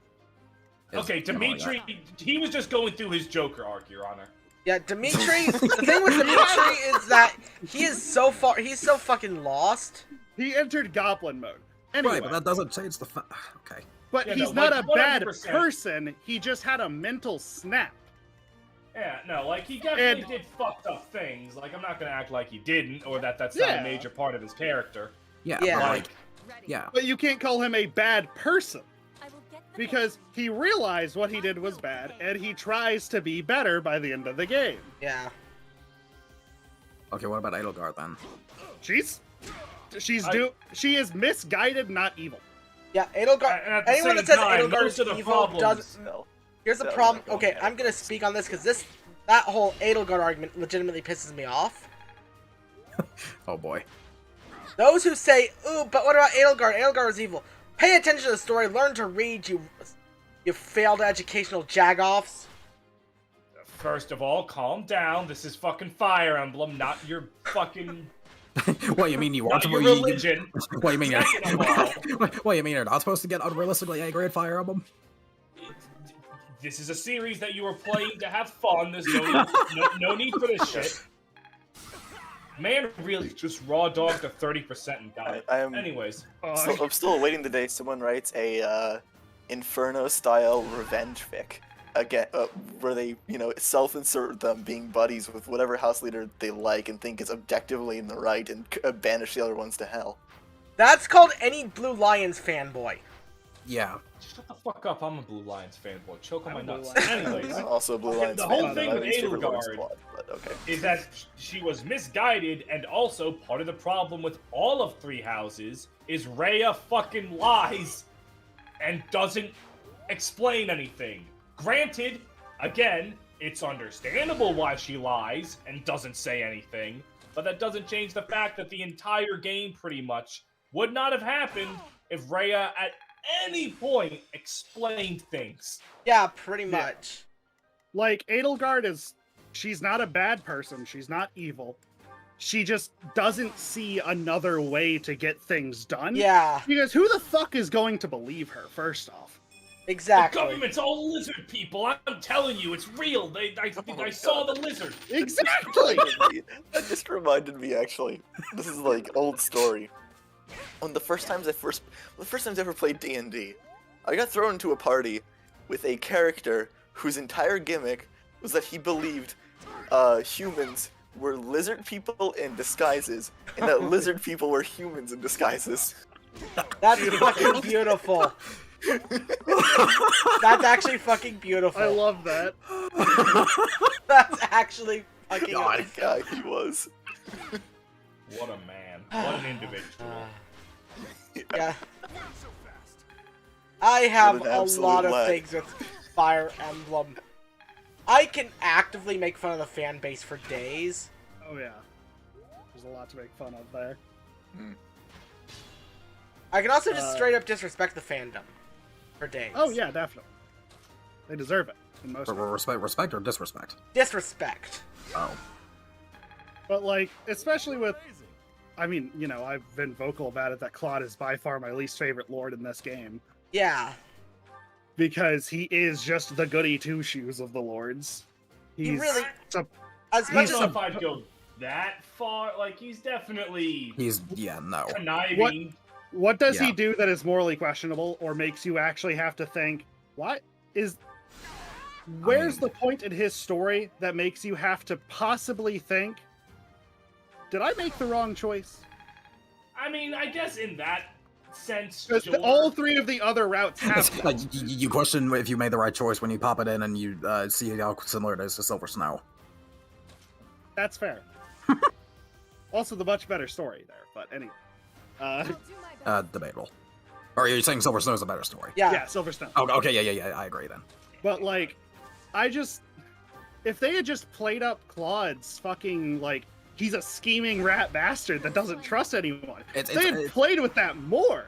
Okay, Dimitri, he was just going through his Joker arc, Your Honor. Yeah, Dimitri, the thing with Dimitri is that he's so fucking lost. He entered Goblin mode. Anyway, Right, but that doesn't change the fact. Okay. but Yeah, he's no, not like, a bad 100%. person, he just had a mental snap. Yeah, no, like he definitely And- did fucked up things. Like I'm not gonna act like he didn't, or that's not Yeah. a major part of his character. Yeah. Yeah. But, Like, like, yeah. But you can't call him a bad person, I will get the because he realized what he did was bad, and he tries to be better by the end of the game. Yeah. Okay, what about Edelgard then? She is misguided, not evil. Yeah, Edelgard. and at the Anyone same that says time, Edelgard most is of the evil problems. does. No. Here's the No, problem. we're not Okay, going I'm gonna speak on this because that whole Edelgard argument legitimately pisses me off. Oh boy. Those who say, "Ooh, but what about Edelgard? Edelgard is evil." Pay attention to the story. Learn to read. You failed educational jagoffs. First of all, calm down. This is fucking Fire Emblem, not your fucking What you mean you not want your to? religion. What you mean? Second of all, What you mean you're not supposed to get unrealistically angry at Fire Emblem? this is a series that you were playing to have fun. There's no need for this shit. Man really just raw dogged to 30% and got it. I am Anyways, I'm still awaiting the day someone writes a Inferno style revenge fic. Again, where they, self-insert them being buddies with whatever house leader they like and think is objectively in the right and banish the other ones to hell. That's called any Blue Lions fanboy. Yeah. shut the fuck up. I'm a Blue Lions fanboy. Choke on my I'm a nuts. Blue Lions Anyways, I'm also a Blue Okay, Lions the fan, whole and thing my with least favorite Lord Edelgard- Squad, but okay. is that she was misguided, and also part of the problem with all of Three Houses is Rhea fucking lies and doesn't explain anything. Granted, again, it's understandable why she lies and doesn't say anything, but that doesn't change the fact that the entire game pretty much would not have happened if Rhea at any point explained things. Yeah, pretty much. Like, Edelgard she's not a bad person, she's not evil. she just doesn't see another way to get things done. Yeah, Because who the fuck is going to believe her, first off? The exactly. government's all lizard people. I'm telling you, it's real. I saw the lizard. Exactly! That just reminded me, actually. This is like old story. When the first times I ever played D&D, I got thrown into a party with a character whose entire gimmick was that he believed humans were lizard people in disguises, and that lizard people were humans in disguises. That's fucking beautiful. That's actually fucking beautiful. I love that. That's actually fucking God. awesome. Yeah, he was. What a man. What an individual. Yeah. I have What an a absolute lot of lag. things with Fire Emblem. I can actively make fun of the fan base for days. Oh yeah. There's a lot to make fun of there. I can also just straight up disrespect the fandom for days. Oh yeah, definitely. They deserve it in most ways. Respect or disrespect? Disrespect. Oh. But like, especially with, I mean, you know, I've been vocal about it that Claude is by far my least favorite lord in this game. Yeah. Because he is just the goody two-shoes of the lords. He really... So, As I much don't as... know if I'd go that far. Like, he's definitely No. conniving. what does Yeah. he do that is morally questionable or makes you actually have to think, what is... Where's the point in his story that makes you have to possibly think, did I make the wrong choice? I mean, I guess in that sense, Because sure. all three of the other routes have Like, you question if you made the right choice when you pop it in and you see how similar it is to Silver Snow. That's fair. Also, the much better story there, but anyway. Debatable. Or are you saying Silver Snow's a better story? Yeah. Yeah, Silver Snow. Oh, okay, yeah, I agree then. But, like, if they had just played up Claude's fucking, like, he's a scheming rat bastard that doesn't trust anyone. If they had played with that more.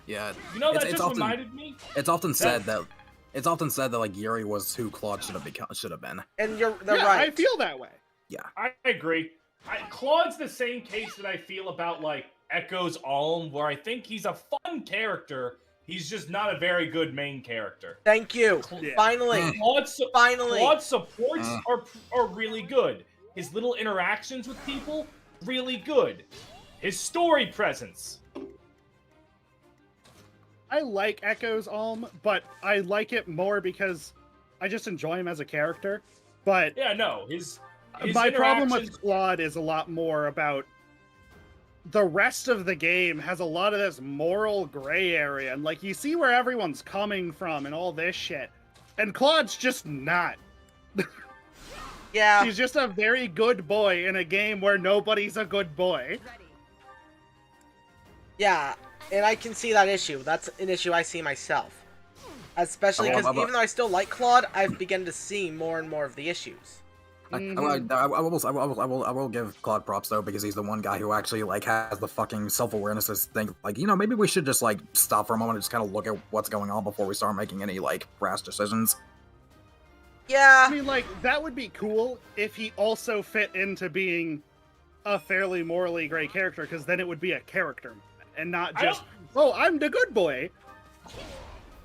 Yeah. You know, that it's just often, reminded me. It's often said that like Yuri was who Claude should have been. And they're Yeah, right. I feel that way. I agree. Claude's the same case that I feel about, like, Echo's Alm, where I think he's a fun character. He's just not a very good main character. Thank you. Yeah. Finally. Finally. Claude's supports are really good. His little interactions with people, really good. His story presence. I like Echo's Alm, but I like it more because I just enjoy him as a character. But Yeah, no, his my problem with interactions- Claude is a lot more about the rest of the game has a lot of this moral gray area, and like you see where everyone's coming from and all this shit. And Claude's just not. Yeah. He's just a very good boy in a game where nobody's a good boy. Yeah. And I can see that issue. That's an issue I see myself. Especially because even though I still like Claude, I've begun to see more and more of the issues. I will give Claude props though, because he's the one guy who actually like has the fucking self-awareness to think like, maybe we should just like stop for a moment and just kind of look at what's going on before we start making any like rash decisions. Yeah. I mean, like, that would be cool if he also fit into being a fairly morally gray character, because then it would be a character moment, and not just, oh, I'm the good boy.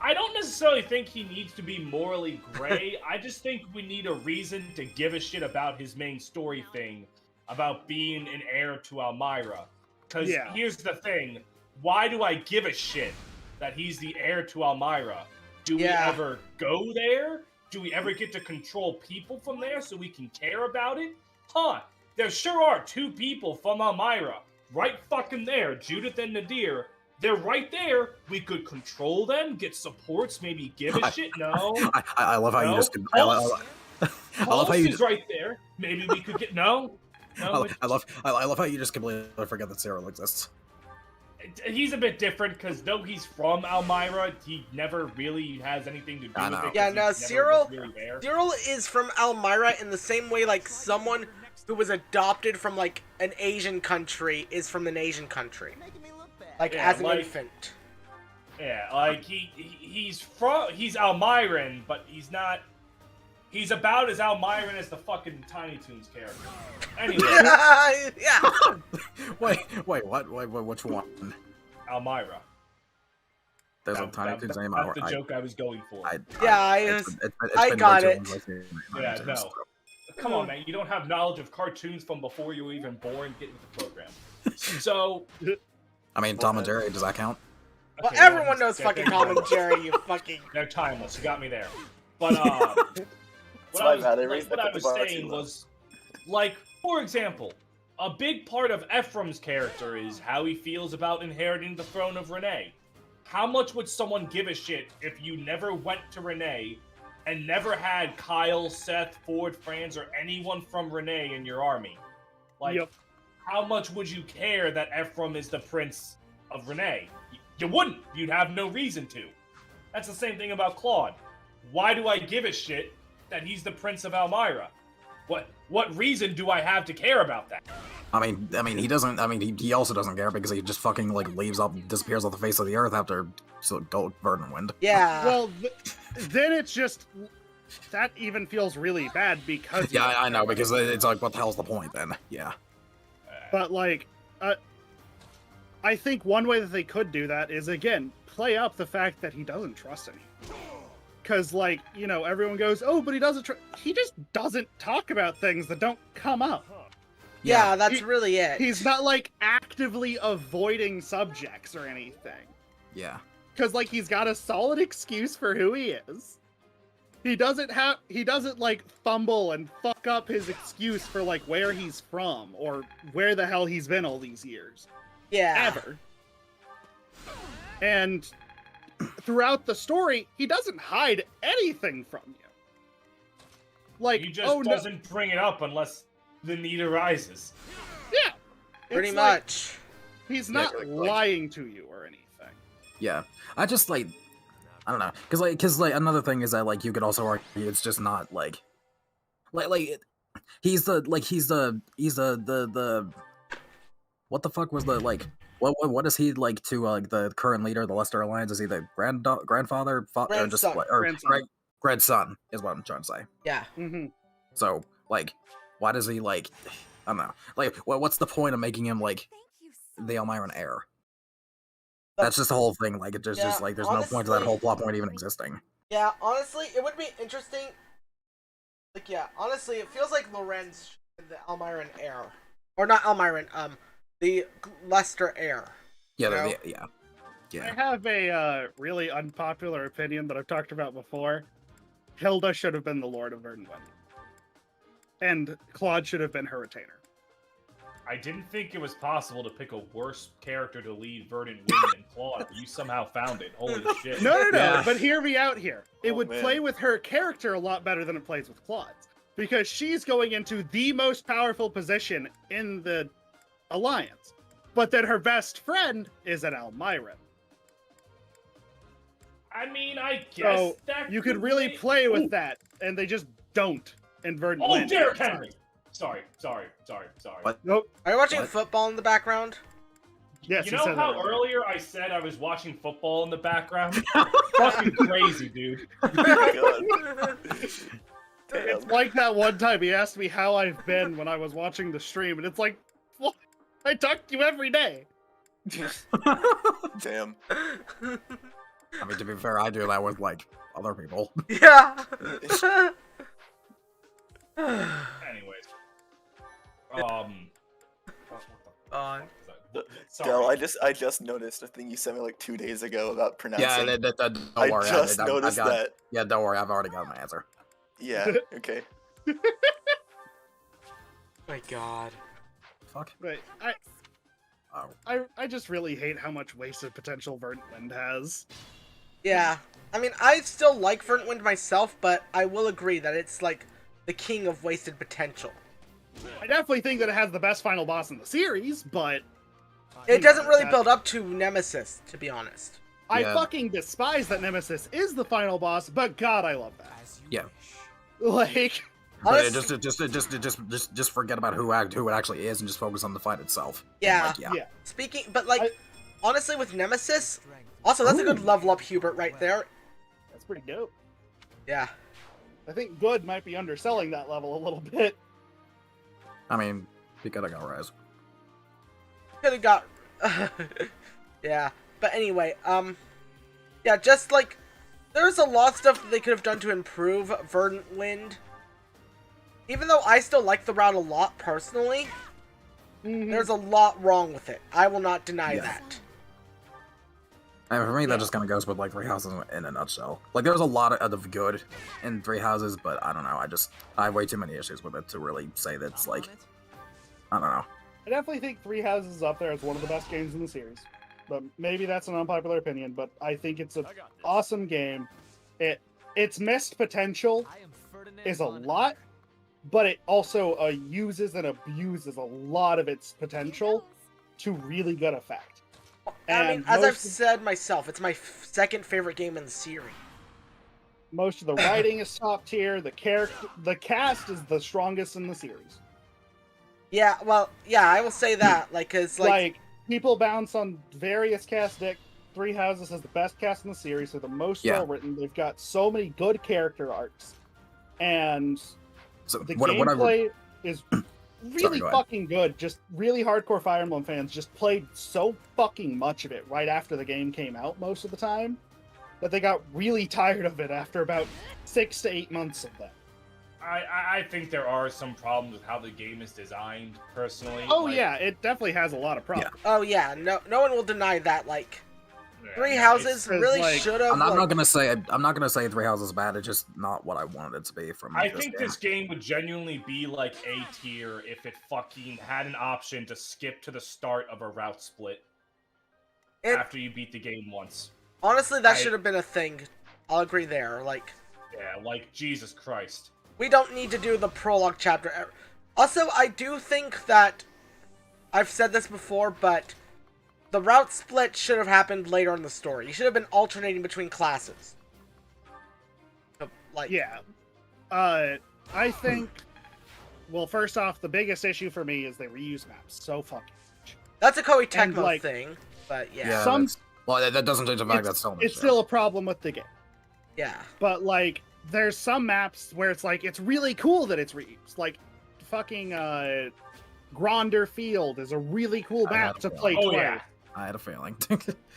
I don't necessarily think he needs to be morally gray. I just think we need a reason to give a shit about his main story thing, about being an heir to Elmira. Because here's the thing, why do I give a shit that he's the heir to Elmira? Do we ever go there? Do we ever get to control people from there so we can care about it? Huh, there sure are two people from Elmira. Right fucking there, Judith and Nadir. They're right there. We could control them, get supports, maybe give a shit. No. I love how you just. I love how you is right there. Maybe we could get no. I love how you just completely forget that Cyril exists. He's a bit different because though he's from Elmira, he never really has anything to do with it. Yeah, no, Cyril. Really Cyril is from Elmira in the same way like someone who was adopted from like an Asian country is from an Asian country. Like as an infant. Yeah, like he's Elmiran, but he's not. He's about as Almiron as the fucking Tiny Toons character. Anyway, Yeah. Wait, what? Wait, which one? Almira. There's a Tiny Toons name. That's the joke I was going for. I got it. Yeah, no. Come on, man. You don't have knowledge of cartoons from before you were even born. Get with the program. So... I mean, Tom and Jerry, does that count? Well, Okay, everyone knows fucking Tom and Jerry, you fucking... They're timeless. You got me there. But, what I was saying was, like, for example, a big part of Ephraim's character is how he feels about inheriting the throne of Renee. How much would someone give a shit if you never went to Renee and never had Kyle, Seth, Ford, Franz, or anyone from Renee in your army? Like, how much would you care that Ephraim is the prince of Renee? You wouldn't. You'd have no reason to. That's the same thing about Claude. Why do I give a shit that he's the prince of Almira? What reason do I have to care about that? I mean, he doesn't. I mean, he also doesn't care because he just fucking like disappears off the face of the earth after Verdant Wind. Yeah. Well, then it's just that even feels really bad because. Yeah, I know, because it's like, what the hell's the point then? Yeah. But like, I think one way that they could do that is again play up the fact that he doesn't trust anyone. Because, like, you know, everyone goes, oh, but he doesn't he just doesn't talk about things that don't come up. Yeah, that's really it. He's not, like, actively avoiding subjects or anything. Yeah. Because, like, he's got a solid excuse for who he is. He doesn't, like, fumble and fuck up his excuse for, like, where he's from or where the hell he's been all these years. Yeah. Ever. And throughout the story, he doesn't hide anything from you. Like, he just doesn't bring it up unless the need arises. Yeah. Pretty much. He's not lying to you or anything. Yeah. I just, like, I don't know. Because another thing is that, like, you could also argue it's just not, he's the what the fuck was the, like, what is he like to the current leader of the Leicester Alliance? Is he the grandfather, or just grandson is what I'm trying to say. Yeah. Mm-hmm. So like, why does he like? I don't know. Like, what's the point of making him like the Almiron heir? That's just the whole thing. Like, it just like there's honestly, no point to that whole plot point even existing. Yeah, honestly, it would be interesting. Like, yeah, honestly, it feels like Lorenz the Almiron heir, or not Almiron, the Leicester heir. Yeah, I have a really unpopular opinion that I've talked about before. Hilda should have been the Lord of Verdant Wind. And Claude should have been her retainer. I didn't think it was possible to pick a worse character to lead Verdant Wind than Claude, but you somehow found it. Holy shit. No, Yeah. but hear me out here. It would play with her character a lot better than it plays with Claude's. Because she's going into the most powerful position in the Alliance. But then her best friend is an Almiron. I mean, I guess so that you could really play with that, and they just don't in Verdant Wind. Oh, Derrick Henry! Sorry. What? Nope. Are you watching football in the background? Yes, you know how earlier I said I was watching football in the background? Fucking crazy, dude. It's like that one time he asked me how I've been when I was watching the stream, and it's like, what? I talk to you every day. Damn. I mean, to be fair, I do that with like other people. Yeah. Anyways. Sorry. Del, I just noticed a thing you sent me like 2 days ago about pronouncing. Yeah, don't worry. I just noticed got, that. Yeah, don't worry. I've already got my answer. Yeah. Okay. My God. Fuck. Right. I just really hate how much wasted potential Verdant Wind has. Yeah. I mean, I still like Verdant Wind myself, but I will agree that it's like the king of wasted potential. I definitely think that it has the best final boss in the series, but it doesn't really build up to Nemesis, to be honest. I fucking despise that Nemesis is the final boss, but God, I love that. Yeah. Like, But just forget about who it actually is and just focus on the fight itself. Yeah. Like, yeah. Speaking, but like, honestly, with Nemesis, also that's a good level up Hubert right there. That's pretty dope. Yeah. I think good might be underselling that level a little bit. I mean, he could have got Rise. Could have got. Yeah, but anyway, yeah, just like there's a lot of stuff that they could have done to improve Verdant Wind. Even though I still like the route a lot personally, there's a lot wrong with it. I will not deny that. I mean, for me, that just kind of goes with like Three Houses in a nutshell. Like, there's a lot of good in Three Houses, but I don't know. I have way too many issues with it to really say that it's like, I don't know. I definitely think Three Houses is up there as one of the best games in the series. But maybe that's an unpopular opinion, but I think it's an awesome game. Its missed potential is a lot, but it also uses and abuses a lot of its potential to really good effect. I mean, as I've said myself, it's my second favorite game in the series. Most of the writing is top tier. The cast is the strongest in the series. Yeah, well, yeah, I will say that. Like people bounce on various cast dick. Three Houses has the best cast in the series. They're the most well written. They've got so many good character arcs, and so the gameplay is really fucking good. Just really hardcore Fire Emblem fans just played so fucking much of it right after the game came out most of the time that they got really tired of it after about 6 to 8 months of that. I think there are some problems with how the game is designed, personally. Oh, yeah, it definitely has a lot of problems. Yeah. Oh, yeah, no one will deny that, Three Houses really should have. I'm not gonna say Three Houses is bad. It's just not what I wanted it to be from. I think this game would genuinely be like A tier if it fucking had an option to skip to the start of a route split after you beat the game once. Honestly, that should have been a thing. I'll agree there. Yeah, like Jesus Christ. We don't need to do the prologue chapter. Also, I do think that I've said this before, but the route split should have happened later in the story. You should have been alternating between classes. Yeah. I think, well, first off, the biggest issue for me is they reuse maps so fucking much. That's a Koei Tecmo thing, but yeah. That doesn't change the fact that it's still a problem with the game. Yeah. But, there's some maps where it's really cool that it's reused. Fucking, Gronder Field is a really cool map to play twice. Yeah. I had a feeling.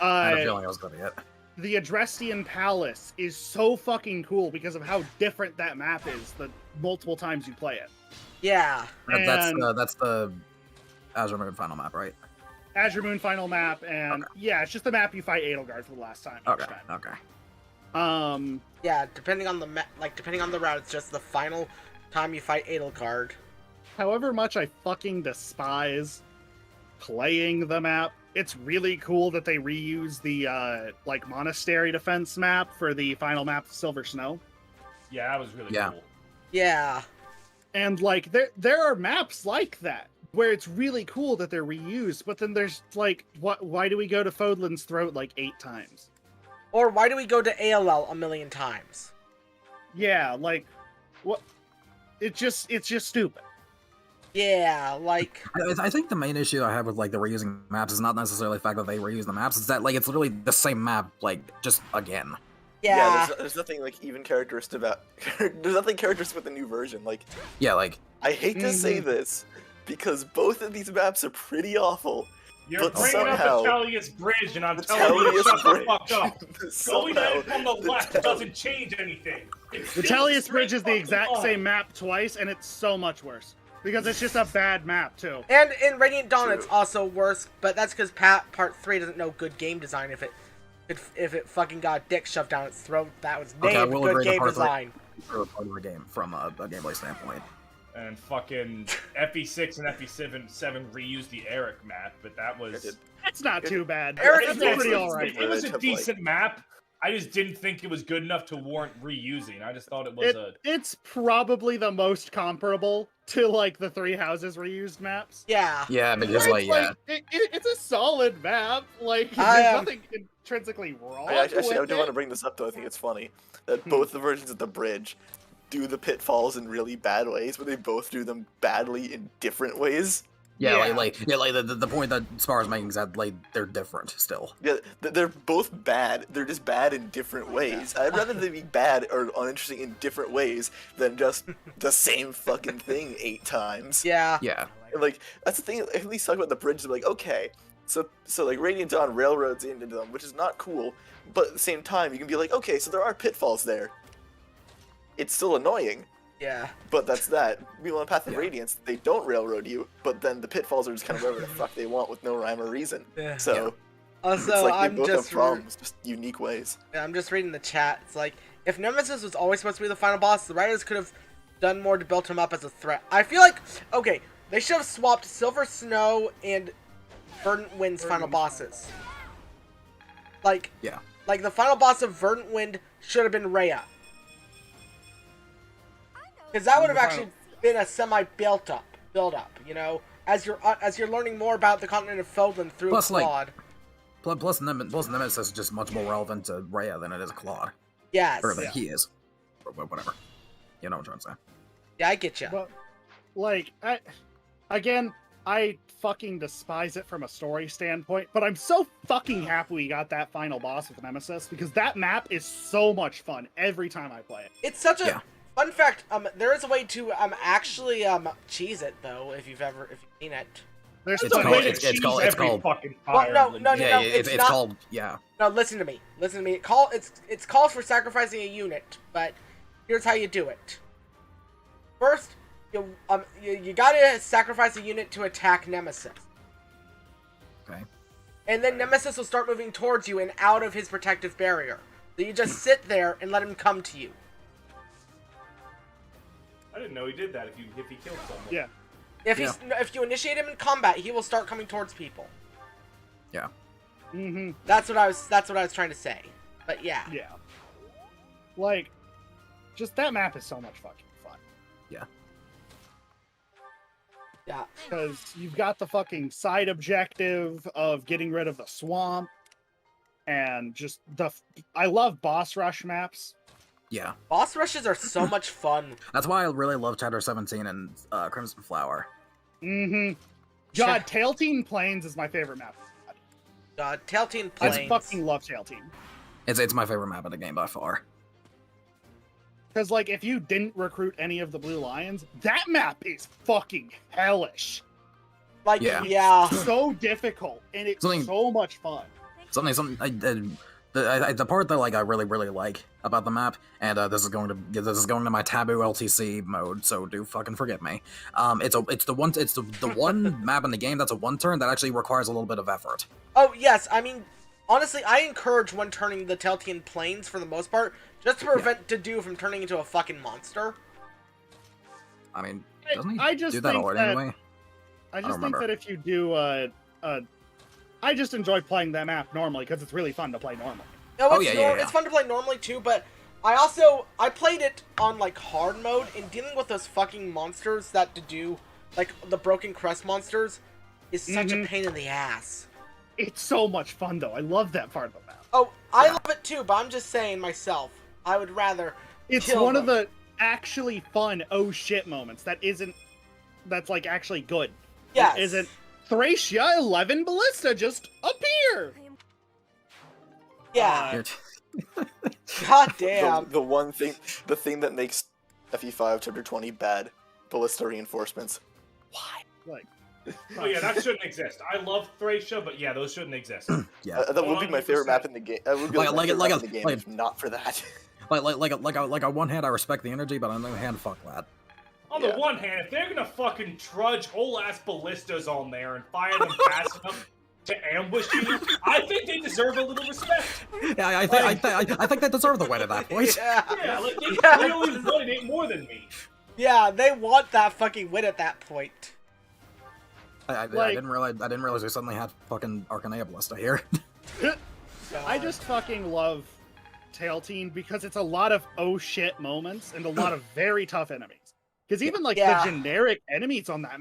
I had a feeling I was gonna get. The Adrestian Palace is so fucking cool because of how different that map is the multiple times you play it. Yeah. That's the Azure Moon final map, right? Azure Moon final map, and yeah, it's just the map you fight Edelgard for the last time. Okay. Yeah, depending on the depending on the route, it's just the final time you fight Edelgard. However much I fucking despise playing the map, it's really cool that they reuse the monastery defense map for the final map of Silver Snow. Yeah, that was really cool. Yeah. And there are maps like that where it's really cool that they're reused, but then there's why do we go to Fodlan's Throat 8 times? Or why do we go to ALL a million times? Yeah, what? It's just stupid. Yeah, I think the main issue I have with the reusing maps is not necessarily the fact that they reuse the maps. It's that it's literally the same map, just again. Yeah. There's nothing even characteristic about. There's nothing characteristic with the new version. I hate to say this because both of these maps are pretty awful. You're bringing up Vitellius Bridge, and I'm telling you to shut the fuck up. Going in from the left doesn't change anything. Vitellius Bridge is the exact same map twice, and it's so much worse. Because it's just a bad map, too. And in Radiant Dawn, it's also worse, but that's because Part 3 doesn't know good game design. If it fucking got dick shoved down its throat, that was named good game design. For part of the game, from a gameplay standpoint. And fucking FE6 and FE7 reused the Eric map, but that was... It's not too bad. Eric is pretty alright. It was a decent map. I just didn't think it was good enough to warrant reusing. I just thought it was It's probably the most comparable to the Three Houses reused maps. Yeah. Yeah, because it's a solid map. There's nothing intrinsically wrong. I do want to bring this up though. I think it's funny that both the versions of the bridge do the pitfalls in really bad ways, but they both do them badly in different ways. Yeah, Yeah. like the point that Spar is making is that like they're different still. Yeah, they're both bad. They're just bad in different ways. I'd rather they be bad or uninteresting in different ways than just the same fucking thing 8 times. Yeah. Yeah. And, like, that's the thing. At least talk about the bridge. Like, okay, so like Radiant Dawn railroads into them, which is not cool. But at the same time, you can be like, okay, so there are pitfalls there. It's still annoying, Yeah. but that's that. Meanwhile, in Path of Yeah. Radiance, they don't railroad you, but then the pitfalls are just kind of whatever the fuck they want with no rhyme or reason. Yeah. So Also, it's like they I'm both have just problems, just unique ways. I'm just reading the chat. It's like, if Nemesis was always supposed to be the final boss, the writers could have done more to build him up as a threat. I feel like, okay, they should have swapped Silver Snow and Verdant Wind's final bosses. Like, Yeah. like the final boss of Verdant Wind should have been Rhea. Because that would have actually been a semi-built up, you know, as you're learning more about the continent of Feldland through Plus, like, Claude. Plus Nemesis is just much more relevant to Rhea than it is Claude. Yes. Or than he is. Or whatever. You know what I'm trying to say. Yeah, I get you. But, like, I fucking despise it from a story standpoint, but I'm so fucking happy we got that final boss with Nemesis, because that map is so much fun every time I play it. It's such a Yeah. fun fact. There is a way to actually cheese it though, if you've seen it. There's It's a called- way to it's cheese called- every called- fucking Well, Fire no, Emblem no, game. no, Yeah, it's it's not- called, yeah. No, listen to me. It's called for sacrificing a unit, but here's how you do it. First, you gotta sacrifice a unit to attack Nemesis, Okay. and then Nemesis will start moving towards you and out of his protective barrier. So you just sit there and let him come to you. I didn't know he did that if he killed someone. Yeah. If you initiate him in combat, he will start coming towards people. Yeah. Mm-hmm. That's what I was trying to say. But yeah. Yeah. Like, just that map is so much fucking fun. Yeah. Because you've got the fucking side objective of getting rid of the swamp, and just I love boss rush maps. Yeah. Boss rushes are so much fun. That's why I really love Chapter 17 and Crimson Flower. Mm-hmm. God, Tail Team Plains is my favorite map. Tail Team Plains. I fucking love Tail Team. It's my favorite map of the game by far. Because, like, if you didn't recruit any of the Blue Lions, that map is fucking hellish. Like, Yeah. yeah. So difficult, and it's Something- so much fun. Something the part that like I really like about the map, and this is going to my taboo LTC mode, so do fucking forgive me. It's the one map in the game that's a one turn that actually requires a little bit of effort. Oh, yes. I mean, honestly, I encourage one turning the Tail Team Plains for the most part, just to prevent Dedue from turning into a fucking monster. I mean, I- doesn't he I just do that think already that- anyway? I just don't think remember. that if you do, I just enjoy playing that map normally because it's really fun to play normally. No, Oh, it's, yeah. it's fun to play normally too, but I played it on like hard mode, and dealing with those fucking monsters that Dedue, like the Broken Crest monsters, is such a pain in the ass. It's so much fun though. I love that part of the map. Oh, I love it too, but I'm just saying myself, I would rather It's kill one of them. the actually fun oh shit moments that's like actually good. Yes. It isn't Thracia 11 Ballista just appear. Yeah. Here- God damn. The thing that makes FE5 Chapter 20 bad, ballista reinforcements. Like, Oh yeah, that shouldn't exist. I love Thracia, but yeah, those shouldn't exist. Yeah. That would be my favorite map in the game. That would be Like- my like- favorite like map a- in the game like- if not for that. Like on one hand, I respect the energy, but on the other hand, fuck that. On Yeah. the one hand, if they're gonna fucking trudge whole ass ballistas on there and fire them fast enough to ambush you, I think they deserve a little respect. Yeah, I think they deserve the win at that point. Yeah. Yeah, like they Yeah. clearly wanted it more than me. Yeah, they want that fucking win at that point. I Like- didn't realize we suddenly had fucking Arcanea Ballista here. I just fucking love Tail Team because it's a lot of oh shit moments and a lot of very tough enemies. Because even like Yeah. the generic enemies on that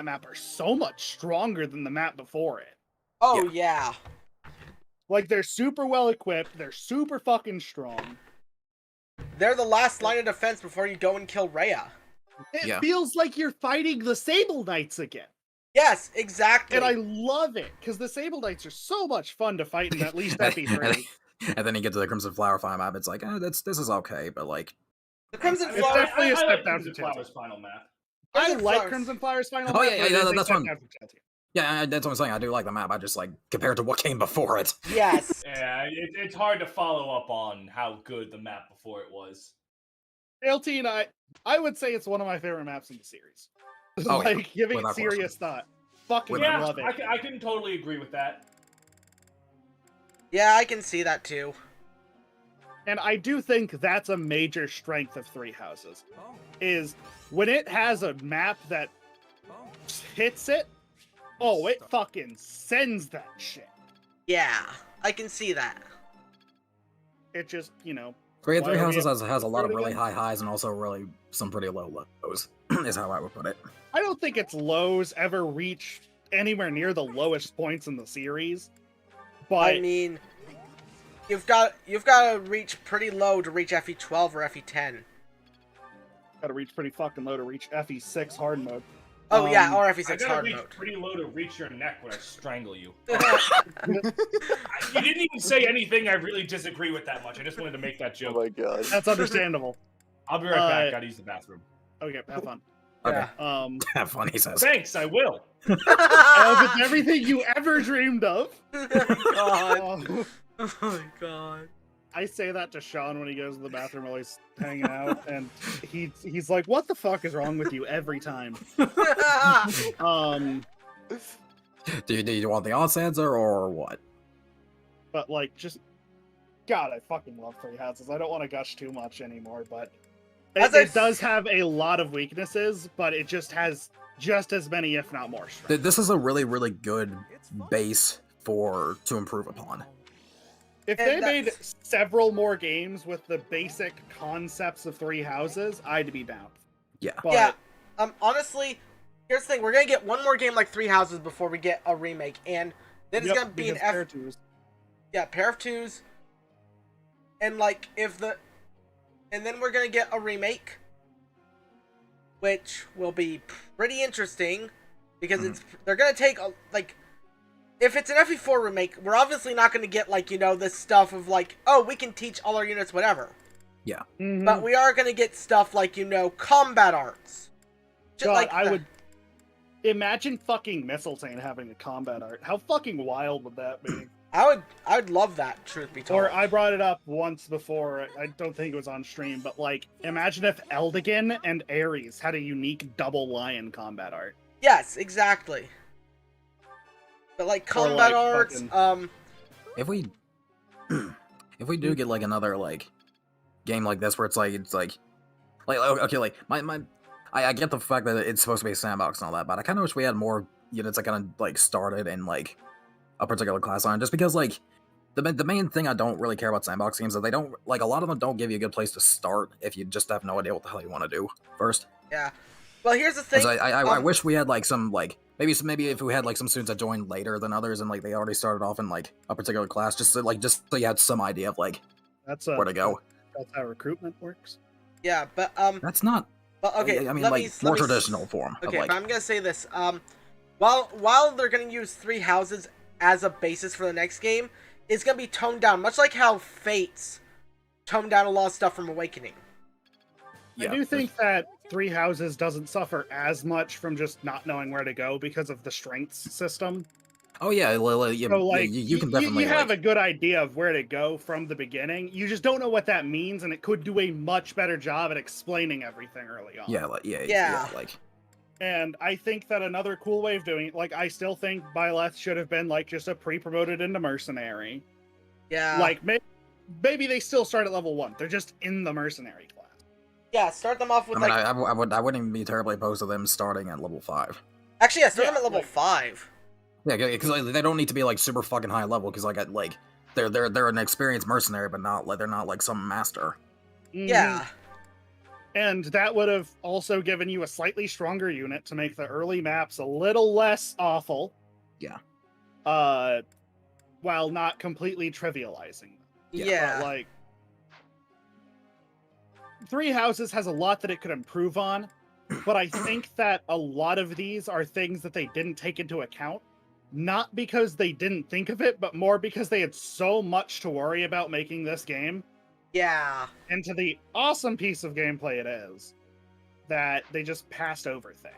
map are so much stronger than the map before it. Oh yeah. Like they're super well equipped, they're super fucking strong. They're the last line of defense before you go and kill Rhea. It Yeah. feels like you're fighting the Sable Knights again. Yes, exactly. And I love it, because the Sable Knights are so much fun to fight in at least and, FE3. and then you get to the Crimson Flower final map. It's like, this is okay, but like, the Crimson It's Flower. definitely a I step like down Crimson from Chanty. Flower's final map. I Crimson like Flowers. Crimson Flower's final Oh, map, yeah, but yeah, it is a that's step one. down from Chanty. yeah, that's what I'm saying. I do like the map. I just like compared to what came before it. Yes. Yeah, it's hard to follow up on how good the map before it was. LT and I would say it's one of my favorite maps in the series. Oh, yeah. Like, giving it Without serious thought. Fucking Without Yeah, love it. I can totally agree with that. Yeah, I can see that too. And I do think that's a major strength of Three Houses, Oh, is when it has a map that oh. hits it, oh, it fucking sends that shit. Yeah, I can see that. It just, you know, Three Why are we Houses up has a lot of third really again? high highs and also really some pretty low lows. Is how I would put it. I don't think its lows ever reach anywhere near the lowest points in the series. But I mean, you've got to reach pretty low to reach FE12 or FE10. gotta reach pretty fucking low to reach FE6 hard mode. Oh yeah, or I FE6 gotta hard reach mode. pretty low to reach your neck when I strangle you. You didn't even say anything I really disagree with that much. I just wanted to make that Oh joke. my god. That's understandable. I'll be right back. Gotta use the bathroom. Okay, have fun. Okay. Yeah. Have fun, he says. Thanks, I will. As it's everything you ever dreamed of. God. Um, Oh my god. I say that to Sean when he goes to the bathroom while he's hanging out, and he's like, "What the fuck is wrong with you every time?" Do you want the honest answer or what? But like, just God, I fucking love Three Houses. I don't want to gush too much anymore, but it does have a lot of weaknesses, but it just has just as many, if not more, strengths. This is a really, really good base to improve upon. If And they made that's- several more games with the basic concepts of Three Houses, I'd be down. Yeah. But Yeah. Honestly, here's the thing: we're gonna get one more game like Three Houses before we get a remake, and then it's yep, gonna be an because Pair Twos. Yeah, pair of twos. And like and then we're gonna get a remake, which will be pretty interesting because they're gonna take if it's an FE4 remake, we're obviously not gonna get this stuff of oh, we can teach all our units whatever. Mhm. But we are gonna get stuff like combat arts. Shit God, like I that. would imagine fucking Mistletoe having a combat art. How fucking wild would that be? I would love that, truth be told. Or I brought it up once before. I don't think it was on stream, but imagine if Eldigan and Ares had a unique double lion combat art. Yes, exactly. But combat arts, fucking- If we do get another game like this where it's okay, I get the fact that it's supposed to be a sandbox and all that, but I kind of wish we had more units that kind of started in a particular class line, just because the main thing I don't really care about sandbox games is that they don't a lot of them don't give you a good place to start if you just have no idea what the hell you want to do first. yeah. Well, here's the thing. 'Cause I wish we had some maybe if we had some students that joined later than others and they already started off in a particular class, just so you had some idea of That's where to go. That's how recruitment works. Yeah, but That's not. But okay, I mean, let me, more let me, traditional form. Okay, of, but I'm gonna say this. While they're gonna use Three Houses as a basis for the next game, it's gonna be toned down, much like how Fates toned down a lot of stuff from Awakening. I do think that Three Houses doesn't suffer as much from just not knowing where to go because of the strengths system. Oh yeah, yeah, So you can definitely you have a good idea of where to go from the beginning. You just don't know what that means, and it could do a much better job at explaining everything early on. yeah. And I think that another cool way of doing it, I still think Byleth should have been just a pre-promoted into mercenary. Yeah. Maybe they still start at level 1. They're just in the mercenary class. Yeah, start them off with I wouldn't even be terribly opposed to them starting at level 5. Actually, yeah, start them at level 5. Yeah, because they don't need to be super fucking high level, because they're an experienced mercenary, but they're not some master. Yeah. And that would have also given you a slightly stronger unit to make the early maps a little less awful. Yeah. While not completely trivializing them. Yeah. But, Three Houses has a lot that it could improve on, But I think that a lot of these are things that they didn't take into account, not because they didn't think of it, but more because they had so much to worry about making this game Yeah. into the awesome piece of gameplay it is, that they just passed over things.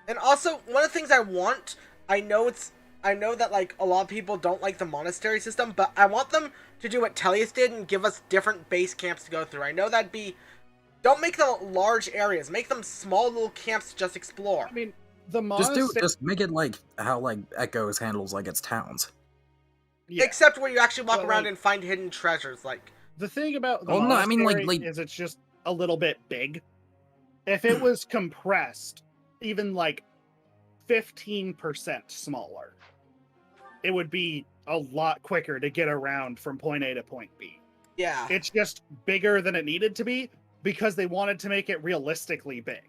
And also, one of the things I want, I know that like a lot of people don't like the monastery system, but I want them to do what Tellius did and give us different base camps to go through. I know that'd be, don't make them large areas, make them small little camps to just explore. I mean, the monastery... Just make it like how like Echoes handles like its towns. Yeah. Except where you actually walk But, around like, and find hidden treasures, like... The thing about the Well, no, I mean, like- monastery is it's just a little bit big. If it was compressed, even like 15% smaller, it would be a lot quicker to get around from point A to point B. Yeah. It's just bigger than it needed to be because they wanted to make it realistically big.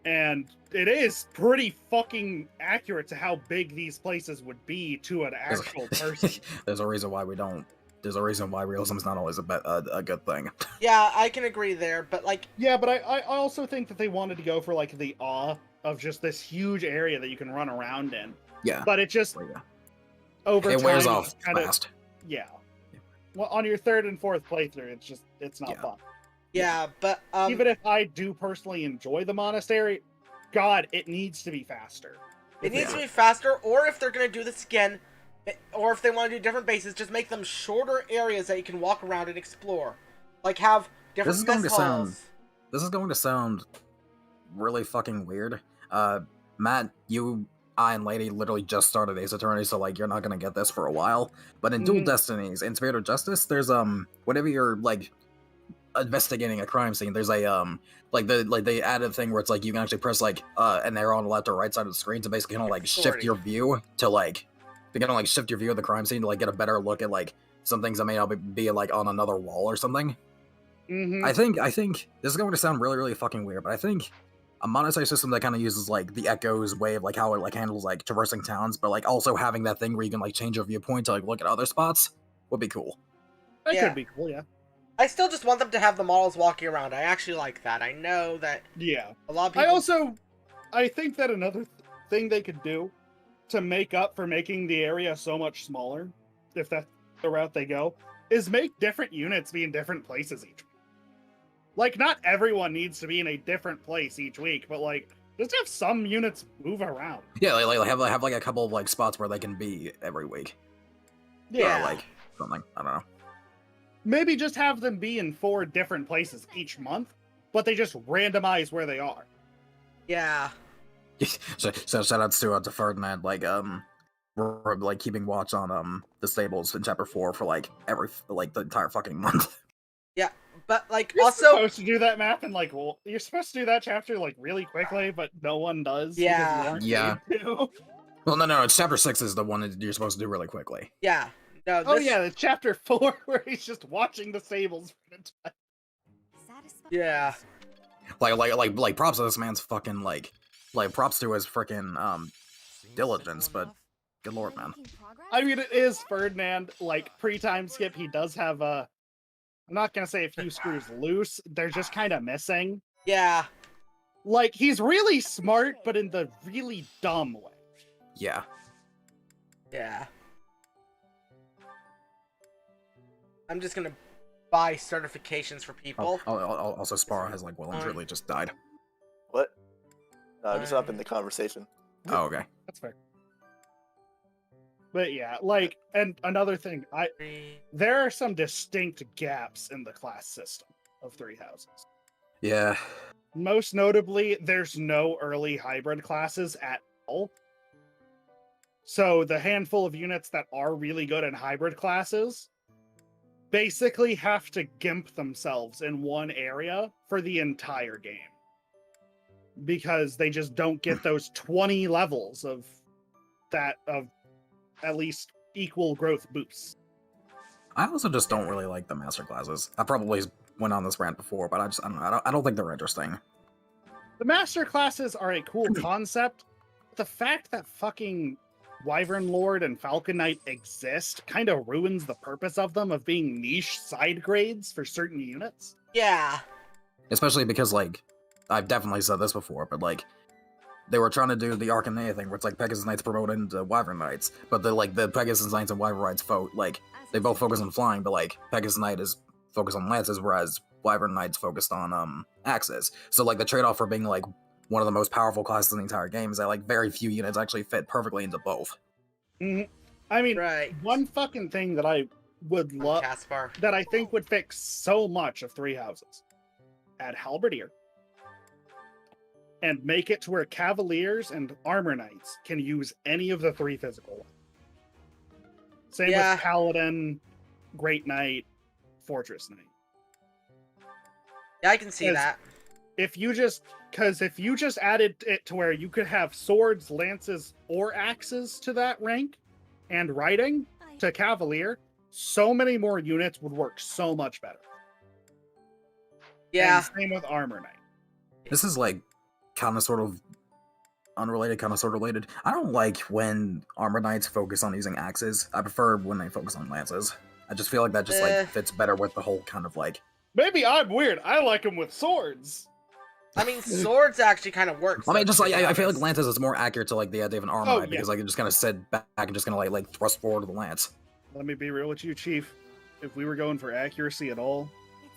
And it is pretty fucking accurate to how big these places would be to an actual person. There's a reason why we don't. There's a reason why realism is not always a good thing. Yeah, I can agree there, but like... Yeah, but I also think that they wanted to go for like the awe of just this huge area that you can run around in. Yeah. But it just, Yeah. over It time, wears off kind of, fast. yeah. Well, on your third and fourth playthrough, it's not Yeah. fun. Yeah, but Even if I do personally enjoy the monastery, God, it needs to be faster. it needs to be faster, or if they're gonna do this again, or if they want to do different bases, just make them shorter areas that you can walk around and explore. Like have different mess halls. This is going to sound really fucking weird. Matt, you, I, and Lady literally just started Ace Attorney, so like you're not gonna get this for a while. But in Dual Destinies, in Spirit of Justice, there's whenever you're like investigating a crime scene, there's a they added a thing where it's like you can actually press like an arrow on the left or right side of the screen to basically kind of like shift your view to like shift your view of the crime scene to like get a better look at like some things that may not be like on another wall or something. I think this is going to sound really, really fucking weird, but I think a monastery system that kind of uses like the Echoes way of like how it like handles like traversing towns, but like also having that thing where you can like change your viewpoint to like look at other spots would be cool. That Yeah. could be cool, yeah. I still just want them to have the models walking around. I actually like that. I know that Yeah. a lot of people... I think that another thing they could do to make up for making the area so much smaller, if that's the route they go, is make different units be in different places each week. Like, not everyone needs to be in a different place each week, but like, just have some units move around. Yeah, like have like a couple of like spots where they can be every week. Yeah. Or like something. I don't know. Maybe just have them be in 4 different places each month, but they just randomize where they are. Yeah. So shout outs to Ferdinand, like we're like keeping watch on the stables in chapter 4 for like the entire fucking month. Yeah. But like You're also... supposed to do that map and like, well, you're supposed to do that chapter like really quickly, but no one does. Yeah. Because you aren't Yeah. paid to. Well, no, it's chapter 6 is the one that you're supposed to do really quickly. Yeah. No, Oh this... yeah, the chapter 4 where he's just watching the stables for the time. Satisfied. Yeah. Like props to this man's fucking like props to his freaking diligence, but good lord, man. Making progress? I mean, it is Ferdinand. Like pre-time skip, he does have a. I'm not gonna say a few screws loose. They're just kind of missing. Yeah. Like he's really smart, but in the really dumb way. Yeah. Yeah. I'm just gonna buy certifications for people. Also, Sparrow has like well and truly just died. What? No, I'm just up in the conversation. Oh, okay. That's fair. But yeah, like, and another thing, there are some distinct gaps in the class system of Three Houses. Yeah. Most notably, there's no early hybrid classes at all. So the handful of units that are really good in hybrid classes basically have to gimp themselves in one area for the entire game. Because they just don't get those 20 levels of at least equal growth boosts. I also just don't really like the master classes. I probably went on this rant before, but I don't think they're interesting. The master classes are a cool concept. The fact that fucking Wyvern Lord and Falcon Knight exist kind of ruins the purpose of them of being niche side grades for certain units. Yeah. Especially because like I've definitely said this before, but like they were trying to do the Arcanea thing, where it's like Pegasus Knights promoted into Wyvern Knights, but the Pegasus Knights and Wyvern Knights they both focus on flying, but like Pegasus Knight is focused on lances, whereas Wyvern Knights focused on axes. So like the trade-off for being like one of the most powerful classes in the entire game is that like very few units actually fit perfectly into both. Mhm. I mean, Right. one fucking thing that I would love, Caspar. that I think would fix so much of Three Houses, add Halberdier. And make it to where Cavaliers and Armor Knights can use any of the 3 physical ones. Same Yeah. with Paladin, Great Knight, Fortress Knight. Yeah, I can see 'Cause that. if you just added it to where you could have swords, lances, or axes to that rank, and riding to Cavalier, so many more units would work so much better. Yeah. And same with Armor Knight. This is like kind of sort of unrelated, kind of sort of related. I don't like when Armor Knights focus on using axes. I prefer when they focus on lances. I just feel like that just like fits better with the whole kind of like. Maybe I'm weird. I like them with swords. I mean, swords actually kind of works. I mean, though, just to like be I feel like honest. lances is more accurate to like the idea of an armor Oh, knight, yeah. because like you're just gonna sit back and just gonna like thrust forward with the lance. Let me be real with you, Chief. If we were going for accuracy at all,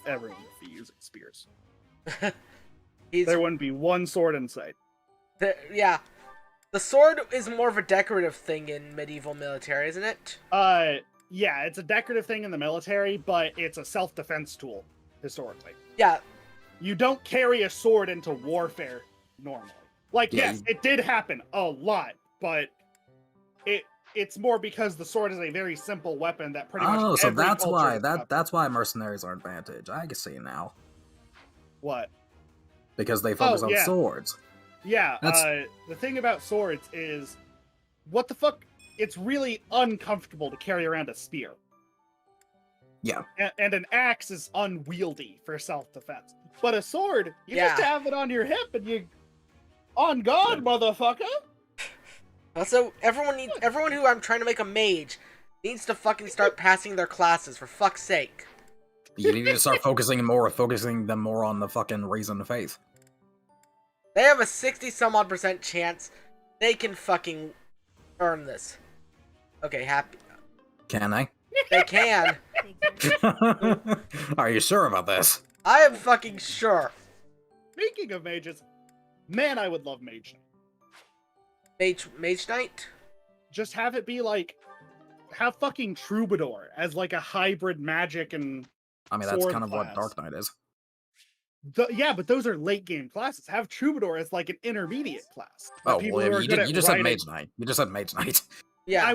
everyone would be using spears. He's, There wouldn't be one sword in sight. yeah. The sword is more of a decorative thing in medieval military, isn't it? Yeah, it's a decorative thing in the military, but it's a self-defense tool, historically. Yeah. You don't carry a sword into warfare normally. Like, Yeah, yes, it did happen a lot, but it's more because the sword is a very simple weapon that pretty much Oh, so every that's culture why has covered. that's why mercenaries are an advantage. I can see now What? because they focus on yeah. swords. Yeah, That's- the thing about swords is, what the fuck? It's really uncomfortable to carry around a spear. Yeah. And an axe is unwieldy for self-defense. But a sword, you just Yeah. have it on your hip and you... On guard, motherfucker! Also, everyone who I'm trying to make a mage needs to fucking start passing their classes, for fuck's sake. You need to start focusing them more on the fucking reason of faith. They have a 60-some-odd% chance they can fucking earn this. Okay, happy. Can I? They can. Are you sure about this? I am fucking sure. Speaking of mages, man, I would love Mage Knight. Mage Knight? Just have it be like... Have fucking Troubadour as like a hybrid magic and... I mean, that's Sword kind of what class. Dark Knight is. Yeah, but those are late game classes. Have Troubadour as like an intermediate class. that Oh, people well, who are you, good did, at you just said writing- Mage Knight. You just said Mage Knight. Yeah. I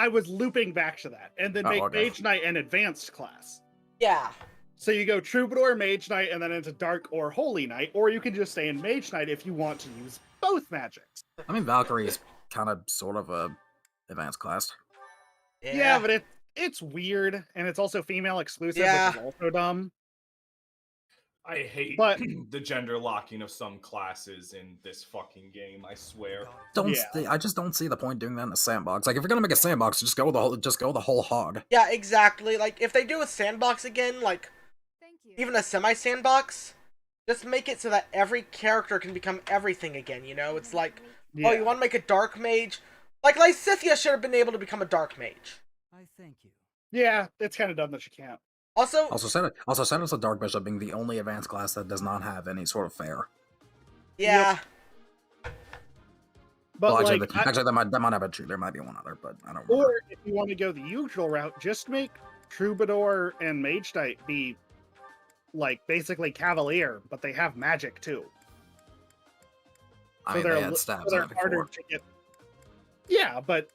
was looping back to that, and then Oh, make okay. Mage Knight an advanced class. Yeah. So you go Troubadour, Mage Knight, and then into Dark or Holy Knight, or you can just stay in Mage Knight if you want to use both magics. I mean, Valkyrie is kind of sort of a advanced class. Yeah, but it's weird, and it's also female exclusive, Yeah. which is also dumb. I hate But- the gender locking of some classes in this fucking game. I swear. I just don't see the point doing that in a sandbox. Like, if you're gonna make a sandbox, just go the whole hog. Yeah, exactly. Like, if they do a sandbox again, like, Thank you. even a semi-sandbox, just make it so that every character can become everything again, you know? It's like, Yeah. oh, you want to make a dark mage? Like, Lysithia should have been able to become a dark mage. I thank you. Yeah, it's kind of dumb that you can't. Also, Also, Sentinel's a Dark Bishop being the only advanced class that does not have any sort of fair. yeah. But Well, like, actually, that might have a true. There might be one other, but I don't remember. or if you want to go the usual route, just make Troubadour and Mage Knight be like basically Cavalier, but they have magic too. I So mean, they're they a had li- stabs so they're in it harder before. to get. Yeah, but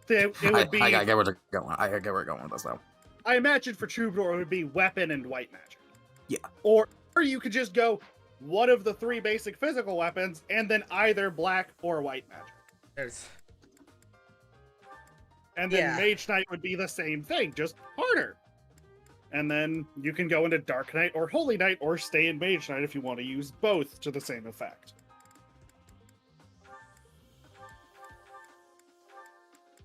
it would be. I get where you're going. I get where you're going with this, though. I imagine for Troubadour it would be weapon and white magic. Yeah. Or you could just go one of the 3 basic physical weapons and then either black or white magic. There's... And then Yeah. Mage Knight would be the same thing, just harder. And then you can go into Dark Knight or Holy Knight or stay in Mage Knight if you want to use both to the same effect.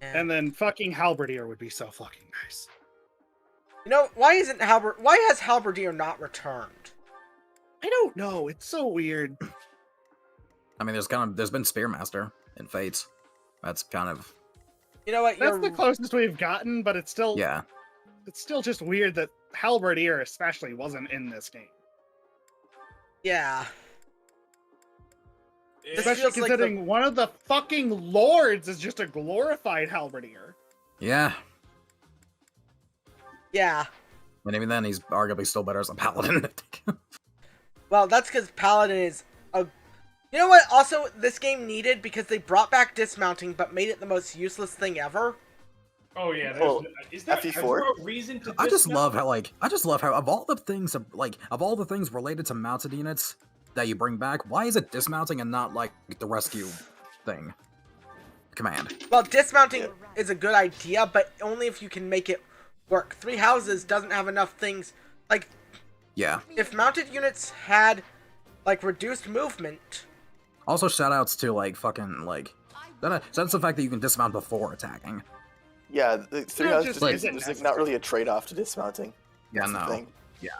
And then fucking Halberdier would be so fucking nice. You know, why has Halberdier not returned? I don't know. It's so weird. I mean, there's been Spearmaster in Fates. That's kind of You know what? That's the closest we've gotten, but it's still just weird that Halberdier especially wasn't in this game. Yeah. It's- Especially feels like considering one of the fucking lords is just a glorified Halberdier. yeah. Yeah. And even then, he's arguably still better as a paladin. Well, that's because Paladin is a... You know what also this game needed? Because they brought back dismounting, but made it the most useless thing ever? Oh yeah, Well, is there FE4? ever a reason to I just dismount? love how of all the things related to mounted units that you bring back, why is it dismounting and not like the rescue thing command? Well, dismounting is a good idea, but only if you can make it work. Three Houses doesn't have enough things. Like, Yeah. if mounted units had, like, reduced movement... Also, shoutouts to like fucking like. That's the fact that you can dismount before attacking. Yeah, the Three No, Houses just just, isn't there's like not really a trade-off to dismounting. Yeah, That's the no. thing.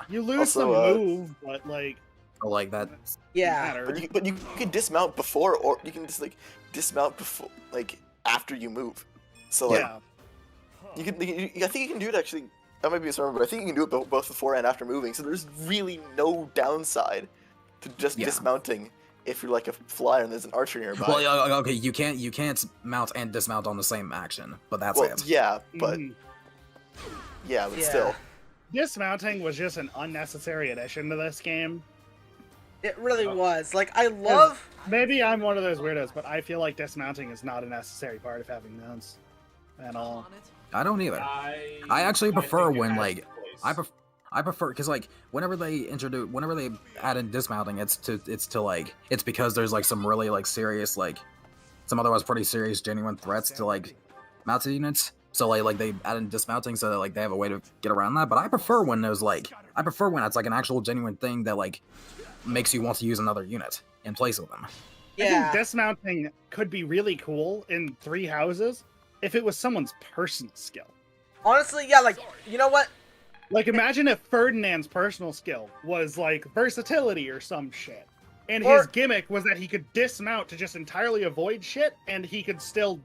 You lose Also, some move, but like Or like that. Yeah. matter. But you can dismount before, or you can just like dismount before, like after you move. So like Yeah. you can, I think you can do it actually. That might be a misremember, but I think you can do it both before and after moving. So there's really no downside to just dismounting if you're like a flyer and there's an archer nearby. Well, yeah, okay, you can't mount and dismount on the same action, but that's Well, it. yeah, but Mhm. yeah, but Yeah. still. Dismounting was just an unnecessary addition to this game. It really was. Like, I love... Maybe I'm one of those weirdos, but I feel like dismounting is not a necessary part of having mounts at all. I don't either. I actually prefer when like I prefer because like whenever they add in dismounting, it's because there's like some really like serious like some otherwise pretty serious genuine threats to like mounted units. So like they add in dismounting so that like they have a way to get around that. But I prefer when it's like an actual genuine thing that like makes you want to use another unit in place of them. I Yeah. think dismounting could be really cool in Three Houses if it was someone's personal skill. Honestly, yeah, like, you know what? Like, imagine if Ferdinand's personal skill was, like, versatility or some shit. And Or- his gimmick was that he could dismount to just entirely avoid shit, and he could still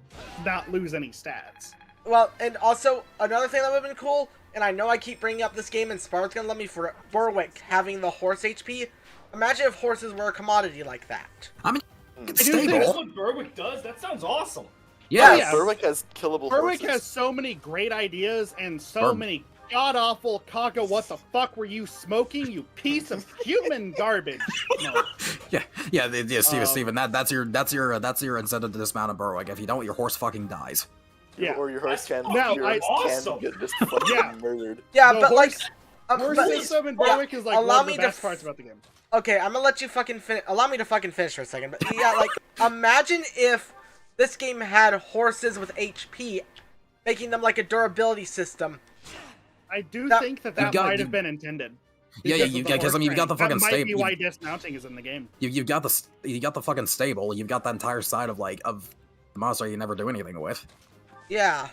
not lose any stats. Well, and also, another thing that would have been cool, and I know I keep bringing up this game and Spar's gonna let me for Berwick having the horse HP. Imagine if horses were a commodity like that. I mean, it's I do think That's stable. what Berwick does. That sounds awesome. Yeah. yeah. Berwick has killable Berwick horses. has so many great ideas and so many god-awful Kaga what the fuck were you smoking, you piece of human garbage. No. Steven, that's your incentive to dismount a Berwick. If you don't, your horse fucking dies. Yeah. Or your horse can, No, your I- horse awesome. can get just fucking Yeah. murdered. Yeah, The but horse- like... Horse but- system in yeah, Berwick is like allow one of me the to best parts about the game. Okay, I'm gonna let you fucking allow me to fucking finish for a second. But yeah, like, imagine if this game had horses with HP, making them like a durability system. I do That- think that You got- might you- have been intended. Yeah, because of the because I mean, you've got the horse fucking training. That might be stable. why dismounting is in the game. You've got the fucking stable. You've got that entire side of the monster you never do anything with. Yeah.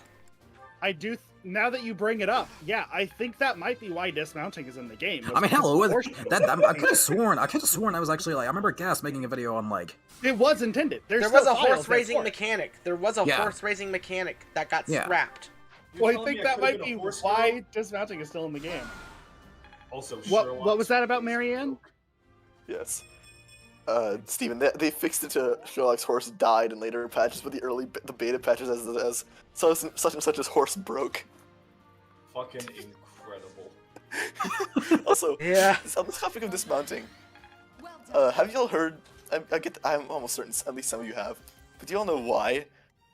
I do. Now that you bring it up, yeah, I think that might be why dismounting is in the game. I mean, hell, it was, Horse- I could have sworn I was actually like I remember Gas making a video on like It was intended. There's There was still a files horse that raising for it. mechanic. There was a Yeah. horse raising mechanic that got Yeah. scrapped. You're Well, I telling think me that could've might been be a horse why girl? dismounting is still in the game. Also, What Sherlock. was that about Marianne? Yes. Steven, they fixed it to Sherlock's horse died in later patches, but the beta patches as such and such as horse broke. Fucking incredible. Also, Yeah. on the topic of dismounting, have y'all heard? I'm almost certain at least some of you have. But do y'all know why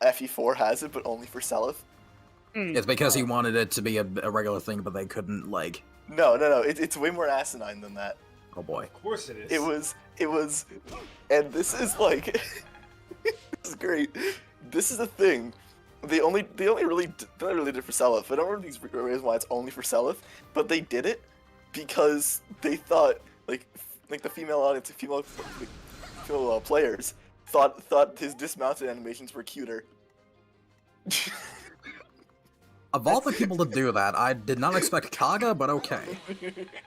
FE4 has it, but only for Seliph? it's because he wanted it to be a regular thing, but they couldn't like. No. It's way more asinine than that. Oh boy. Of course it is. It was, and this is like, this is great. This is the thing. They only really did it for Seliph. I don't remember these reasons why it's only for Seliph, but they did it because they thought like the female audience, female players thought his dismounted animations were cuter. Of all the people to do that, I did not expect Kaga, but okay.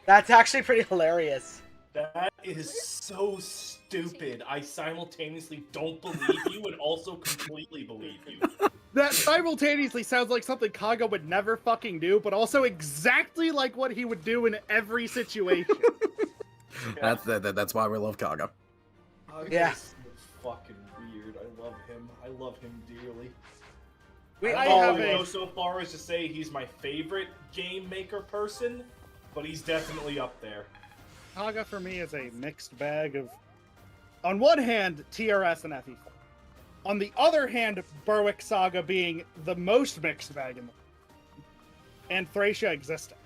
That's actually pretty hilarious. That is so stupid. I simultaneously don't believe you and also completely believe you. That simultaneously sounds like something Kaga would never fucking do, but also exactly like what he would do in every situation. That's why we love Kaga. Yeah. It's fucking weird. I love him. I love him dearly. I I have don't a- go so far as to say he's my favorite game maker person, but he's definitely up there. Kaga for me is a mixed bag of, on one hand, TRS and FE4. On the other hand, Berwick Saga being the most mixed bag in the and Thracia existing.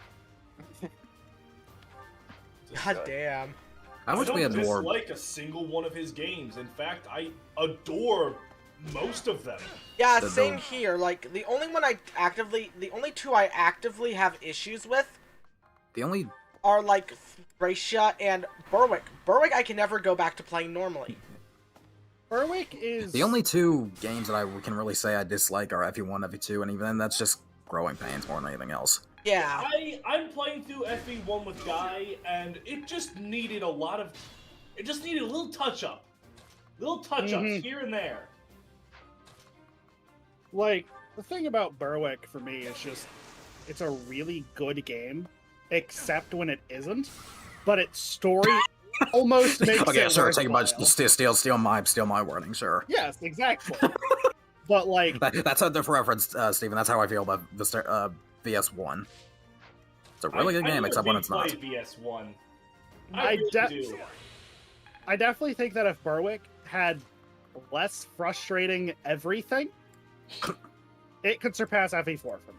God damn. I wish we don't had more. dislike a single one of his games. In fact, I adore most of them. Yeah, The- same the- here. Like, the only two I actively have issues with The only are, like, Thracia and Berwick. Berwick I can never go back to playing normally. Berwick is The only two games that I can really say I dislike are FE1, FE2, and even then that's just growing pains more than anything else. Yeah. I'm playing through FE1 with Guy, and it just needed a lot of... It just needed a little touch-up. Little touch-ups Mhm. here and there. like the thing about Berwick for me is just it's a really good game, except when it isn't. But its story almost makes Okay, it sure, take a bunch, worthwhile. steal my wording, sure. Yes, exactly. But like, That's a different reference, Steven. That's how I feel about the VS1. It's a really good game, except when it's not. I VS1. I really do. I definitely think that if Berwick had less frustrating everything, it could surpass FE4 for me.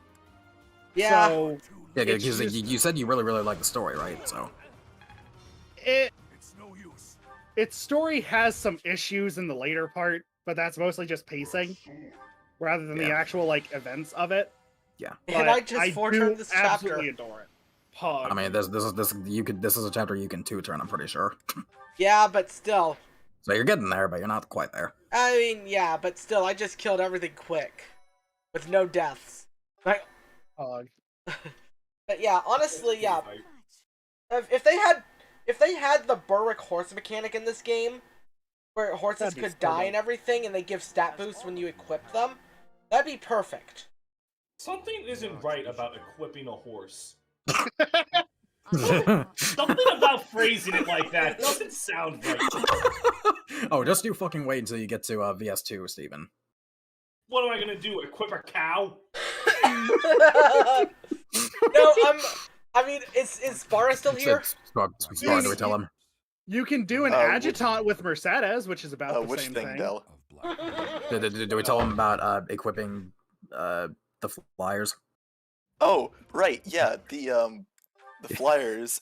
Yeah. So Yeah, It's because just- you said you really like the story, right? So It's no use. its story has some issues in the later part, but that's mostly just pacing rather than the Yeah. actual like events of it. yeah. And But I just four-turned this chapter. absolutely adore it. Pog. I mean, this is a chapter you can two-turn. I'm pretty sure. Yeah, but still. So you're getting there, but you're not quite there. I mean, yeah, but still, I just killed everything quick. With no deaths. Like, Pog. but yeah, honestly, yeah. If they had the Berwick horse mechanic in this game, where horses That'd be could so die good. and everything, and they give stat boosts when you equip them, that'd be perfect. Something isn't right about equipping a horse. Uh, Something about phrasing it like that doesn't sound right. Oh, just you fucking wait until you get to VS2, Steven. What am I gonna do? Equip a cow? No, I mean, is Sparta still here? Spark, do we tell him? You can do an adjutant with Mercedes, which is about the Which same thing, thing. Del? Do we tell him about equipping the flyers? Oh, right, yeah. The flyers.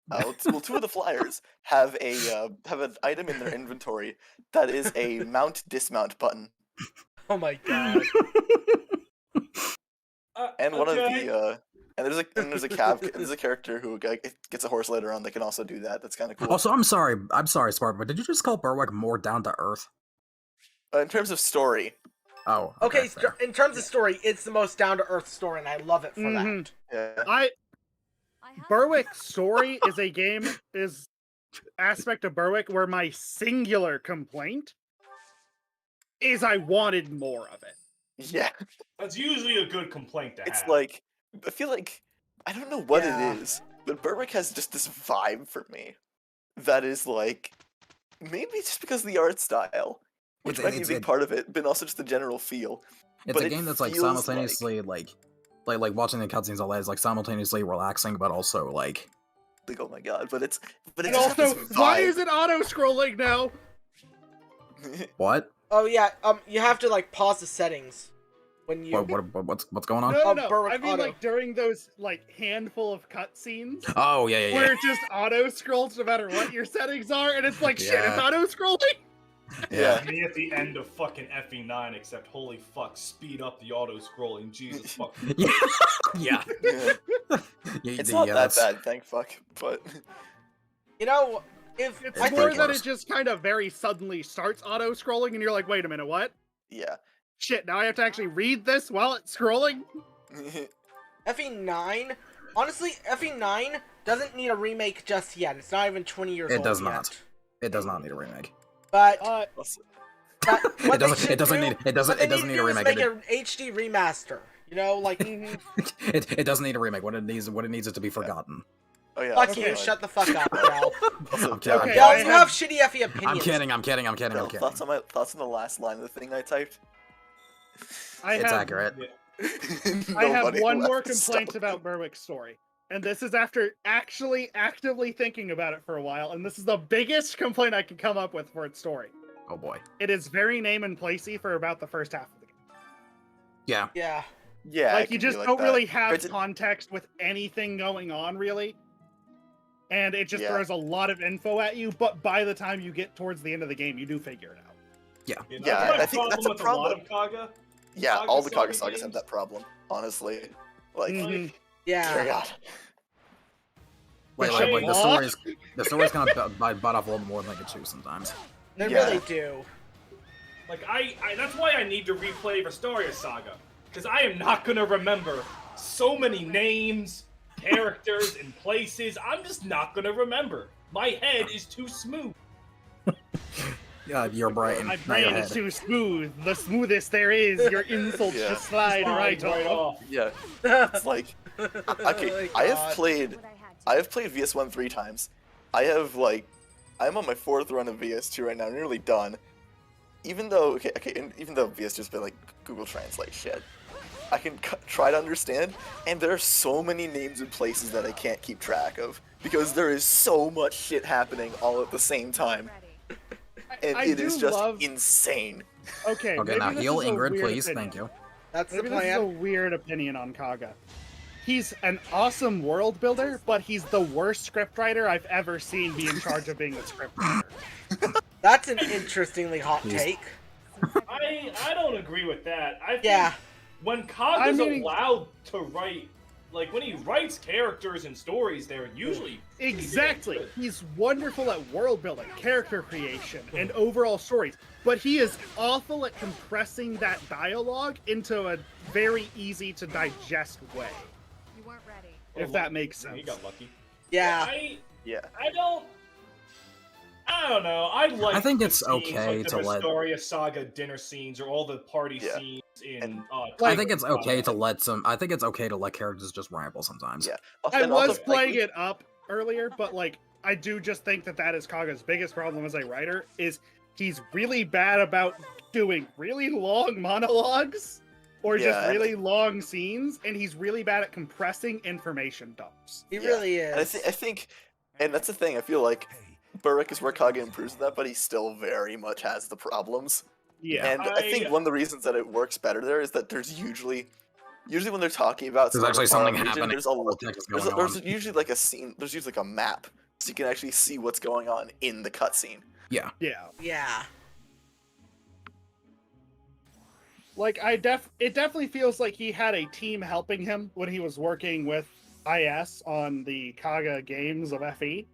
Well, two of the flyers have an item in their inventory that is a mount dismount button, Oh my god. and one Okay. of the and there's a character who gets a horse later on that can also do that. That's kind of cool. Also, I'm sorry, Spark, but did you just call Berwick more down to earth? In terms of story, Oh, Okay, fair. in terms of story, it's the most down-to-earth story, and I love it for Mhm. that. yeah. Berwick's story is aspect of Berwick where my singular complaint is I wanted more of it. Yeah, That's usually a good complaint to it's have. like I feel like I don't know what Yeah. it is, but Berwick has just this vibe for me that is like maybe it's just because of the art style, which might be a big part of it, but also just the general feel. It's but a it game that's like feels simultaneously like watching the cutscenes all that is like simultaneously relaxing, but also like Like, oh my god, but it's And just also, this why vibe. is it auto-scrolling now? what? Oh yeah, you have to like pause the settings when you. What's going on? No, Oh, no, Berwick I mean auto. like during those like handful of cutscenes Oh yeah. where it just auto-scrolls no matter what your settings are, and it's like, shit, it's Yeah. auto-scrolling? Yeah. Me at the end of fucking FE9, except holy fuck, speed up the auto scrolling. Jesus fuck. Yeah. yeah. Yeah. It's not that that's- bad, thank fuck. But You know, if It's I more think that worse. it just kind of very suddenly starts auto-scrolling, and you're like, wait a minute, what? yeah. Shit, now I have to actually read this while it's scrolling? FE9 Honestly, FE9 doesn't need a remake just yet. It's not even 20 years old It does yet. not. It does not need a remake. But Also, what they It should doesn't do- need. It doesn't. what they It doesn't need need to a do is remake. make an HD remaster. You know, like It doesn't need a remake. What it needs is to be forgotten. oh yeah. fuck also, you, like- shut the fuck up, Ralph. also, I'm kidding. Okay, Yo, I you have- have shitty FE opinions. I'm kidding. I'm kidding. Phil, thoughts on the last line of the thing I typed? It's accurate. I have Nobody one more left. complaint Stop. about Berwick's story. And this is after actually actively thinking about it for a while, and this is the biggest complaint I can come up with for its story. Oh boy. It is very name and placey for about the first half of the game. Yeah. Yeah. Yeah, Like, it you can be just like don't that. really have But it's- context with anything going on, really. And it just Yeah. throws a lot of info at you, but by the time you get towards the end of the game, you do figure it out. Yeah. You know, Yeah, my I think that's a with a lot of Kaga. Yeah, Kaga all the Saga Kaga sagas have games. that problem. Honestly, like, Mhm. Yeah. dear God. Like Shame. the stories kind of bite off a little more than they could chew sometimes. They Yeah. really do. Like I that's why I need to replay Restoria Saga, because I am not gonna remember so many names, characters, and places. I'm just not gonna remember. My head is too smooth. Yeah, your brain. My not your brain head. is too smooth. The smoothest there is. Your insults Yeah. just slide right off. Yeah, it's like, okay, Oh I my have God. played, What I had to I have played VS1 3 times. I'm on my 4th run of VS2 right now, nearly done. Even though, and even though VS2's been like Google Translate shit, I can try to understand, and there are so many names and places that I can't keep track of because there is so much shit happening all at the same time, ready. and I it do is just love- insane. Okay, Okay, maybe now this heal is a Ingrid, weird please. opinion. Thank you. That's the Maybe this is a plan. weird opinion on Kaga. He's an awesome world builder, but he's the worst scriptwriter I've ever seen be in charge of being a scriptwriter. That's an interestingly hot He's- take. I don't agree with that. I think Yeah. when Kaga's I mean- allowed to write, like when he writes characters and stories, they're usually Exactly. good. He's wonderful at world building, character creation, and overall stories, but he is awful at compressing that dialogue into a very easy to digest way, You weren't ready. if that makes He sense. got lucky. Yeah. Yeah. I don't know. I like. I think the it's scenes, okay like to the let- Restoria Saga dinner scenes or all the party Yeah. scenes in. And- I think it's okay to let characters just ramble sometimes. Yeah. I And also, was playing like, it up earlier, but like I do just think that is Kaga's biggest problem as a writer is he's really bad about doing really long monologues or Yeah, just and- really long scenes, and he's really bad at compressing information dumps. He Yeah. really And is. I think, and that's the thing. I feel like Burrick is where Kaga improves at that, but he still very much has the problems. Yeah. And I think I- one of the reasons that it works better there is that there's usually when they're talking about There's some actually far-off something region, happening. There's a lot. Text There's, going there's on. usually like a scene. There's usually like a map, so you can actually see what's going on in the cutscene. Yeah. Yeah. Like it definitely feels like he had a team helping him when he was working with IS on the Kaga games of FE.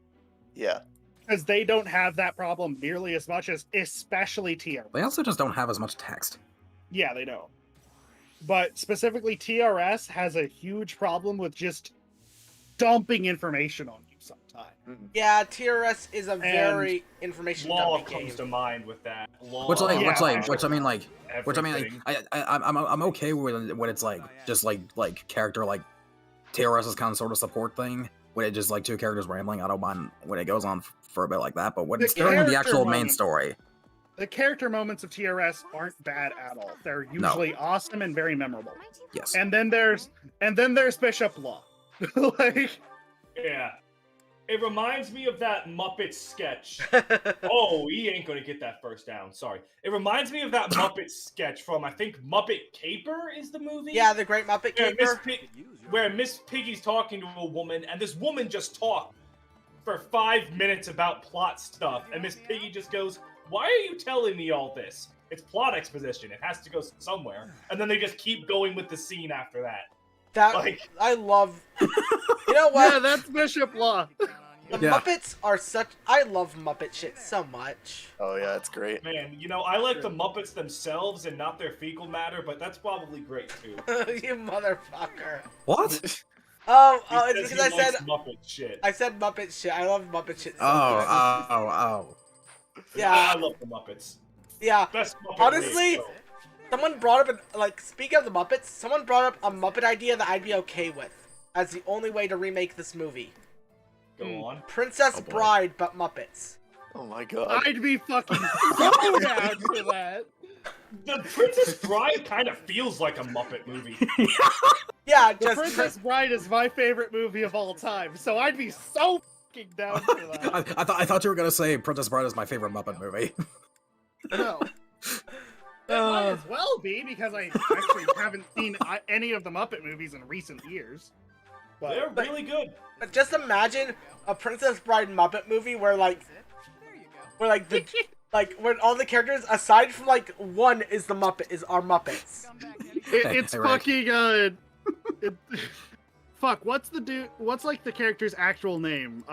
Yeah. Because they don't have that problem nearly as much as especially TR. They also just don't have as much text. Yeah, they don't. But specifically TRS has a huge problem with just dumping information on you sometimes. Yeah, TRS is a very information Law dumpy comes game. to mind with that. Law. Which I everything. mean, I'm okay with when it's like just like character like TRS's kind of sort of support thing when it just like two characters rambling. I don't mind when it goes on for a bit like that, but when The it's during the character actual main moments- story, The character moments of TRS aren't bad at all. They're usually awesome and very memorable. Might you yes. And then there's Bishop Law. Like Yeah. It reminds me of that Muppet sketch. Oh, he ain't gonna get that first down. Sorry. It reminds me of that Muppet sketch from, I think, Muppet Caper is the movie? Yeah, the Great Muppet Where Caper. Miss Piggy's talking to a woman, and this woman just talked for 5 minutes about plot stuff, and Miss Piggy just goes, "Why are you telling me all this? It's plot exposition. It has to go somewhere." And then they just keep going with the scene after that. That Like, I love. You know what? yeah, that's Bishop Law. The Yeah. Muppets are such. I love Muppet shit so much. Oh yeah, it's great. man, I like the Muppets themselves and not their fecal matter, but that's probably great too. You motherfucker. What? it's because I he likes said Muppet shit. I said Muppet shit. I love Muppet shit. So Oh, much. oh. Yeah. I love the Muppets. Yeah. Best Muppet Honestly, race, someone brought up speaking of the Muppets, someone brought up a Muppet idea that I'd be okay with as the only way to remake this movie. Go on. Princess Oh, boy. Bride, but Muppets. Oh my god. I'd be fucking so down for that. The Princess Bride kind of feels like a Muppet movie. Yeah, The just Princess Bride is my favorite movie of all time, so I'd be so fucking down for that. I thought you were gonna say Princess Bride is my favorite Muppet movie. No. It might as well be, because I actually haven't seen any of the Muppet movies in recent years. They're really good. But just imagine a Princess Bride Muppet movie where when all the characters aside from one is our Muppets. It's Hey, Rick. fucking fuck, what's the character's actual name?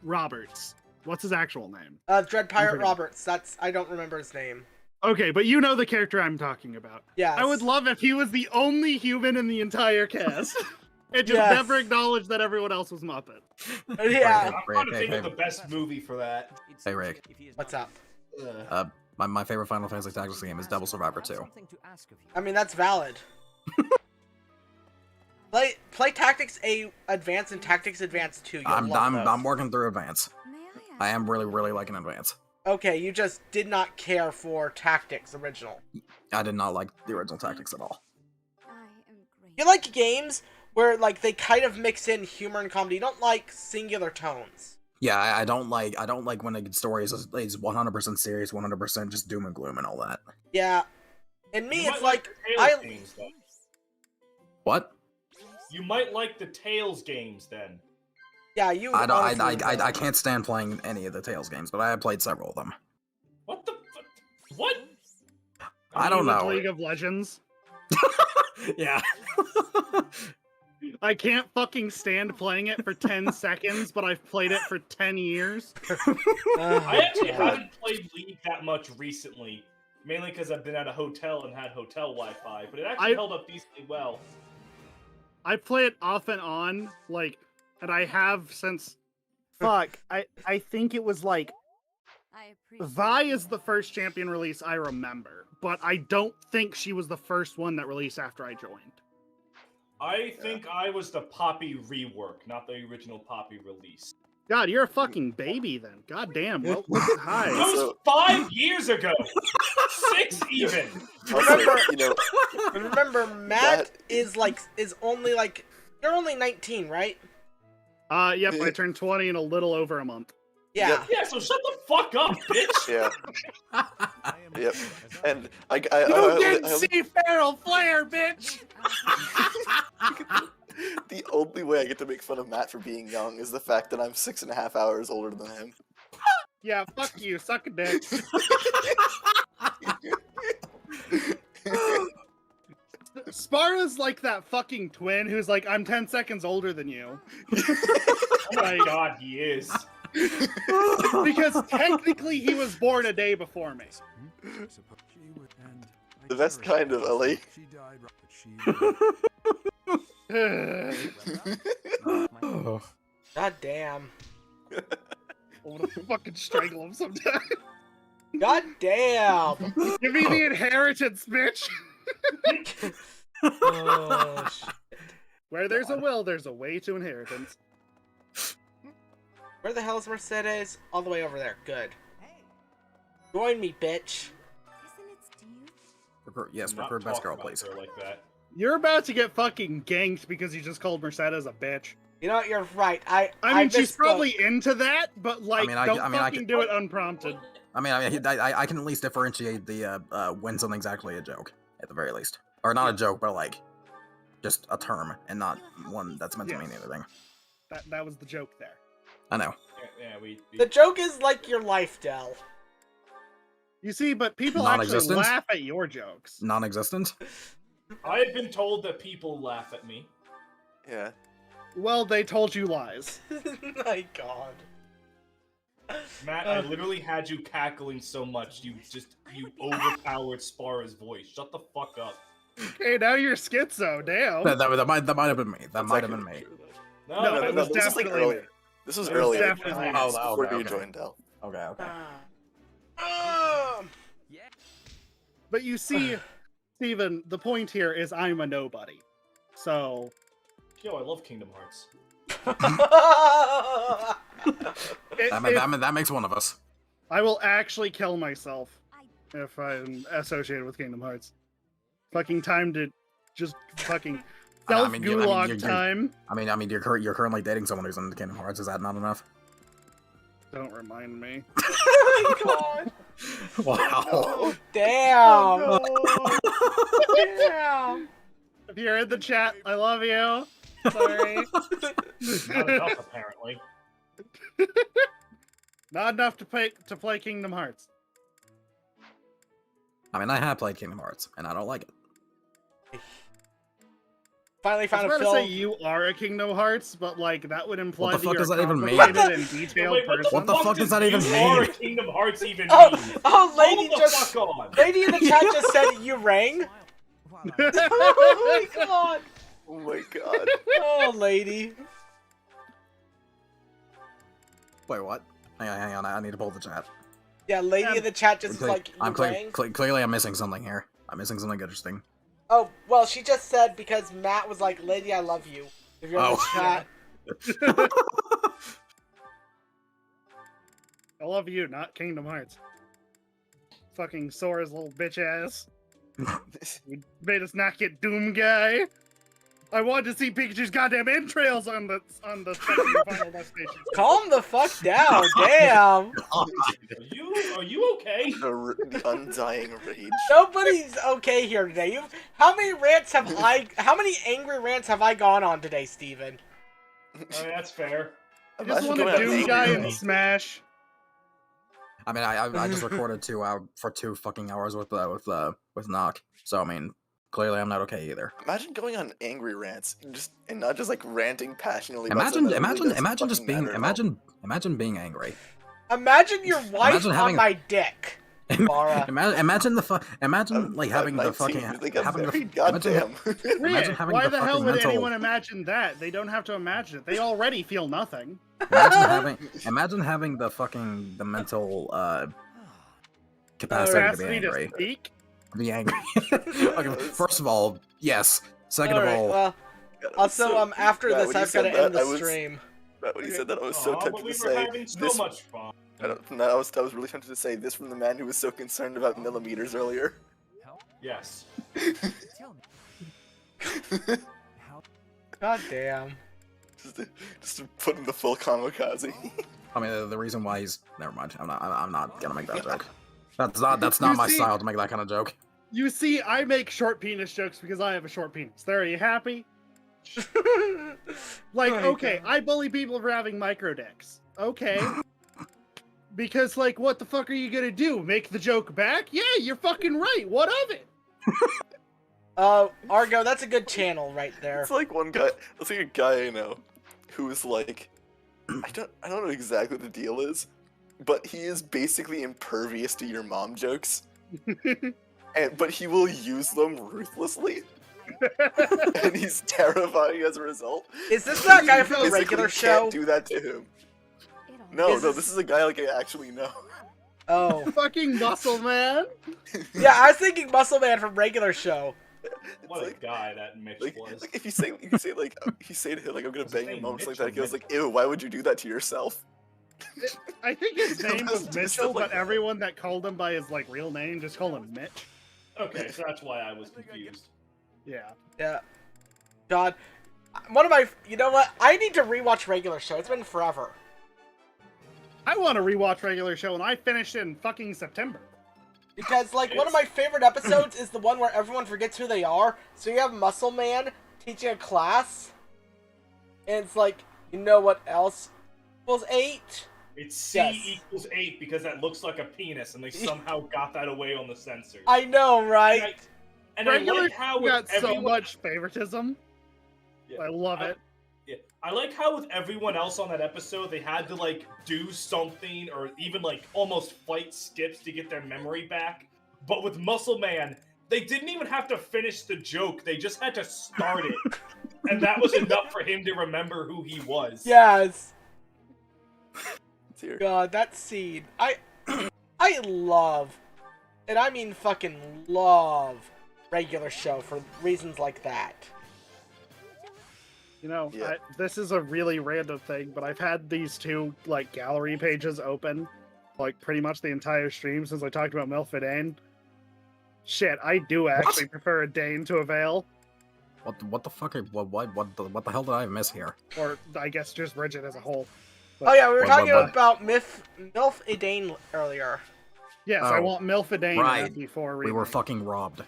Roberts. What's his actual name? Dread Pirate forget. Roberts. I don't remember his name. Okay, but you know the character I'm talking about. Yeah. I would love if he was the only human in the entire cast. And just Yes. never acknowledged that everyone else was Muppet. Yeah. I'm trying to think of the best movie for that. Hey, Rick. What's up? My favorite Final Fantasy Tactics game is Devil Survivor 2. I mean, that's valid. Play Tactics Advance and Tactics Advance 2. I'm working through Advance. May I ask? I am really liking Advance. Okay, you just did not care for Tactics original. I did not like the original Tactics at all. I am great. You like games where they kind of mix in humor and comedy. You don't like singular tones. Yeah, I don't like when a story is 100% serious, 100% just doom and gloom and all that. Yeah. And me, You it's might like the Tales games, then. What? You might like the Tales games then. yeah, you. I honestly would. can't stand playing any of the Tales games, but I have played several of them. What the what? I don't know. League of Legends. Yeah. I can't fucking stand playing it for 10 seconds, but I've played it for 10 years. I actually haven't played League that much recently, mainly because I've been at a hotel and had hotel Wi-Fi, but it actually held up decently well. I play it off and on, and I have since... Fuck, I think it was I appreciate Vi you. is the first champion release I remember, but I don't think she was the first one that released after I joined. I think I was the Poppy rework, not the original Poppy release. God, you're a fucking baby then. God damn. Well, hi. That was 5 years ago! 6 even! Also, Remember, Matt is only you're only 19, right? Yep, I turned 20 in a little over a month. Yeah. Yep. Yeah, so shut the fuck up, bitch! Yeah. Yep. And You didn't see Feral Flare, bitch! the only way I get to make fun of Matt for being young is the fact that I'm 6.5 hours older than him. Yeah, fuck you, suck a dick. Spara's like that fucking twin who's like, I'm 10 seconds older than you. Oh my god, he is. Because technically he was born a day before me. That's kind of Ellie. God damn. I'm gonna fucking strangle him sometime. God damn. Give me the inheritance, bitch! Oh, shit. Where there's a will, there's a way to inheritance. Where the hell is Mercedes? All the way over there. Good. Join me, bitch. Isn't it Steve? Yes, Not recruit best talk girl, about please. her like that. You're about to get fucking ganked because you just called Mercedes a bitch. You know what? You're right. I mean, she's misspoke. probably into that, but I don't can- do it unprompted. I can at least differentiate the when something's actually a joke, at the very least. Or not a joke, but just a term, and not one that's meant to mean Yes. anything. That was the joke there. I know. Yeah, we The joke is like your life, Del. You see, but people actually Non-existent? laugh at your jokes. Non-existent? I have been told that people laugh at me. Yeah. Well, they told you lies. My God. Matt, I literally had you cackling so much, you overpowered Spara's voice. Shut the fuck up. Hey, now you're schizo, damn. That might have been me. That might have been me. True, though. No, it was this was like definitely earlier. me. This was It was earlier. definitely me. Oh, Before okay, you okay. joined, Del. Okay, okay. But you see, Steven, the point here is I'm a nobody. So, Yo, I love Kingdom Hearts. That makes one of us. I will actually kill myself if I'm associated with Kingdom Hearts. Fucking time to just fucking self-gulag time. I mean, you're currently dating someone who's in Kingdom Hearts. Is that not enough? Don't remind me. Oh my god. Wow. Oh, damn. Oh, Damn. If you're in the chat, I love you. Sorry. Not enough, apparently. Not enough to play Kingdom Hearts. I mean, I have played Kingdom Hearts, and I don't like it. Finally I was found a about to film. say you are a Kingdom Hearts, but like that would imply What the fuck that does you're that even mean? complicated and detailed Wait, person. What the fuck does that even you mean? are a Kingdom Hearts even Oh, mean? oh, lady Hold the just, fuck on. lady in the chat just said you rang. Oh my god. Oh my god. Oh, lady. Wait, what? Hang on, I need to pull the chat. Yeah, lady in the chat just like you I'm rang. clearly I'm missing something here. I'm missing something interesting. Oh, well, she just said because Matt was like, lady, I love you. If you're in the chat. I love you, not Kingdom Hearts. Fucking Sora's little bitch ass. You made us not get Doom Guy. I wanted to see Pikachu's goddamn entrails on the fucking final destination. Calm the fuck down, damn. Are you okay? The undying rage. Nobody's okay here today. How many angry rants have I gone on today, Steven? I mean, that's fair. I just Imagine want going a on Doom angry Guy rant. and Smash. I mean, I just recorded 2 fucking hours with Knock. So I mean, clearly I'm not okay either. Imagine going on angry rants, and not just like ranting passionately. About something that really doesn't Imagine just fucking being matter at all. imagine being angry. Imagine your wife Imagine on having- my dick. Mara. Imagine I'm having the 19, fucking you think I'm having very the goddamn. Imagine having Why the the hell fucking would mental- anyone imagine that? They don't have to imagine it. They already feel nothing. imagine having the mental capacity Capacity to be to angry. speak? Be angry. Okay, first of all, yes. Second of Alright, all, well, also, after Matt, this, when you I've said got to that, end the I was- stream. When you said that, I was so Aw, tempted but we to were say having so this. much fun. I was really tempted to say this from the man who was so concerned about millimeters earlier. Yes. Tell me, how God damn. just to put in the full kamikaze. I mean, the reason why he's never mind. I'm not gonna make that joke. That's not You my see- style to make that kind of joke. You see, I make short penis jokes because I have a short penis. There, are you happy? Like, Oh my okay, God. I bully people for having micro dicks. Okay. Because, like, what the fuck are you gonna do? Make the joke back? Yeah, you're fucking right. What of it? Argo, that's a good channel right there. It's like one guy. It's like a guy I know, who is like, I don't know exactly what the deal is, but he is basically impervious to your mom jokes, but he will use them ruthlessly, and he's terrifying as a result. Is this that guy from the Physically regular can't show? do that to him. It'll No, Is no, this- this is a guy like I actually know. Oh. Fucking muscle man. Yeah, I was thinking Muscle Man from regular show. What like- a guy that Mitch was. Like if you say like he say to him like I'm gonna What's his bang your name, mom or something Mitch like that, or he goes Mitch? like, ew, why would you do that to yourself? I think his name was Just do Mitchell, stuff like but that. everyone that called him by his, like, real name just called him Mitch. Okay, so that's why I was confused. Yeah. Yeah. God. One of my... You know what? I need to rewatch regular show. It's been forever. I want to rewatch regular show, and I finished it in fucking September. Because, like, one of my favorite episodes is the one where everyone forgets who they are. So you have Muscle Man teaching a class. And it's like, you know what else equals 8? It's C Yes. equals 8 because that looks like a penis, and they somehow got that away on the censors. I know, right? And I Regular like how with got so everyone, much favoritism. Yeah. I love it. Yeah. I like how with everyone else on that episode, they had to like do something or even like almost fight skips to get their memory back. But with Muscle Man, they didn't even have to finish the joke; they just had to start it. And that was enough for him to remember who he was. Yes. Dear. God, that scene. I love, and I mean fucking love, regular show for reasons like that. You know, Yeah. this is a really random thing, but I've had these two like gallery pages open, like pretty much the entire stream since I talked about Milf Dane. Shit, I do actually prefer a Dane to a Veil, What the fuck? What the hell did I miss here? or I guess just Bridget as a whole. Oh yeah, we were What- talking what- about Milf Idane earlier. Yes, I Oh, want Milf Dane right. in FE4 We were remake. fucking robbed.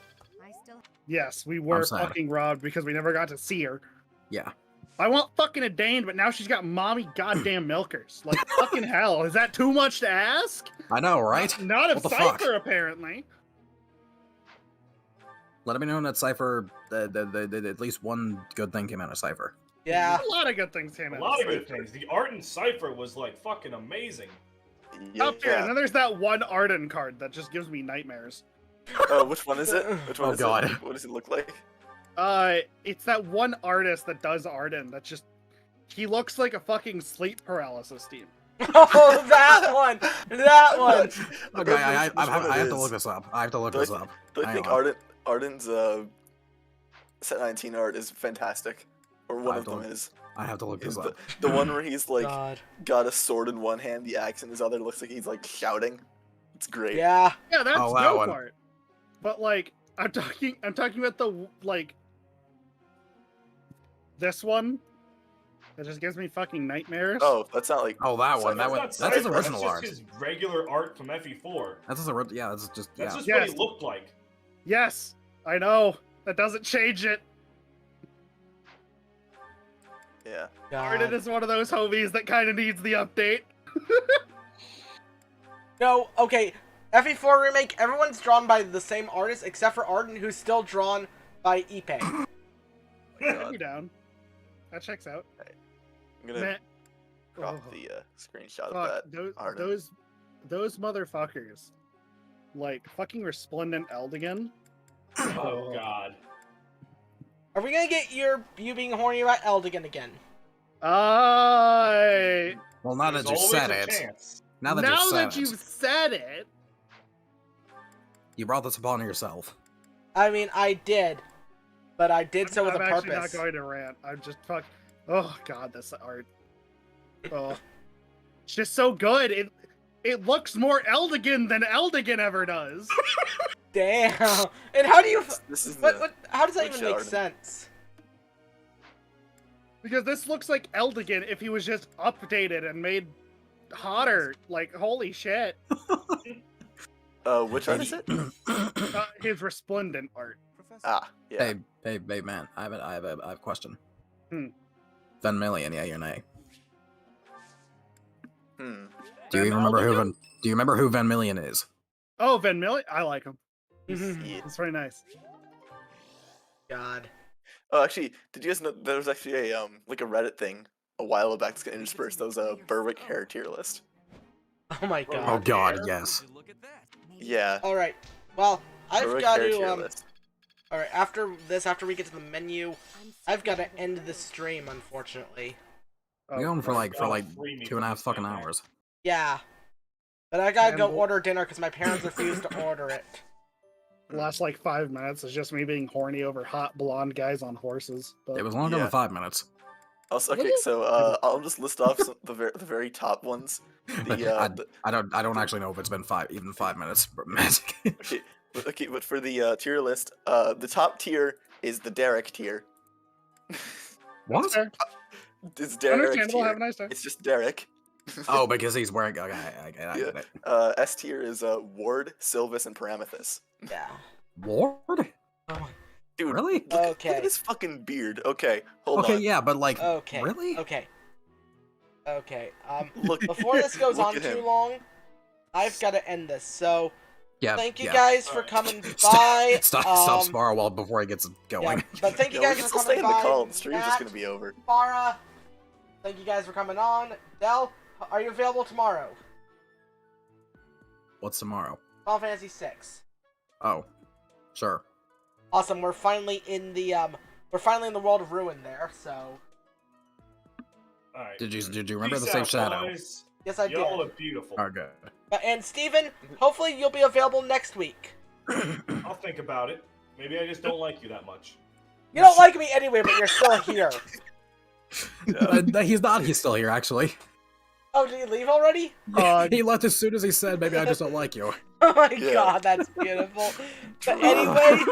I still Yes, we were sad. fucking robbed because we never got to see her. Yeah. I want fucking a Dane, but now she's got mommy goddamn milkers. Like, fucking hell, is that too much to ask? I know, right? Not of What the fuck? Cypher, apparently. Let me know that Cypher, at least one good thing came out of Cypher. Yeah. A lot of good things came A out. lot of of good things. The art in Cypher was like fucking amazing. Yeah. Up here, and then there's that one Arden card that just gives me nightmares. Oh, which one is it? Which one Oh, is God. it? What does it look like? It's that one artist that does Arden. That's just, he looks like a fucking sleep paralysis team. Oh, that one! That one! Okay, I Which one have it to look is. this up. I have to look Do I this th- up. Do I Hang think on. Arden's set 19 art is fantastic, or one of them is. I have to look Is this the, up. the one where he's like God. got a sword in one hand, the axe in his other, looks like he's like shouting. It's great. Yeah. Yeah, that's Oh, that no one. part. But like, I'm talking about the like this one that just gives me fucking nightmares. Oh, that's not like. Oh, that one. That one. That's That's his Cypher, original that's art. just his regular art from FE4. That's his original. Yeah, that's just. That's Yeah. just what Yes. he looked like. Yes, I know. That doesn't change it. Yeah. Arden God. is one of those homies that kind of needs the update. No, okay. FE4 remake, everyone's drawn by the same artist except for Arden, who's still drawn by Ipe. Put me down. That checks out. I'm gonna Meh. crop Oh. the screenshot of Fuck, that. Arden. those motherfuckers. Like fucking resplendent Eldigan. Oh god. Are we gonna get you being horny about Eldigan again? I Well, now There's that you always said a it. chance. Now that now you that said you've it. said it, You brought this upon yourself. I mean, I did. But I did so with I'm a actually purpose. not going to rant. I'm just oh god, this art. Oh, it's just so good. It looks more Eldigan than Eldigan ever does. Damn. And how do you... This is How does that which even make Arden? sense? Because this looks like Eldigan if he was just updated and made hotter. Like, holy shit. which art is it? His resplendent art. Professor, Ah, yeah. Hey, man. I have a question. Hmm. Van Million, yeah, or nay? Hmm. Do you Van remember who Eldigan? Do you remember who Van Million is? Oh, Van Million? I like him. Yeah. It's very nice. God. Oh, actually, did you guys know there was actually a like a Reddit thing a while back that's gonna intersperse those Berwick hair tier list? Oh my Oh, Oh god. God, Hair? yes. look at that. Yeah. Alright. Well, I've Berwick got hair to, tier list. Alright, after we get to the menu, I'm I've got to so end the stream, unfortunately. We're going for like Oh, free me 2.5 from fucking this nightmare. hours. Yeah. But I gotta go And- order dinner because my parents refused to order it. The last like 5 minutes is just me being horny over hot blonde guys on horses. But It was longer Yeah. than 5 minutes. Also, okay, so I'll just list off the very top ones. I don't actually know if it's been even 5 minutes. But Okay, but for the tier list, the top tier is the Derek tier. what? fair. It's Derek Understandable. tier. Have a nice day. It's just Derek. Oh, because he's wearing. Okay, I get it. S tier is Ward, Sylvis, and Paramethes. Yeah. Ward? Oh, Dude, Really? look, look Okay. at his fucking beard. Okay, hold Okay, on. yeah, but like, okay. really? Okay. Okay. Look, Before this goes look on at too him. long, I've got to end this. So, Yeah. thank you yeah. guys for Alright. coming Stop, by. stop Sparrow while before he gets going. Yeah, but thank you Yeah, we guys can for still stay coming in the by. call. The stream's just Matt, gonna be over. Farah, thank you guys for coming on. Del, are you available tomorrow? What's tomorrow? Final Fantasy VI. Oh, sure. Awesome. We're finally in the We're finally in the world of Ruin there, so... Alright. Did you remember Peace the safe out, shadow? boys. Yes, I Y'all did. look beautiful. Oh, good. And Steven, hopefully you'll be available next week. I'll think about it. Maybe I just don't like you that much. You don't like me anyway, but you're still here. He's still here, actually. Oh, did he leave already? He left as soon as he said, maybe I just don't like you. Oh my Yeah. god, that's beautiful. But anyway...